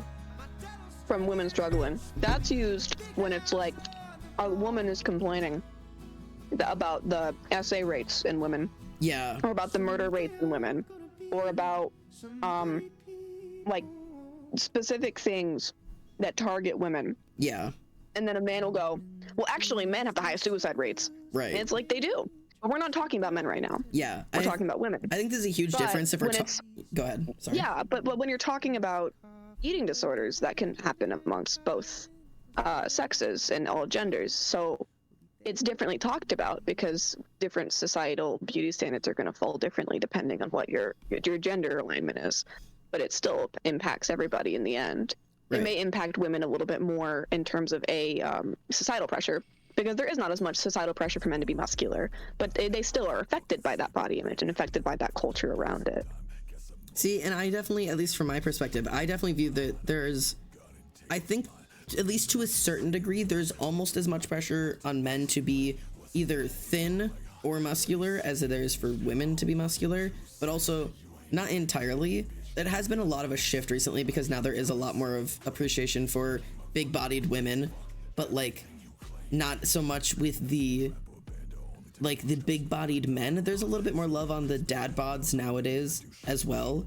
from women struggling, that's used when it's like a woman is complaining about the SA rates in women. Yeah. Or about the murder rates in women. Or about, like, specific things that target women. Yeah. And then a man will go, well, actually, men have the highest suicide rates. Right. And it's like, they do. But we're not talking about men right now. Yeah. We're talking about women. I think there's a huge difference if we're Go ahead. Sorry. Yeah, but when you're talking about eating disorders, that can happen amongst both sexes and all genders. So it's differently talked about because different societal beauty standards are going to fall differently depending on what your gender alignment is. But it still impacts everybody in the end. Right. It may impact women a little bit more in terms of societal pressure, because there is not as much societal pressure for men to be muscular, but they still are affected by that body image and affected by that culture around it. See, and I definitely, at least from my perspective, I definitely view that I think, at least to a certain degree, there's almost as much pressure on men to be either thin or muscular as there is for women to be muscular, but also not entirely. It has been a lot of a shift recently because now there is a lot more of appreciation for big-bodied women, but like not so much with the big-bodied men. There's a little bit more love on the dad bods nowadays as well,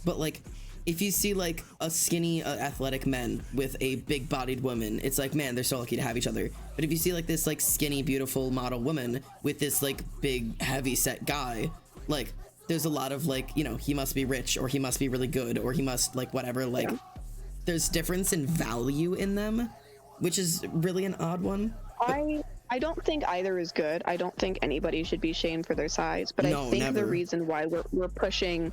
but like if you see like a skinny athletic man with a big-bodied woman, it's like, man, they're so lucky to have each other. But if you see like this like skinny beautiful model woman with this like big heavy set guy, like there's a lot of like, you know, he must be rich, or he must be really good, or he must like whatever, like there's difference in value in them, which is really an odd one. I don't think either is good. I don't think anybody should be shamed for their size, but No, I think never. the reason why we're pushing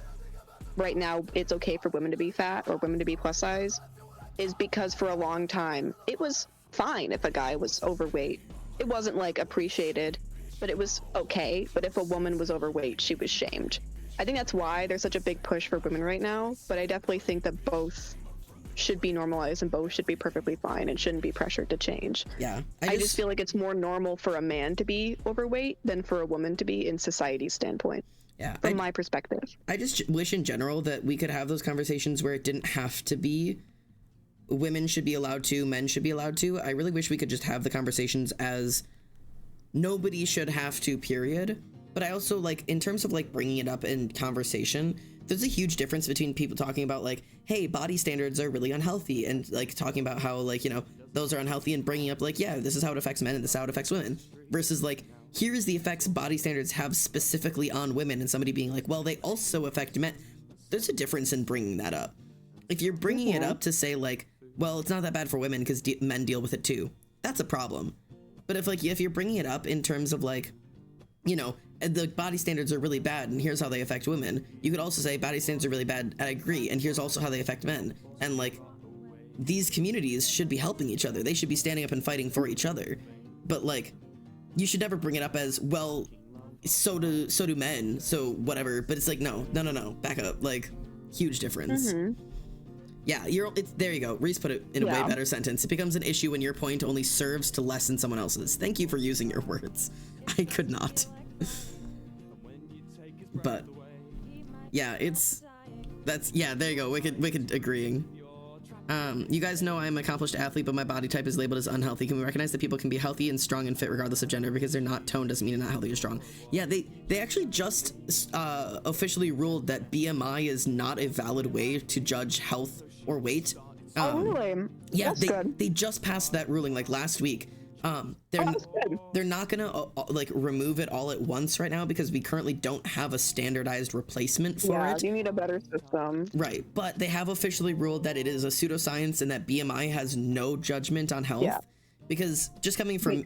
right now it's okay for women to be fat or women to be plus size is because for a long time it was fine if a guy was overweight. It wasn't like appreciated, but it was okay. But if a woman was overweight, she was shamed. I think that's why there's such a big push for women right now, but I definitely think that both should be normalized and both should be perfectly fine and shouldn't be pressured to change. Yeah, I just feel like it's more normal for a man to be overweight than for a woman to be in society's standpoint. Yeah, From my perspective. I just wish in general that we could have those conversations where it didn't have to be women should be allowed to, men should be allowed to. I really wish we could just have the conversations as nobody should have to, period. But I also like, in terms of like bringing it up in conversation, there's a huge difference between people talking about like, hey, body standards are really unhealthy, and like talking about how like, you know, those are unhealthy, and bringing up like, yeah, this is how it affects men and this is how it affects women, versus like, here's the effects body standards have specifically on women, and somebody being like, well, they also affect men. There's a difference in bringing that up. If you're bringing it up to say like, well, it's not that bad for women because men deal with it too, that's a problem. But if you're bringing it up in terms of like, you know, the body standards are really bad and here's how they affect women, you could also say body standards are really bad, I agree, and here's also how they affect men. And like, these communities should be helping each other. They should be standing up and fighting for each other. But like, you should never bring it up as, well, so do men, so whatever. But it's like, no, back up. Like, huge difference. Yeah, there you go. Reese put it in a way better sentence. It becomes an issue when your point only serves to lessen someone else's. Thank you for using your words. I could not. But yeah, there you go. Wicked agreeing. You guys know I'm an accomplished athlete, but my body type is labeled as unhealthy. Can we recognize that people can be healthy and strong and fit regardless of gender? Because they're not toned doesn't mean they're not healthy or strong. Yeah, they actually just officially ruled that BMI is not a valid way to judge health or weight. Oh, really? Yeah, That's good. they just passed that ruling like last week. They're not gonna like remove it all at once right now because we currently don't have a standardized replacement for it. You need a better system. Right, but they have officially ruled that it is a pseudoscience and that BMI has no judgment on health. Yeah. Because just coming from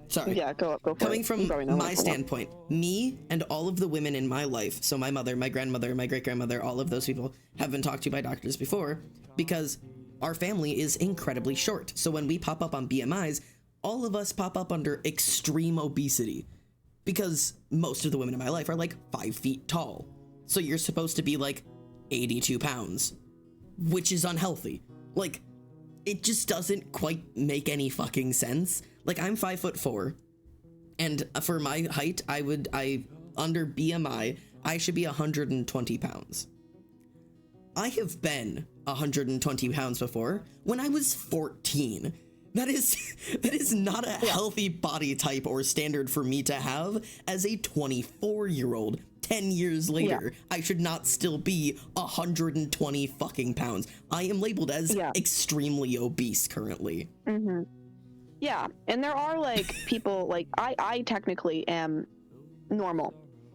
sorry. Yeah, go for Coming it. from my standpoint, me and all of the women in my life, so my mother, my grandmother, my great-grandmother, all of those people have been talked to by doctors before because our family is incredibly short. So when we pop up on BMIs, all of us pop up under extreme obesity because most of the women in my life are like 5 feet tall. So you're supposed to be like 82 pounds, which is unhealthy. Like, it just doesn't quite make any fucking sense. Like, I'm 5'4", and for my height, under BMI, I should be 120 pounds. I have been 120 pounds before when I was 14. That is not a healthy body type or standard for me to have as a 24-year-old. 10 years later, I should not still be 120 fucking pounds. I am labeled as extremely obese currently. Yeah, and there are like people like I technically am normal,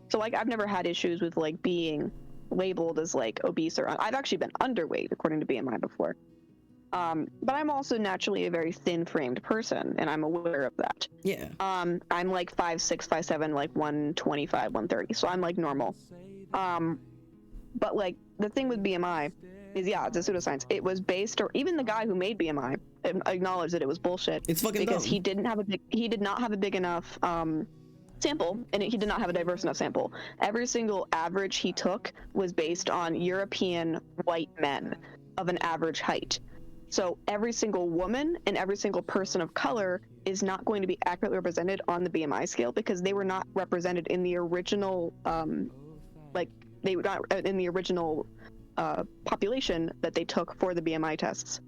so like I've never had issues with like being labeled as like obese or I've actually been underweight according to BMI before. But I'm also naturally a very thin-framed person, and I'm aware of that. Yeah. I'm like 5'6", 5'7", like 125, 130, so I'm like normal. But like the thing with BMI is, it's a pseudoscience. It was based, or even the guy who made BMI acknowledged that it was bullshit. It's fucking because dumb. he did not have a big enough sample, and he did not have a diverse enough sample. Every single average he took was based on European white men of an average height. So every single woman and every single person of color is not going to be accurately represented on the BMI scale because they were not represented in the original, they were not in the original population that they took for the BMI tests.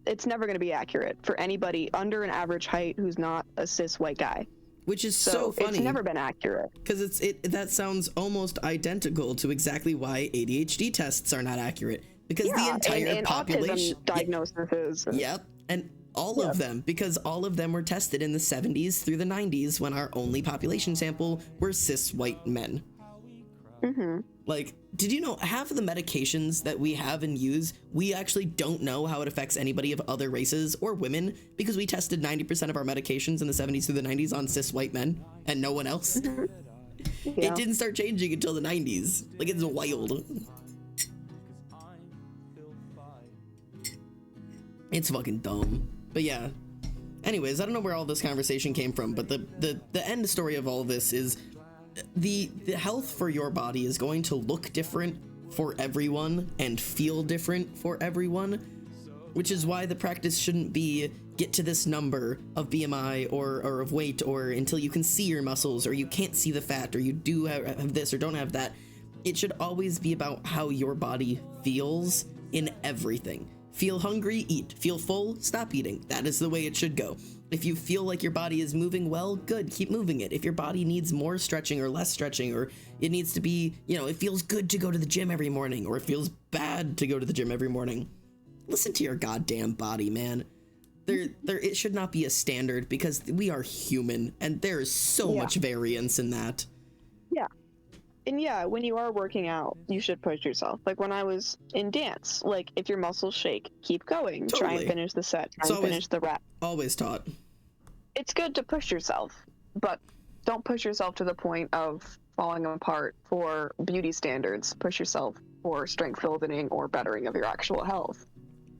It's never going to be accurate for anybody under an average height who's not a cis white guy. Which is so funny. It's never been accurate. Because that sounds almost identical to exactly why ADHD tests are not accurate. Because the entire population diagnoses. Yep, and all of them, because all of them were tested in the 70s through the 90s when our only population sample were cis white men. Mm-hmm. Like, did you know half of the medications that we have and use, we actually don't know how it affects anybody of other races or women because we tested 90% of our medications in the 70s through the 90s on cis white men and no one else? Mm-hmm. It didn't start changing until the 90s. Like, it's wild. It's fucking dumb. But yeah. Anyways, I don't know where all this conversation came from, but the end story of all of this is the health for your body is going to look different for everyone and feel different for everyone, which is why the practice shouldn't be get to this number of BMI or of weight or until you can see your muscles or you can't see the fat or you do have this or don't have that. It should always be about how your body feels in everything. Feel hungry, eat. Feel full, stop eating. That is the way it should go. If you feel like your body is moving well, good, keep moving it. If your body needs more stretching or less stretching, or it needs to be, it feels good to go to the gym every morning, or it feels bad to go to the gym every morning, listen to your goddamn body, man. It should not be a standard because we are human, and there is so much variance in that. Yeah. And yeah, when you are working out, you should push yourself. Like when I was in dance, like if your muscles shake, keep going. Totally. Try and finish the set. Try and finish the rep. Always taught. It's good to push yourself, but don't push yourself to the point of falling apart for beauty standards. Push yourself for strength building or bettering of your actual health.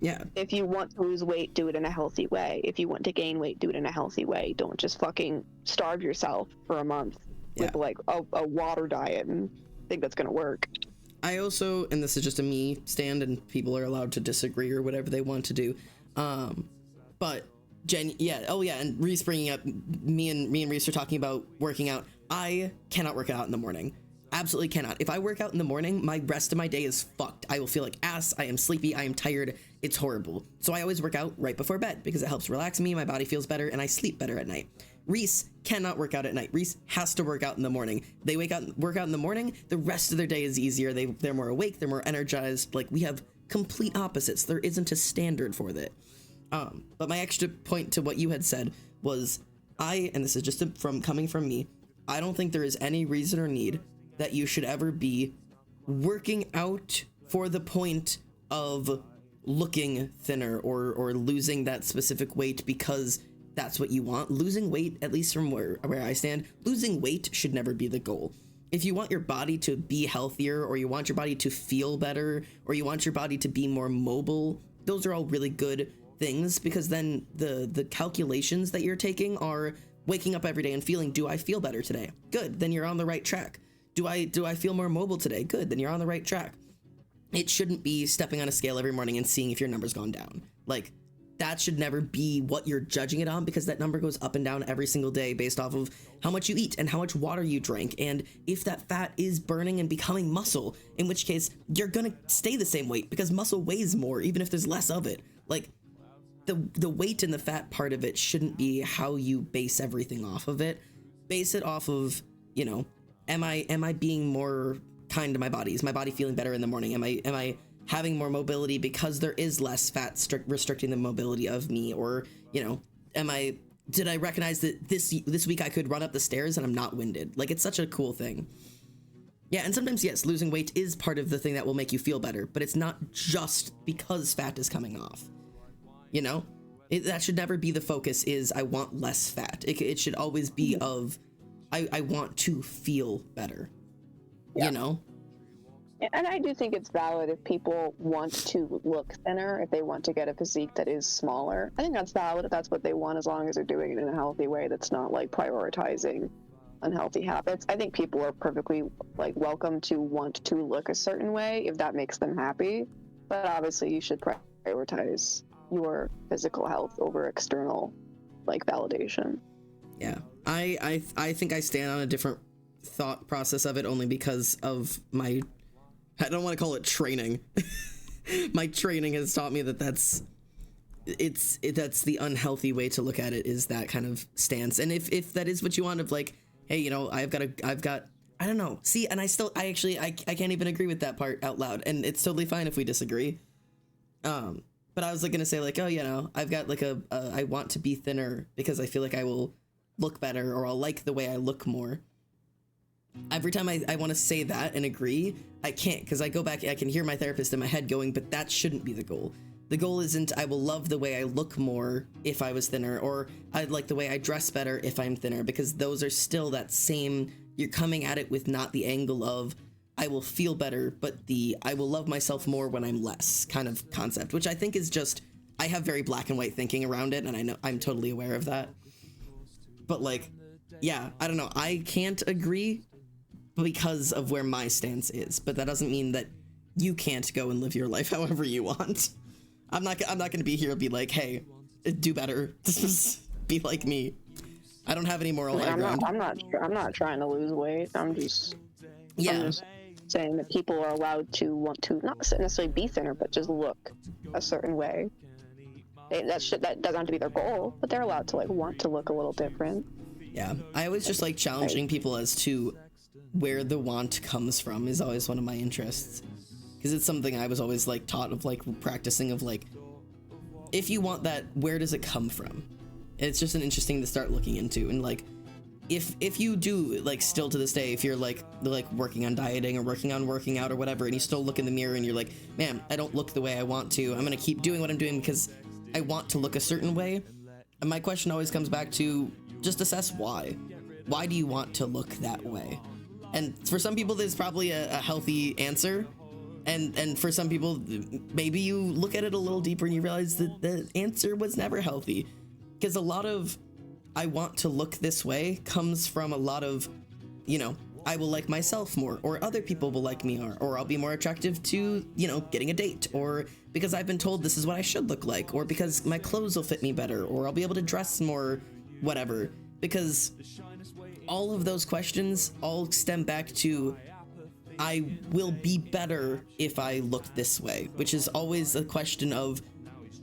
Yeah. If you want to lose weight, do it in a healthy way. If you want to gain weight, do it in a healthy way. Don't just fucking starve yourself for a month. With like a water diet and think that's gonna work. I also, and this is just a me stand and people are allowed to disagree or whatever they want to do, but and Reese bringing up, me and Reese are talking about working out. I cannot work out in the morning. Absolutely cannot. If I work out in the morning, my rest of my day is fucked. I will feel like ass, I am sleepy, I am tired, it's horrible. So I always work out right before bed because it helps relax me, my body feels better, and I sleep better at night. Reese cannot work out at night. Reese has to work out in the morning. They work out in the morning, the rest of their day is easier. They're more awake, they're more energized. Like, we have complete opposites. There isn't a standard for that. But my extra point to what you had said was, and this is just coming from me, I don't think there is any reason or need that you should ever be working out for the point of looking thinner or losing that specific weight because that's what you want. Losing weight, at least from where I stand, losing weight should never be the goal. If you want your body to be healthier, or you want your body to feel better, or you want your body to be more mobile, those are all really good things, because then the calculations that you're taking are waking up every day and feeling, do I feel better today? Good, then you're on the right track. Do I feel more mobile today? Good, then you're on the right track. It shouldn't be stepping on a scale every morning and seeing if your number's gone down. Like, that should never be what you're judging it on, because that number goes up and down every single day based off of how much you eat and how much water you drink, and if that fat is burning and becoming muscle, in which case you're gonna stay the same weight because muscle weighs more even if there's less of it. Like, the weight and the fat part of it shouldn't be how you base everything off of it. Base it off of, am I being more kind to my body? Is my body feeling better in the morning? Am I having more mobility because there is less fat restricting the mobility of me? Or, did I recognize that this week I could run up the stairs and I'm not winded? Like, it's such a cool thing. Yeah, and sometimes, yes, losing weight is part of the thing that will make you feel better, but it's not just because fat is coming off. That should never be the focus, is I want less fat. It should always be of, I want to feel better, And I do think it's valid if people want to look thinner, if they want to get a physique that is smaller. I think that's valid if that's what they want, as long as they're doing it in a healthy way that's not like prioritizing unhealthy habits. I think people are perfectly like welcome to want to look a certain way if that makes them happy, but obviously you should prioritize your physical health over external like validation. Yeah, I think I stand on a different thought process of it only because of my, I don't want to call it training. My training has taught me that that's the unhealthy way to look at it, is that kind of stance. And if that is what you want, of like, hey, you know, I've got I don't know, see, and I can't even agree with that part out loud, and it's totally fine if we disagree. But I was like gonna say like, oh, you know, I've got like I want to be thinner because I feel like I will look better, or I'll like the way I look more. Every time I want to say that and agree, I can't, because I go back, I can hear my therapist in my head going, but that shouldn't be the goal. The goal isn't I will love the way I look more if I was thinner, or I'd like the way I dress better if I'm thinner, because those are still that same, you're coming at it with not the angle of I will feel better, but the I will love myself more when I'm less kind of concept, which I think is just, I have very black and white thinking around it, and I know I'm totally aware of that. But like, yeah, I don't know, I can't agree because of where my stance is, but that doesn't mean that you can't go and live your life however you want. I'm not gonna be here and be like, hey, do better, be like me. I don't have any moral high ground. I'm not trying to lose weight. I'm just saying that people are allowed to want to not necessarily be thinner, but just look a certain way. That doesn't have to be their goal, but they're allowed to like want to look a little different. Yeah, I always just like challenging people as to where the want comes from is always one of my interests, because it's something I was always like taught of like practicing of like, if you want that, where does it come from? And it's just an interesting to start looking into. And like, if you do like still to this day, if you're like working on dieting or working on working out or whatever, and you still look in the mirror and you're like, man, I don't look the way I want to, I'm gonna keep doing what I'm doing because I want to look a certain way. And my question always comes back to just assess why. Why do you want to look that way? And for some people, there's probably a healthy answer. And for some people, maybe you look at it a little deeper and you realize that the answer was never healthy. Because a lot of, I want to look this way comes from a lot of, you know, I will like myself more, or other people will like me, or I'll be more attractive to, you know, getting a date, or because I've been told this is what I should look like, or because my clothes will fit me better, or I'll be able to dress more, whatever. Because all of those questions all stem back to, I will be better if I look this way, which is always a question of,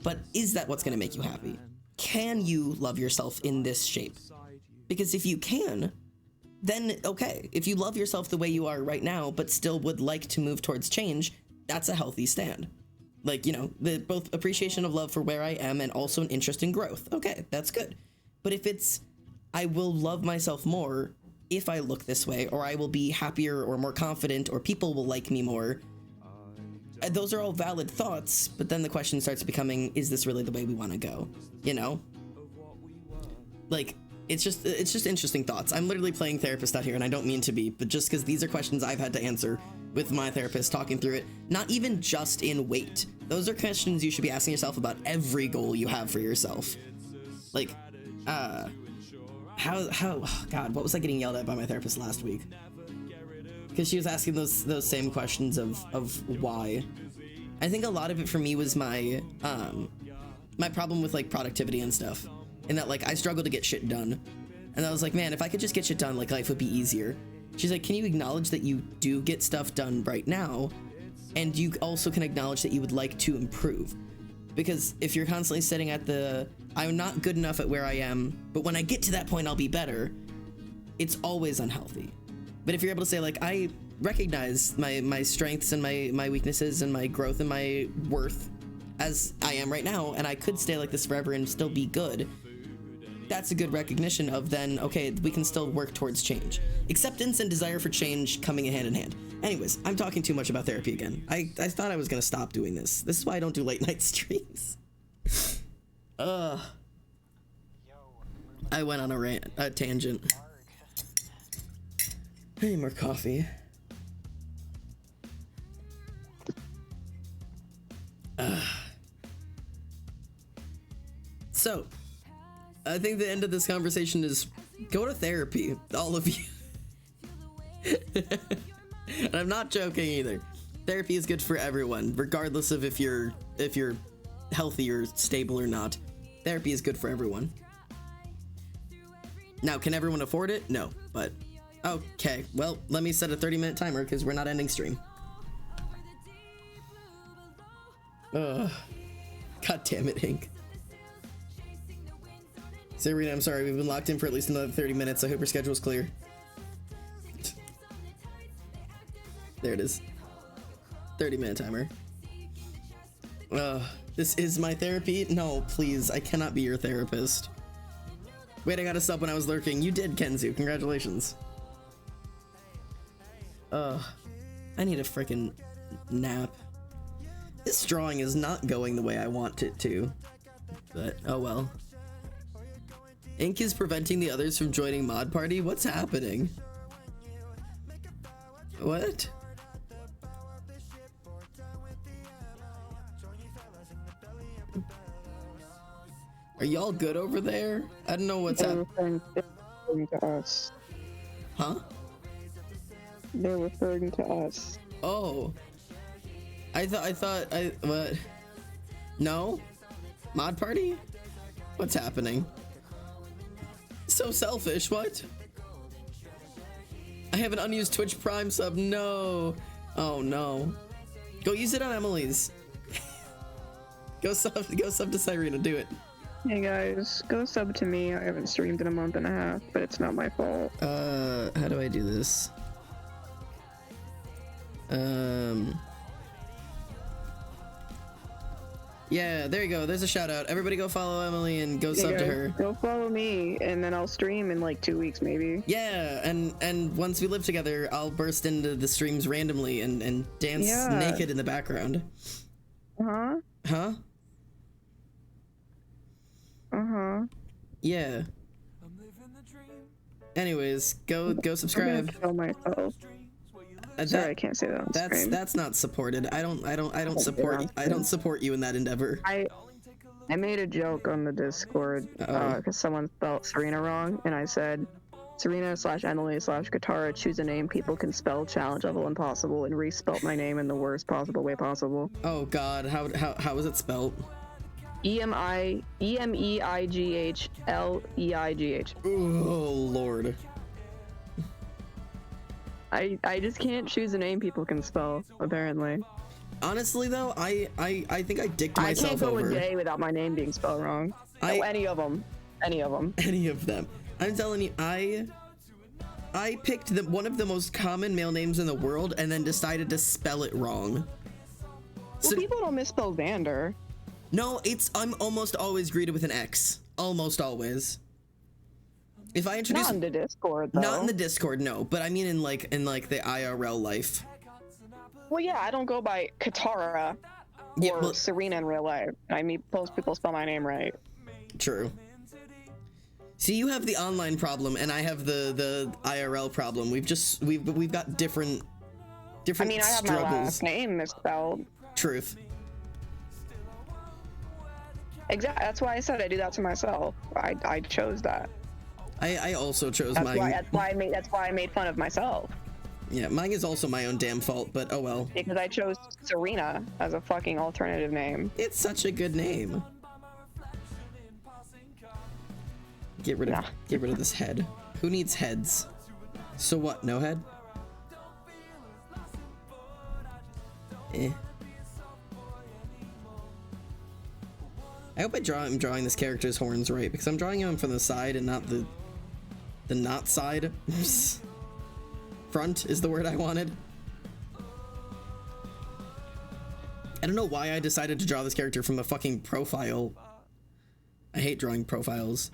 but is that what's going to make you happy? Can you love yourself in this shape? Because if you can, then okay. If you love yourself the way you are right now, but still would like to move towards change, that's a healthy stand. Like, you know, the both appreciation of love for where I am and also an interest in growth. Okay, that's good. But if it's, I will love myself more if I look this way, or I will be happier or more confident, or people will like me more. Those are all valid thoughts, but then the question starts becoming, is this really the way we want to go? You know? Like, it's just interesting thoughts. I'm literally playing therapist out here, and I don't mean to be, but just because these are questions I've had to answer with my therapist, talking through it, not even just in weight. Those are questions you should be asking yourself about every goal you have for yourself. Like, oh God, what was I getting yelled at by my therapist last week? Because she was asking those same questions of why. I think a lot of it for me was my problem with like productivity and stuff, and that like I struggle to get shit done. And I was like, man, if I could just get shit done, like life would be easier. She's like, can you acknowledge that you do get stuff done right now, and you also can acknowledge that you would like to improve? Because if you're constantly sitting at the, I'm not good enough at where I am, but when I get to that point, I'll be better, it's always unhealthy. But if you're able to say, like, I recognize my strengths and my weaknesses and my growth and my worth as I am right now, and I could stay like this forever and still be good, that's a good recognition of then, okay, we can still work towards change. Acceptance and desire for change coming hand in hand. Anyways, I'm talking too much about therapy again. I thought I was gonna stop doing this. This is why I don't do late night streams. I went on a tangent. I need more coffee. So, I think the end of this conversation is Go to therapy, all of you. And I'm not joking either. Therapy is good for everyone, regardless of if you're healthy or stable or not. Therapy is good for everyone. Now, can everyone afford it? No, but okay. Well, let me set a 30-minute timer because we're not ending stream. Ugh. God damn it, Hank. Serena, I'm sorry. We've been locked in for at least another 30 minutes. I hope your schedule's clear. There it is. 30-minute timer. This is my therapy? No, please. I cannot be your therapist. Wait, I got a sub when I was lurking. You did, Kenzu. Congratulations. I need a freaking nap. This drawing is not going the way I want it to. But, oh well. Ink is preventing the others from joining Mod Party? What's happening? What? Are y'all good over there? I don't know what's happening. To us. Huh? They're referring to us. Oh. What? No? Mod Party? What's happening? So selfish, what? I have an unused Twitch Prime sub, no. Oh no. Go use it on Emily's. Go sub to Cyrena, do it. Hey guys, go sub to me. I haven't streamed in a month and a half, but it's not my fault. How do I do this? Yeah, there you go. There's a shout out. Everybody go follow Emily and go sub to her. Go follow me, and then I'll stream in like 2 weeks, maybe. Yeah, and once we live together, I'll burst into the streams randomly and dance naked in the background. Huh? Huh? Uh-huh. Yeah. Anyways, go subscribe. I'm gonna kill myself. Sorry, I can't say that on stream. That's not supported. I don't support you in that endeavor. I made a joke on the Discord because someone spelled Serena wrong, and I said Serena/Emily/Katara, choose a name people can spell, challenge level impossible, and respelt my name in the worst possible way possible. Oh God, how was it spelled? EMEIGHLEIGH. Oh Lord. I just can't choose a name people can spell, apparently. Honestly though, I think I dicked myself over. I can't go a day without my name being spelled wrong. Any of them. Any of them. I'm telling you, I picked one of the most common male names in the world and then decided to spell it wrong. Well, people don't misspell Xander. No, I'm almost always greeted with an X. Almost always. If I introduce not in the Discord, though. Not in the Discord, no. But I mean in like the IRL life. Well, yeah, I don't go by Katara or Serena in real life. I mean, most people spell my name right. True. See, you have the online problem, and I have the IRL problem. We've got different I mean, I have struggles. my last name misspelled. Truth. Exactly. That's why I said I do that to myself. I chose that. I also chose mine. That's why I made fun of myself. Yeah, mine is also my own damn fault, but oh well. Because I chose Serena as a fucking alternative name. It's such a good name. Get rid of this head. Who needs heads? So what? No head? Eh. I hope I'm drawing this character's horns right, because I'm drawing him from the side and not the not side. Front is the word I wanted. I don't know why I decided to draw this character from a fucking profile. I hate drawing profiles.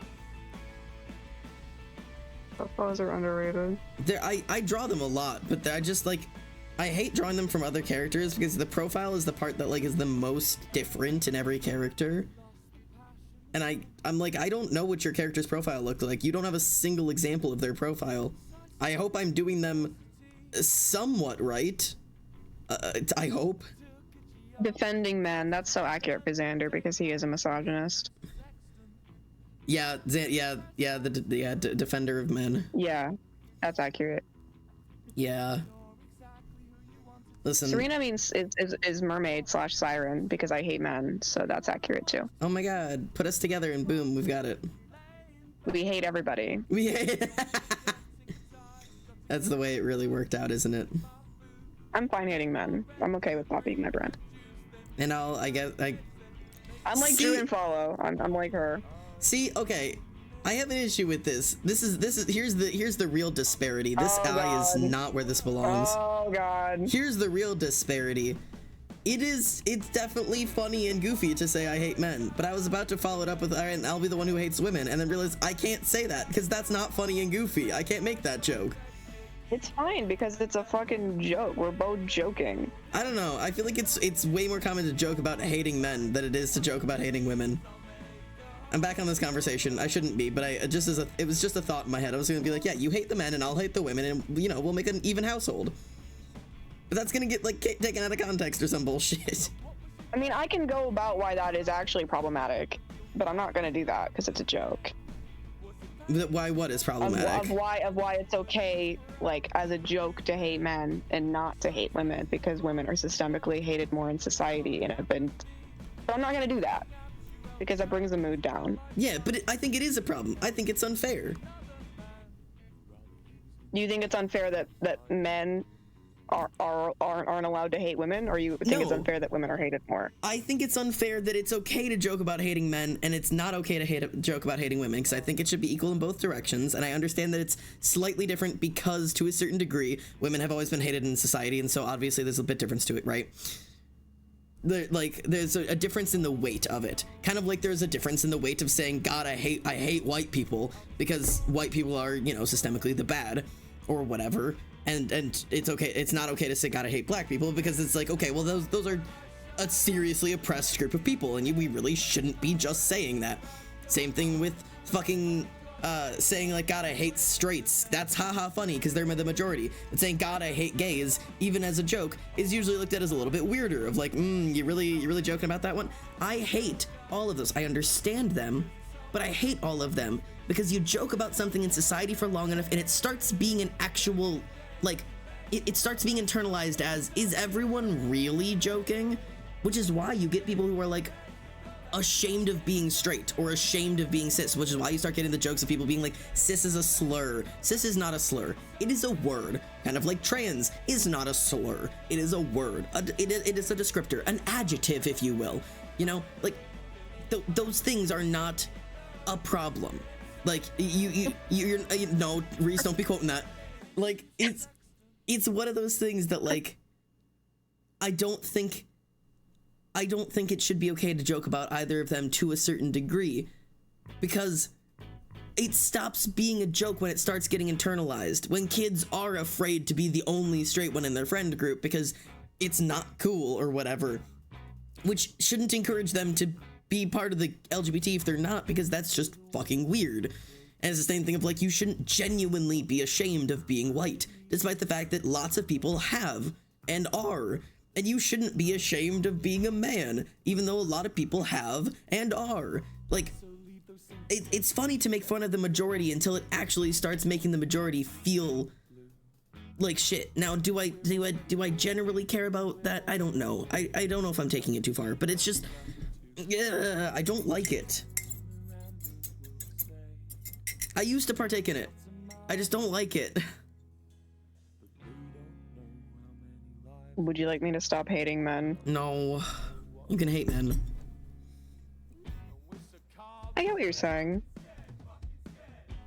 Profiles are underrated. I draw them a lot, but I just like, I hate drawing them from other characters because the profile is the part that like is the most different in every character. And I'm like, I don't know what your character's profile looked like. You don't have a single example of their profile. I hope I'm doing them somewhat right. I hope. Defending men, that's so accurate for Xander because he is a misogynist. Yeah, defender of men. Yeah, that's accurate. Yeah. Listen. Serena means is mermaid / siren because I hate men, so that's accurate too. Oh my god, put us together and boom, we've got it. We hate everybody. We hate That's the way it really worked out, isn't it? I'm fine hating men. I'm okay with not being my brand. And I'm like Drew and Follow. I'm like her. See, okay. I have an issue with this. Here's the real disparity. This guy is not where this belongs. Oh god. Here's the real disparity. It's definitely funny and goofy to say I hate men, but I was about to follow it up with and I'll be the one who hates women, and then realize I can't say that because that's not funny and goofy. I can't make that joke. It's fine because it's a fucking joke. We're both joking. I don't know. I feel like it's way more common to joke about hating men than it is to joke about hating women. I'm back on this conversation. I shouldn't be, but it was just a thought in my head. I was gonna be like, yeah, you hate the men and I'll hate the women, and we'll make an even household. But that's gonna get like taken out of context or some bullshit. I mean, I can go about why that is actually problematic, but I'm not gonna do that because it's a joke. Why? What is problematic? Of why it's okay, like as a joke, to hate men and not to hate women, because women are systemically hated more in society and have been. But I'm not gonna do that because that brings the mood down. Yeah, but I think it is a problem. I think it's unfair. Do you think it's unfair that men aren't allowed to hate women, or you think it's unfair that women are hated more? I think it's unfair that it's okay to joke about hating men and it's not okay to joke about hating women, because I think it should be equal in both directions, and I understand that it's slightly different because to a certain degree women have always been hated in society, and so obviously there's a bit difference to it, right? There's a difference in the weight of it, kind of like there's a difference in the weight of saying God, I hate white people, because white people are, systemically the bad or whatever. And it's okay. It's not okay to say God, I hate black people, because it's like, okay, well, those are a seriously oppressed group of people, and we really shouldn't be just saying that. Same thing with fucking saying like God, I hate straights. That's haha funny because they're the majority. But saying God, I hate gays, even as a joke, is usually looked at as a little bit weirder. Of like, you really joking about that one? I hate all of those. I understand them, but I hate all of them because you joke about something in society for long enough, and it starts being an actual. Like, it starts being internalized as, is everyone really joking? Which is why you get people who are like ashamed of being straight or ashamed of being cis, which is why you start getting the jokes of people being like, cis is a slur. Cis is not a slur. It is a word. Kind of like trans is not a slur. It is a word. It is a descriptor, an adjective, if you will. Like, those things are not a problem. Like, you're no, Reese, don't be quoting that. Like, it's one of those things that, like, I don't think it should be okay to joke about either of them to a certain degree, because it stops being a joke when it starts getting internalized, when kids are afraid to be the only straight one in their friend group because it's not cool or whatever, which shouldn't encourage them to be part of the LGBT if they're not, because that's just fucking weird. And it's the same thing of like, you shouldn't genuinely be ashamed of being white, despite the fact that lots of people have and are. And you shouldn't be ashamed of being a man, even though a lot of people have and are. Like, it's funny to make fun of the majority until it actually starts making the majority feel like shit. Now, do I generally care about that? I don't know. I don't know if I'm taking it too far, but it's just, yeah, I don't like it. I used to partake in it. I just don't like it. Would you like me to stop hating men? No. You can hate men. I get what you're saying.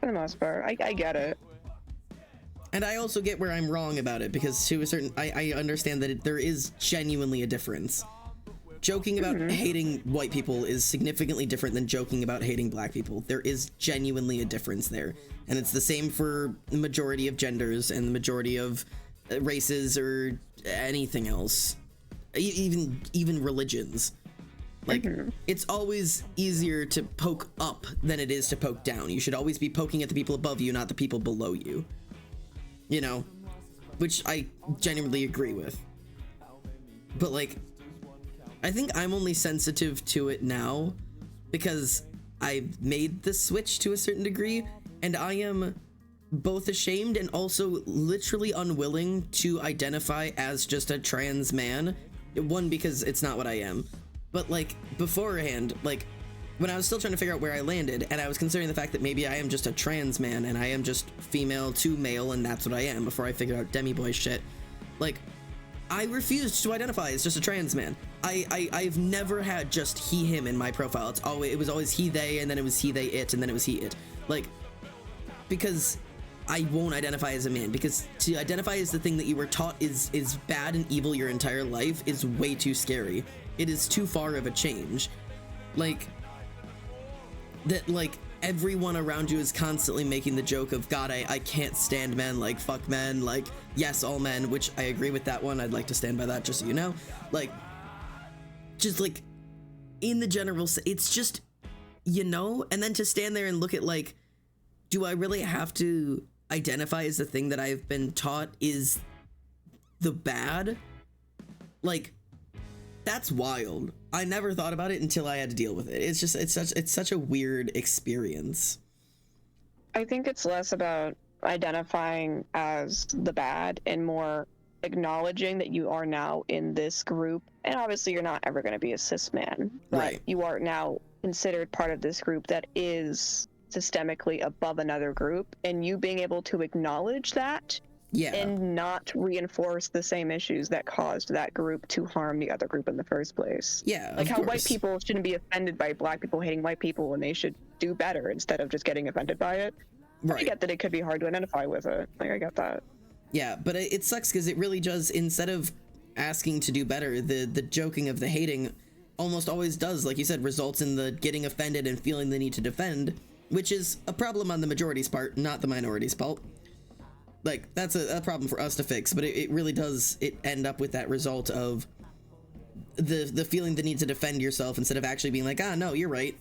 For the most part. I get it. And I also get where I'm wrong about it, because to a certain... I understand that there is genuinely a difference. Joking about hating white people is significantly different than joking about hating black people. There is genuinely a difference there. And it's the same for the majority of genders and the majority of races or anything else. Even religions. Like, it's always easier to poke up than it is to poke down. You should always be poking at the people above you, not the people below you. Which I genuinely agree with. But like, I think I'm only sensitive to it now because I've made the switch to a certain degree, and I am both ashamed and also literally unwilling to identify as just a trans man. One, because it's not what I am, but like beforehand, like when I was still trying to figure out where I landed, and I was considering the fact that maybe I am just a trans man and I am just female to male and that's what I am before I figured out demi-boy shit, like I refused to identify as just a trans man. I've never had just he, him in my profile. It was always he, they, and then it was he, they, it, and then it was he, it. Like, because I won't identify as a man, because to identify as the thing that you were taught is bad and evil your entire life is way too scary. It is too far of a change. Like, that, like, everyone around you is constantly making the joke of, God, I can't stand men, like, fuck men, like, yes, all men, which I agree with that one. I'd like to stand by that, just so you know. Like, just, like, in the general, it's just, you know, and then to stand there and look at, like, do I really have to identify as the thing that I've been taught is the bad? Like, that's wild. I never thought about it until I had to deal with it. It's just, it's such a weird experience. I think it's less about identifying as the bad and more acknowledging that you are now in this group. And obviously you're not ever going to be a cis man, but right. You are now considered part of this group that is systemically above another group, and you being able to acknowledge that, yeah, and not reinforce the same issues that caused that group to harm the other group in the first place. Yeah, like how white people shouldn't be offended by black people hating white people, and they should do better instead of just getting offended by it. Right. I get that it could be hard to identify with it. Like, I get that. Yeah, but it sucks because it really does, instead of asking to do better, the joking of the hating almost always does, like you said, results in the getting offended and feeling the need to defend, which is a problem on the majority's part, not the minority's fault. Like, that's a problem for us to fix, but it really does end up with that result of the feeling the need to defend yourself instead of actually being like, ah, no, you're right,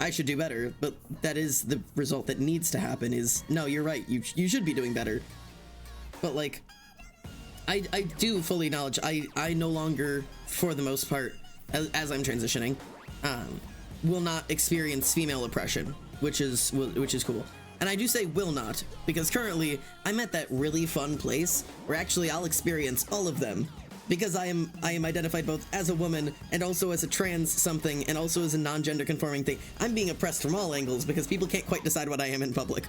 I should do better. But that is the result that needs to happen is, no, you're right, you should be doing better. But, like, I do fully acknowledge I no longer, for the most part, as I'm transitioning, will not experience female oppression, which is cool. And I do say will not, because currently I'm at that really fun place where actually I'll experience all of them, because I am identified both as a woman and also as a trans something and also as a non-gender conforming thing. I'm being oppressed from all angles because people can't quite decide what I am in public.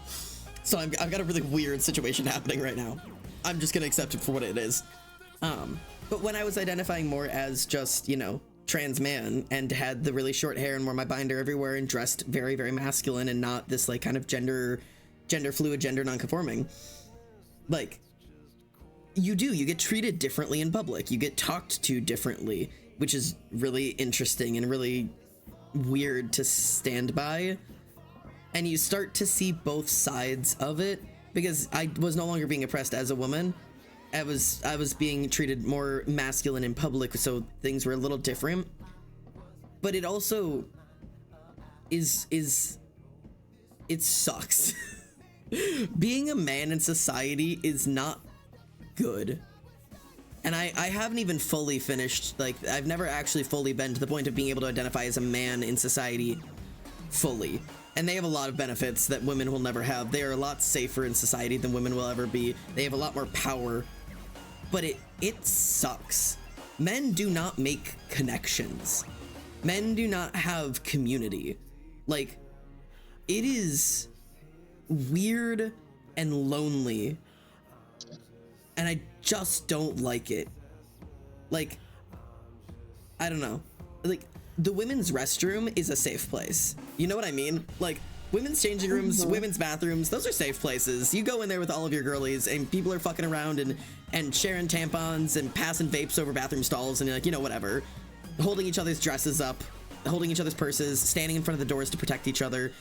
So I've got a really weird situation happening right now. I'm just gonna accept it for what it is. But when I was identifying more as just, you know, trans man and had the really short hair and wore my binder everywhere and dressed very, very masculine and not this like kind of gender fluid, gender non-conforming, like, you get treated differently in public. You get talked to differently, which is really interesting and really weird to stand by. And you start to see both sides of it, because I was no longer being oppressed as a woman. I was being treated more masculine in public, so things were a little different. But it also it sucks. Being a man in society is not good. And I haven't even fully finished, like, I've never actually fully been to the point of being able to identify as a man in society fully. And they have a lot of benefits that women will never have. They are a lot safer in society than women will ever be. They have a lot more power. But it sucks. Men do not make connections. Men do not have community. Like, it is weird and lonely. And I just don't like it. Like, I don't know. Like, the women's restroom is a safe place. You know what I mean? Like, women's changing rooms, women's bathrooms, those are safe places. You go in there with all of your girlies and people are fucking around and sharing tampons and passing vapes over bathroom stalls and you're like, you know, whatever. Holding each other's dresses up, holding each other's purses, standing in front of the doors to protect each other.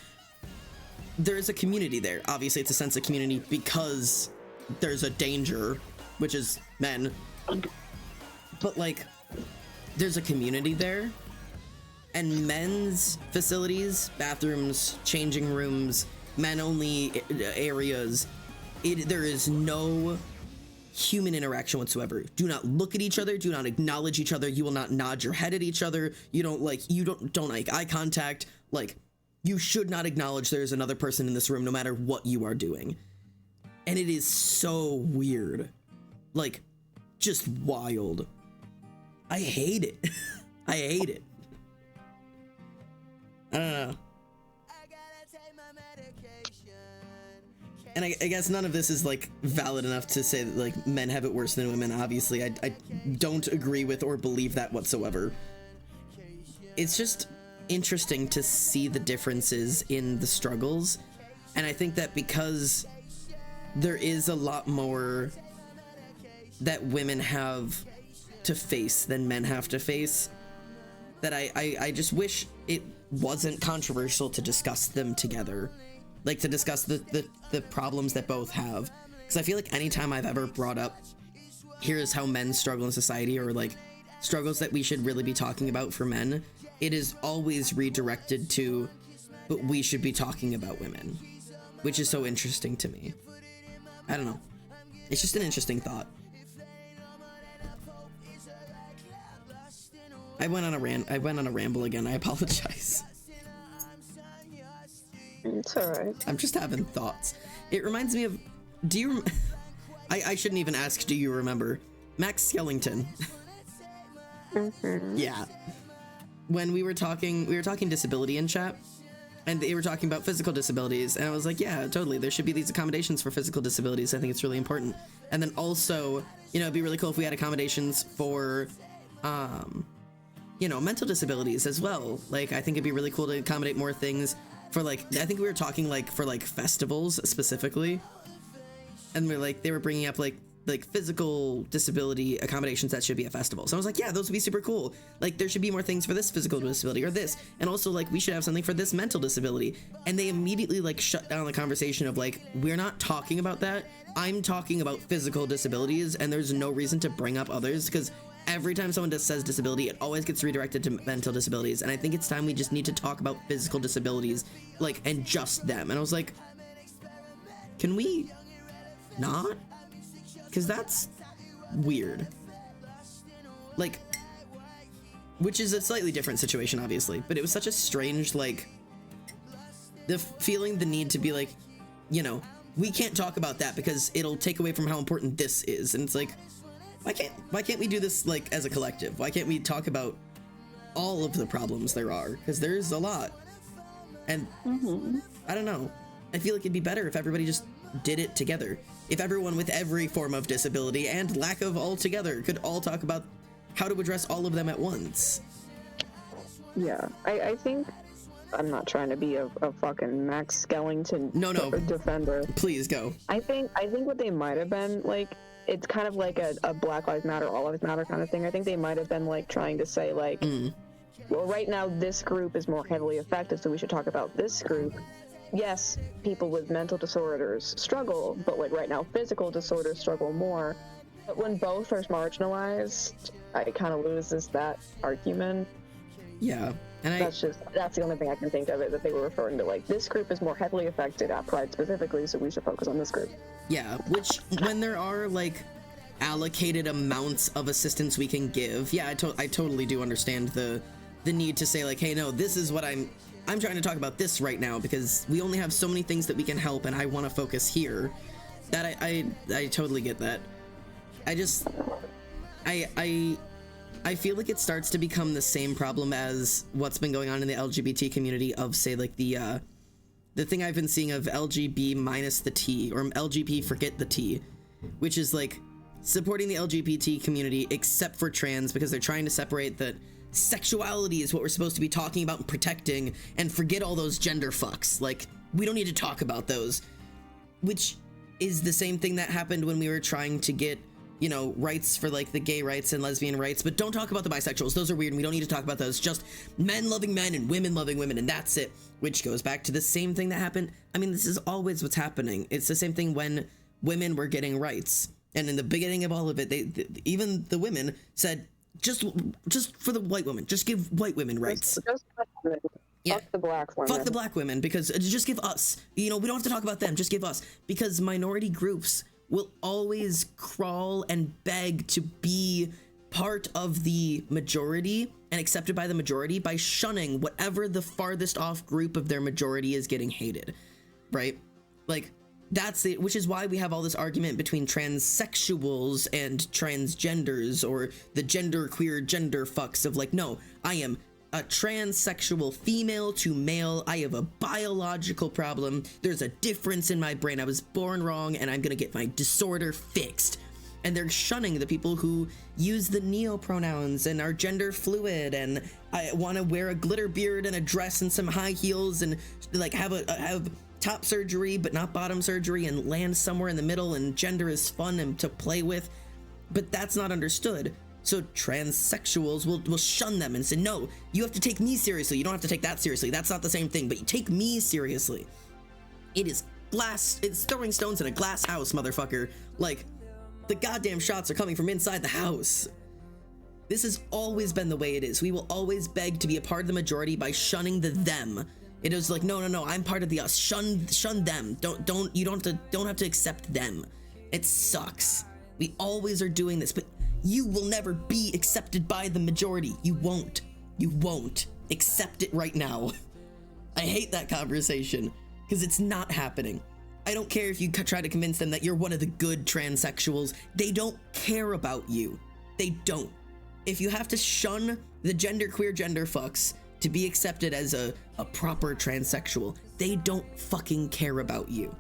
There's a community there. Obviously, it's a sense of community because there's a danger, which is men. But, like, there's a community there. And men's facilities, bathrooms, changing rooms, men-only areas, there is no human interaction whatsoever. Do not look at each other. Do not acknowledge each other. You will not nod your head at each other. You don't make eye contact. Like, You should not acknowledge there's another person in this room no matter what you are doing. And it is so weird. Like, just wild. I hate it. I hate it. I don't know. And I guess none of this is like valid enough to say that like men have it worse than women. Obviously, I don't agree with or believe that whatsoever. It's just interesting to see the differences in the struggles. And I think that because there is a lot more that women have to face than men have to face, that I just wish it wasn't controversial to discuss them together. Like, to discuss the problems that both have. Because I feel like anytime I've ever brought up, here's how men struggle in society, or like struggles that we should really be talking about for men, it is always redirected to, but we should be talking about women. Which is so interesting to me. I don't know. It's just an interesting thought. I went on a ramble again. I apologize. It's alright. I'm just having thoughts. It reminds me of, do you, I shouldn't even ask, do you remember? Max Skellington. Mm-hmm. Yeah. When we were talking disability in chat, and they were talking about physical disabilities, and I was like, yeah, totally, there should be these accommodations for physical disabilities. I think it's really important. And then also, you know, it'd be really cool if we had accommodations for, you know, mental disabilities as well. Like, I think it'd be really cool to accommodate more things for, like, I think we were talking, like, for, like, festivals specifically. And we're like, they were bringing up, like physical disability accommodations that should be at festivals. So I was like, yeah, those would be super cool. Like, there should be more things for this physical disability or this. And also, like, we should have something for this mental disability. And they immediately, like, shut down the conversation of, like, we're not talking about that. I'm talking about physical disabilities, and there's no reason to bring up others, because every time someone says disability, it always gets redirected to mental disabilities. And I think it's time we just need to talk about physical disabilities, like, and just them. And I was like, can we not? Because that's weird. Like, which is a slightly different situation, obviously, but it was such a strange, like, feeling the need to be like, you know, we can't talk about that because it'll take away from how important this is. And it's like, why can't we do this, like, as a collective? Why can't we talk about all of the problems there are? Because there's a lot. And I don't know. I feel like it'd be better if everybody just did it together. If everyone with every form of disability and lack of all together could all talk about how to address all of them at once. Yeah, I think, I'm not trying to be a fucking Max Skellington defender. Please go. I think what they might have been, like, it's kind of like a Black Lives Matter, All Lives Matter kind of thing. I think they might have been, like, trying to say, like, well, right now this group is more heavily affected, so we should talk about this group. Yes, people with mental disorders struggle, but, like, right now physical disorders struggle more. But when both are marginalized, it kind of loses that argument. Yeah, and that's the only thing I can think of it, that they were referring to, like, this group is more heavily affected at Pride specifically, so we should focus on this group. Yeah, which, when there are, like, allocated amounts of assistance we can give, yeah, I totally do understand the need to say, like, hey, no, this is what I'm trying to talk about this right now, because we only have so many things that we can help, and I want to focus here. That I totally get that. I just, I feel like it starts to become the same problem as what's been going on in the LGBT community of, say, like, the thing I've been seeing of LGB minus the T, or LGB forget the T, which is, like, supporting the LGBT community except for trans, because they're trying to separate that sexuality is what we're supposed to be talking about and protecting, and forget all those gender fucks. Like, we don't need to talk about those. Which is the same thing that happened when we were trying to get, you know, rights for, like, the gay rights and lesbian rights, but don't talk about the bisexuals. Those are weird and we don't need to talk about those. Just men loving men and women loving women, and that's it. Which goes back to the same thing that happened. I mean, this is always what's happening. It's the same thing when women were getting rights. And in the beginning of all of it, even the women said, just for the white women, just give white women rights. Yeah. Fuck the black women. Fuck the black women, because just give us. You know, we don't have to talk about them, just give us. Because minority groups will always crawl and beg to be part of the majority and accepted by the majority by shunning whatever the farthest off group of their majority is getting hated, right? Like, that's it, which is why we have all this argument between transsexuals and transgenders, or the gender queer gender fucks of like, no, I am a transsexual female to male. I have a biological problem. There's a difference in my brain. I was born wrong and I'm gonna get my disorder fixed. And they're shunning the people who use the neo pronouns and are gender fluid and I want to wear a glitter beard and a dress and some high heels and like have top surgery but not bottom surgery and land somewhere in the middle, and gender is fun and to play with, but that's not understood. So transsexuals will shun them and say, no, you have to take me seriously. You don't have to take that seriously. That's not the same thing, but you take me seriously. It is it's throwing stones in a glass house, motherfucker. Like, the goddamn shots are coming from inside the house. This has always been the way it is. We will always beg to be a part of the majority by shunning the them. It is like, no, I'm part of the us. Shun them. You don't have to accept them. It sucks. We always are doing this, but you will never be accepted by the majority. You won't. You won't. Accept it right now. I hate that conversation because it's not happening. I don't care if you try to convince them that you're one of the good transsexuals. They don't care about you. They don't. If you have to shun the genderqueer gender fucks to be accepted as a proper transsexual, they don't fucking care about you.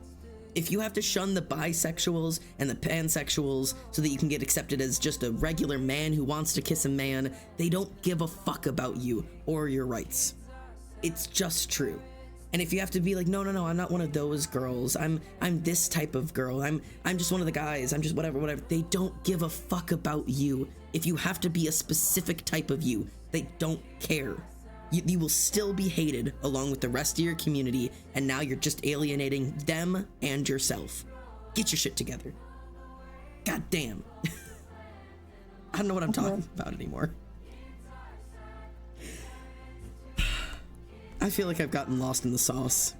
If you have to shun the bisexuals and the pansexuals so that you can get accepted as just a regular man who wants to kiss a man, they don't give a fuck about you or your rights. It's just true. And if you have to be like, no, I'm not one of those girls. I'm this type of girl. I'm just one of the guys. I'm just whatever. They don't give a fuck about you. If you have to be a specific type of you, they don't care. You will still be hated along with the rest of your community, and now you're just alienating them and yourself. Get your shit together. God damn. I don't know what I'm talking about anymore. I feel like I've gotten lost in the sauce.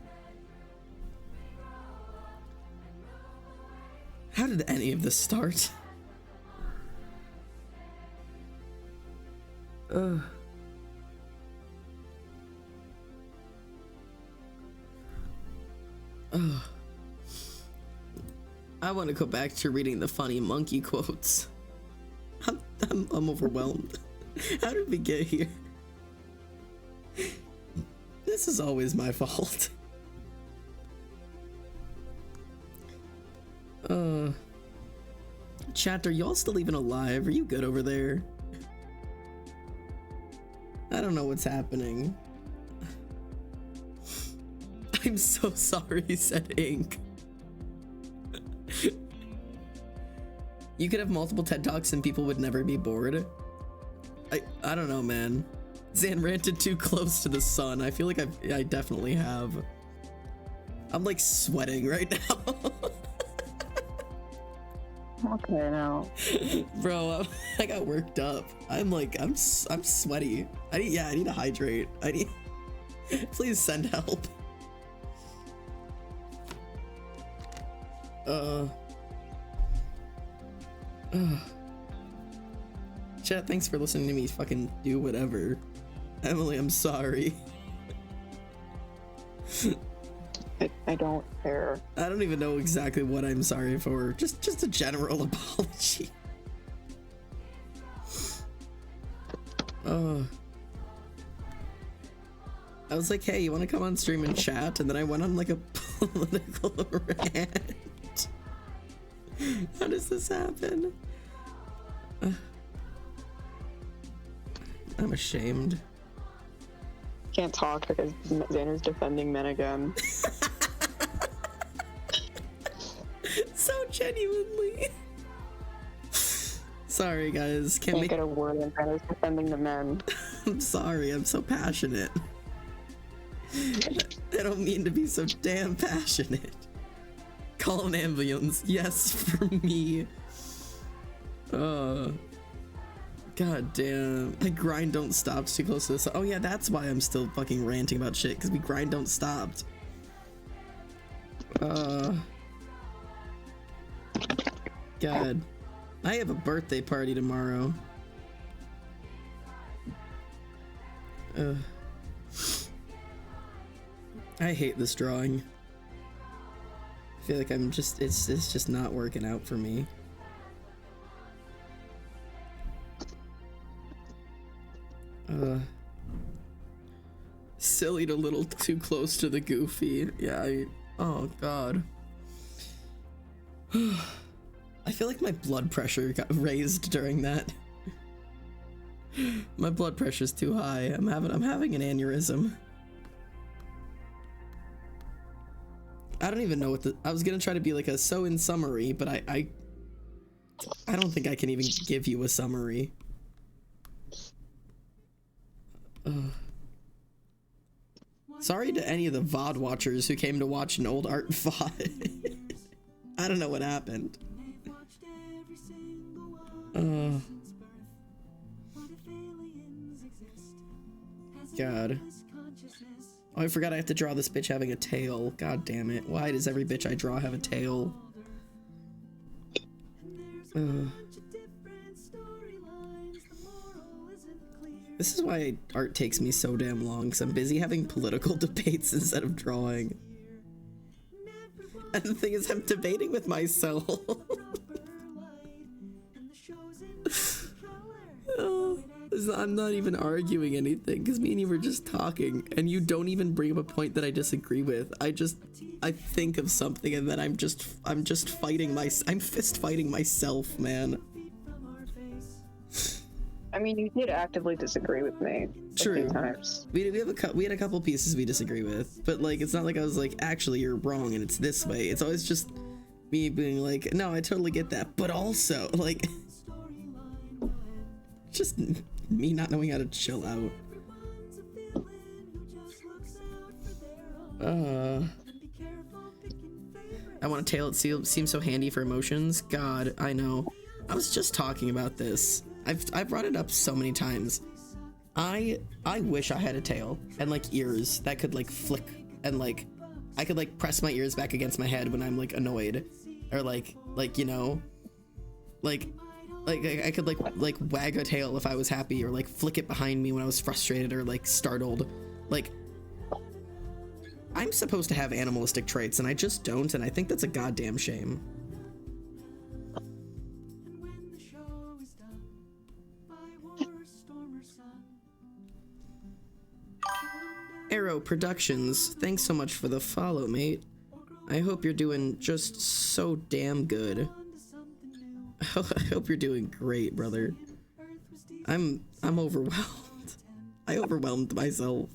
How did any of this start? I want to go back to reading the funny monkey quotes. I'm overwhelmed. How did we get here? This is always my fault. Chat, are y'all still even alive? Are you good over there? I don't know what's happening. I'm so sorry, said Ink. You could have multiple TED Talks and people would never be bored. I don't know, man. Zan ranted too close to the sun. I feel like I definitely have. I'm like sweating right now. Okay, now. Bro, I got worked up. I'm sweaty. I need to hydrate. Please send help. Chat, thanks for listening to me fucking do whatever. Emily, I'm sorry. I don't care. I don't even know exactly what I'm sorry for. Just a general apology. I was like, hey, you want to come on stream and chat? And then I went on like a political rant. How does this happen? I'm ashamed. Can't talk because Xander's defending men again. So genuinely. Sorry, guys. Can't get a word in. Xander's defending the men. I'm sorry. I'm so passionate. I don't mean to be so damn passionate. Call an ambulance. Yes, for me. God damn. My grind don't stop too close to this. Oh yeah, that's why I'm still fucking ranting about shit, because we grind don't stopped. God. I have a birthday party tomorrow. I hate this drawing. I feel like it's just not working out for me. Silly a little too close to the goofy. Yeah, oh god. I feel like my blood pressure got raised during that. My blood pressure's too high. I'm having an aneurysm. I don't even know what I was gonna try to be like a so in summary, but I don't think I can even give you a summary. Sorry to any of the VOD watchers who came to watch an old art VOD. I don't know what happened. God. Oh, I forgot I have to draw this bitch having a tail. God damn it. Why does every bitch I draw have a tail? This is why art takes me so damn long, because I'm busy having political debates instead of drawing. And the thing is, I'm debating with myself. I'm not even arguing anything, because me and you were just talking, and you don't even bring up a point that I disagree with. I think of something, and then I'm just fighting I'm fist fighting myself, man. I mean, you did actively disagree with me. True. A few times. We had a couple pieces we disagree with, but like it's not like I was like, actually you're wrong and it's this way. It's always just me being like, no, I totally get that, but also like just me not knowing how to chill out. I want a tail. It seems so handy for emotions. God, I know. I was just talking about this. I've brought it up so many times. I wish I had a tail and like ears that could like flick and like I could like press my ears back against my head when I'm like annoyed, or like you know, like I could like wag a tail if I was happy, or like flick it behind me when I was frustrated or like startled. Like I'm supposed to have animalistic traits and I just don't, and I think that's a goddamn shame. Arrow Productions, thanks so much for the follow, mate. I hope you're doing just so damn good. I hope you're doing great, brother. I'm overwhelmed. I overwhelmed myself.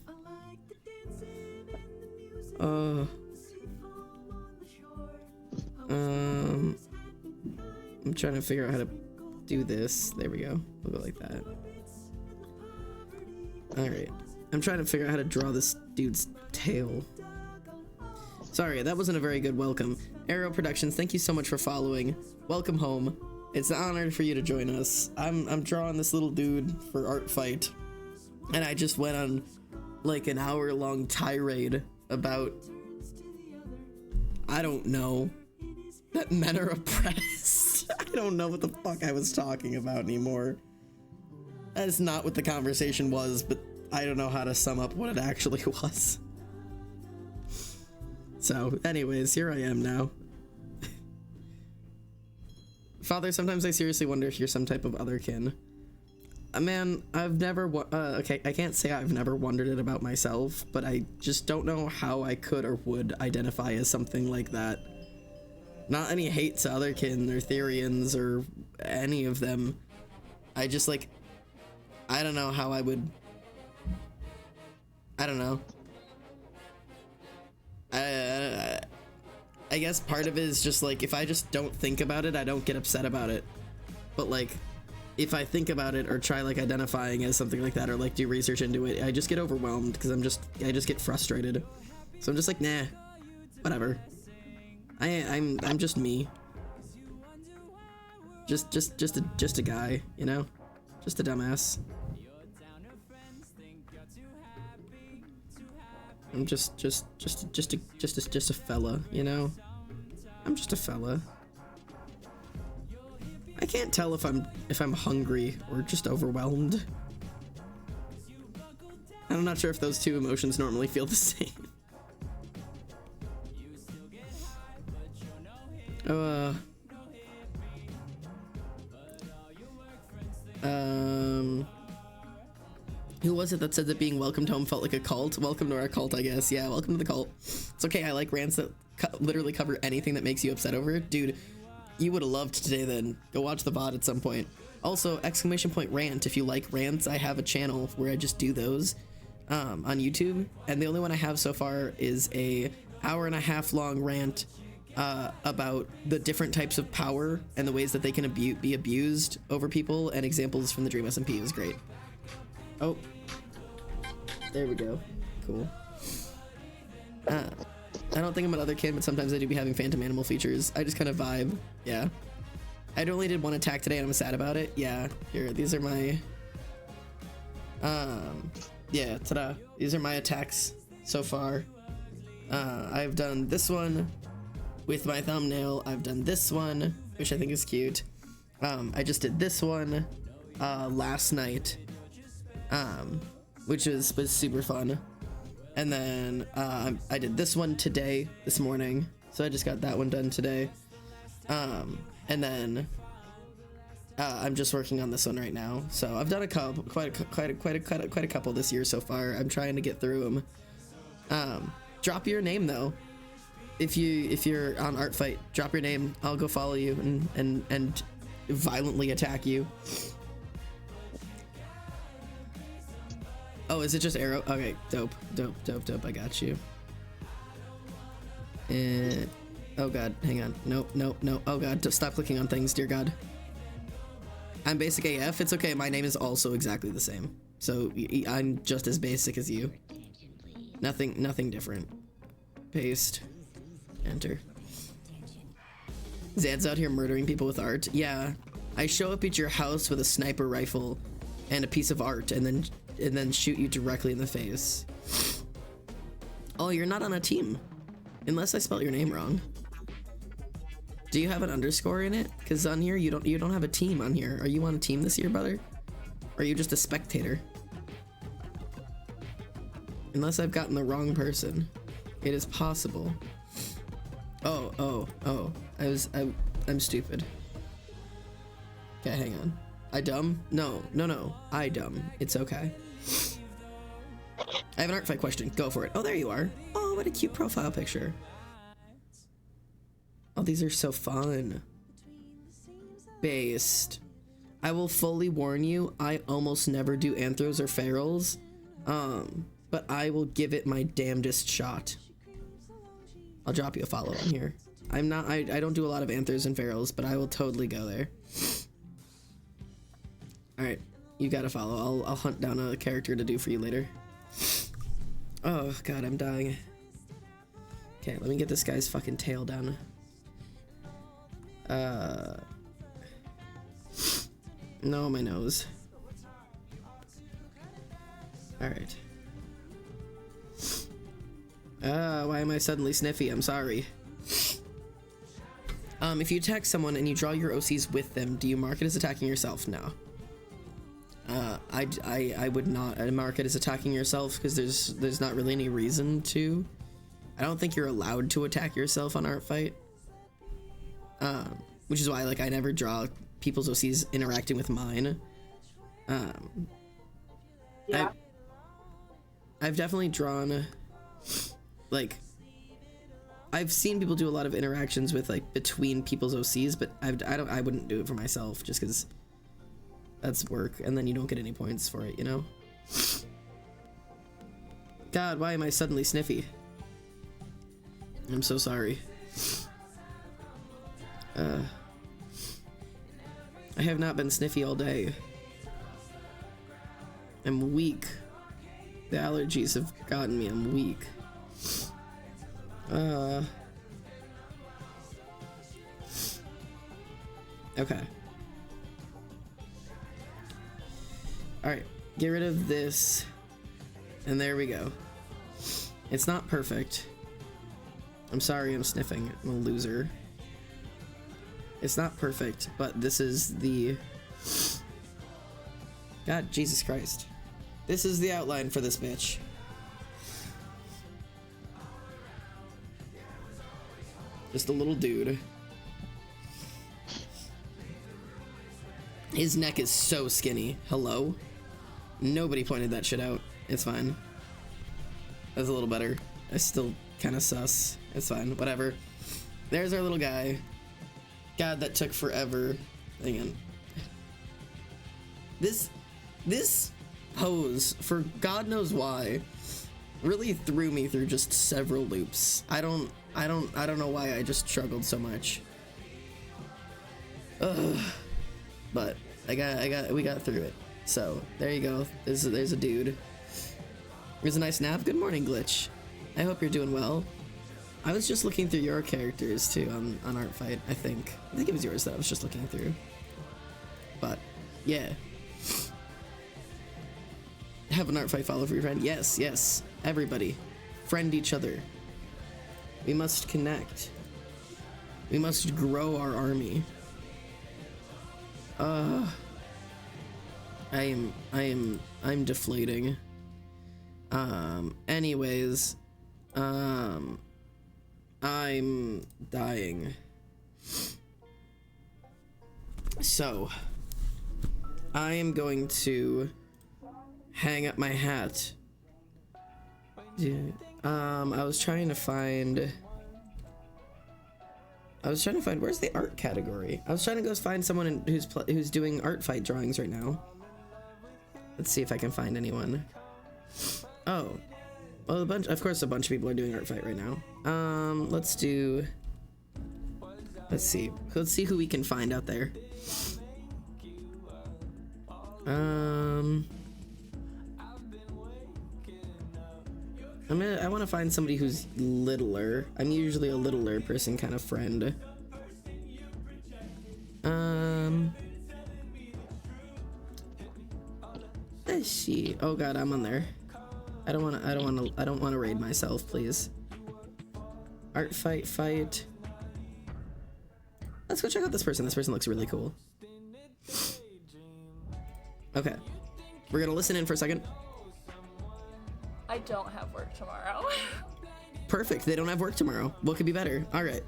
I'm trying to figure out how to do this. There we go. We'll go like that. Alright. I'm trying to figure out how to draw this dude's tail. Sorry, that wasn't a very good welcome. Arrow Productions, thank you so much for following. Welcome home. It's an honor for you to join us. I'm drawing this little dude for Art Fight, and I just went on like an hour-long tirade about, I don't know, that men are oppressed. I don't know what the fuck I was talking about anymore. That is not what the conversation was, but I don't know how to sum up what it actually was. So, anyways, here I am now. Father, sometimes I seriously wonder if you're some type of otherkin. Man, I've never, okay, I can't say I've never wondered it about myself, but I just don't know how I could or would identify as something like that. Not any hate to otherkin or Therians or any of them. I just like, I don't know how I would, I don't know. I guess part of it is just like, if I just don't think about it, I don't get upset about it. But like, if I think about it or try like identifying as something like that, or like do research into it, I just get overwhelmed because I just get frustrated. So I'm just like, nah, whatever. I'm just me. Just a guy, you know? Just a dumbass. I'm just a fella, you know? I'm just a fella. I can't tell if I'm hungry or just overwhelmed. I'm not sure if those two emotions normally feel the same. Oh, who was it that said that being welcomed home felt like a cult? Welcome to our cult, I guess. Yeah, welcome to the cult. It's okay, I like rants that literally cover anything that makes you upset over it. Dude, you would have loved today then. Go watch the VOD at some point. Also, !rant. If you like rants, I have a channel where I just do those on YouTube. And the only one I have so far is a hour-and-a-half long rant about the different types of power and the ways that they can be abused over people, and examples from the Dream SMP is great. Oh, there we go. Cool. I don't think I'm another kid, but sometimes I do be having phantom animal features. I just kind of vibe. Yeah. I only did one attack today and I'm sad about it. Yeah. Here, these are my... yeah, ta-da. These are my attacks so far. I've done this one with my thumbnail. I've done this one, which I think is cute. I just did this one last night, which was super fun. And then I did this one this morning, so I just got that one done today. And then I'm just working on this one right now. So I've done a couple, quite a couple this year so far. I'm trying to get through them. Drop your name though. If you're on Artfight, drop your name. I'll go follow you and violently attack you. Oh, is it just arrow? Okay, dope. I got you. And oh god, hang on. Nope. Oh god, stop clicking on things, dear god. I'm basic AF. It's okay. My name is also exactly the same. So I'm just as basic as you. Nothing different. Paste. Enter. Zad's out here murdering people with art. Yeah, I show up at your house with a sniper rifle and a piece of art, and then shoot you directly in the face. Oh, you're not on a team, unless I spelled your name wrong. Do you have an underscore in it? Because on here you don't have a team on here. Are you on a team this year, brother? Or are you just a spectator? Unless I've gotten the wrong person. It is possible. Oh. I'm stupid. Okay, hang on. I dumb? No. I dumb. It's okay. I have an art fight question. Go for it. Oh, there you are. Oh, what a cute profile picture. Oh, these are so fun. Based. I will fully warn you, I almost never do anthros or ferals. But I will give it my damnedest shot. I'll drop you a follow on here. I don't do a lot of anthers and ferals, but I will totally go there. Alright, you gotta follow. I'll hunt down a character to do for you later. Oh god, I'm dying. Okay, let me get this guy's fucking tail down. No, my nose. Alright. Why am I suddenly sniffy? I'm sorry. If you attack someone and you draw your OCs with them, do you mark it as attacking yourself? No. I would not mark it as attacking yourself because there's not really any reason to. I don't think you're allowed to attack yourself on Artfight. Which is why like I never draw people's OCs interacting with mine. Yeah. I've definitely drawn like I've seen people do a lot of interactions with like between people's OCs, but I wouldn't do it for myself just because that's work and then you don't get any points for it, you know? God, why am I suddenly sniffy? I'm so sorry. I have not been sniffy all day. I'm weak. The allergies have gotten me. I'm weak. Okay. Alright, get rid of this. And there we go. It's not perfect. I'm sorry I'm sniffing. I'm a loser. It's not perfect, but this is the... God, Jesus Christ. This is the outline for this bitch. Just a little dude. His neck is so skinny. Hello? Nobody pointed that shit out. It's fine. That's a little better. It's still kind of sus. It's fine. Whatever. There's our little guy. God, that took forever. Hang on. This pose, for God knows why, really threw me through just several loops. I don't know why I just struggled so much. Ugh. But we got through it. So there you go. There's a dude. There's a nice nap. Good morning, Glitch. I hope you're doing well. I was just looking through your characters too on Artfight. I think it was yours that I was just looking through. But yeah. Have an Artfight follow for your friend. Yes. Everybody, friend each other. We must connect. We must grow our army. I'm deflating. Anyways, I'm dying. So, I am going to hang up my hat. I was trying to find where's the art category? I was trying to go find someone who's doing Artfight drawings right now. Let's see if I can find anyone. Oh, well, of course a bunch of people are doing Artfight right now. Let's see who we can find out there. I want to find somebody who's littler. I'm usually a littler person kind of friend. Let's see. Oh god, I'm on there. I don't want to raid myself, please. Fight. Let's go check out this person. This person looks really cool. Okay. We're gonna listen in for a second. I don't have work tomorrow. Perfect. They don't have work tomorrow. What could be better? All right.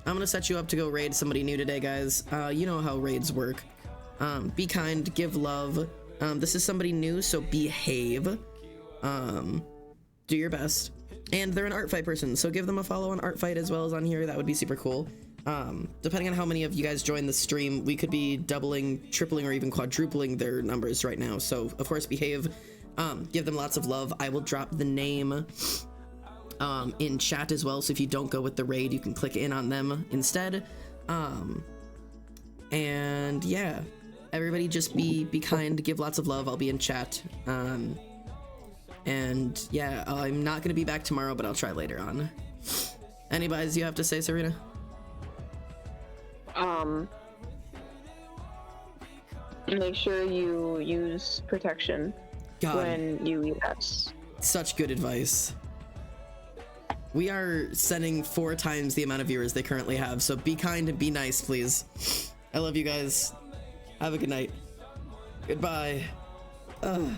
I'm gonna set you up to go raid somebody new today, guys. You know how raids work. Be kind, give love. This is somebody new, so behave. Do your best. And they're an Artfight person, so give them a follow on Artfight as well as on here. That would be super cool. Depending on how many of you guys join the stream, we could be doubling, tripling, or even quadrupling their numbers right now. So, of course, behave. Give them lots of love. I will drop the name in chat as well, so if you don't go with the raid, you can click in on them instead. And yeah, everybody just be kind, give lots of love. I'll be in chat. And yeah, I'm not gonna be back tomorrow, but I'll try later on. Any buys you have to say, Serena? Make sure you use protection. God, when you yes. Such good advice. We are sending 4 times the amount of viewers they currently have, so be kind and be nice, please. I love you guys. Have a good night. Goodbye. Ugh.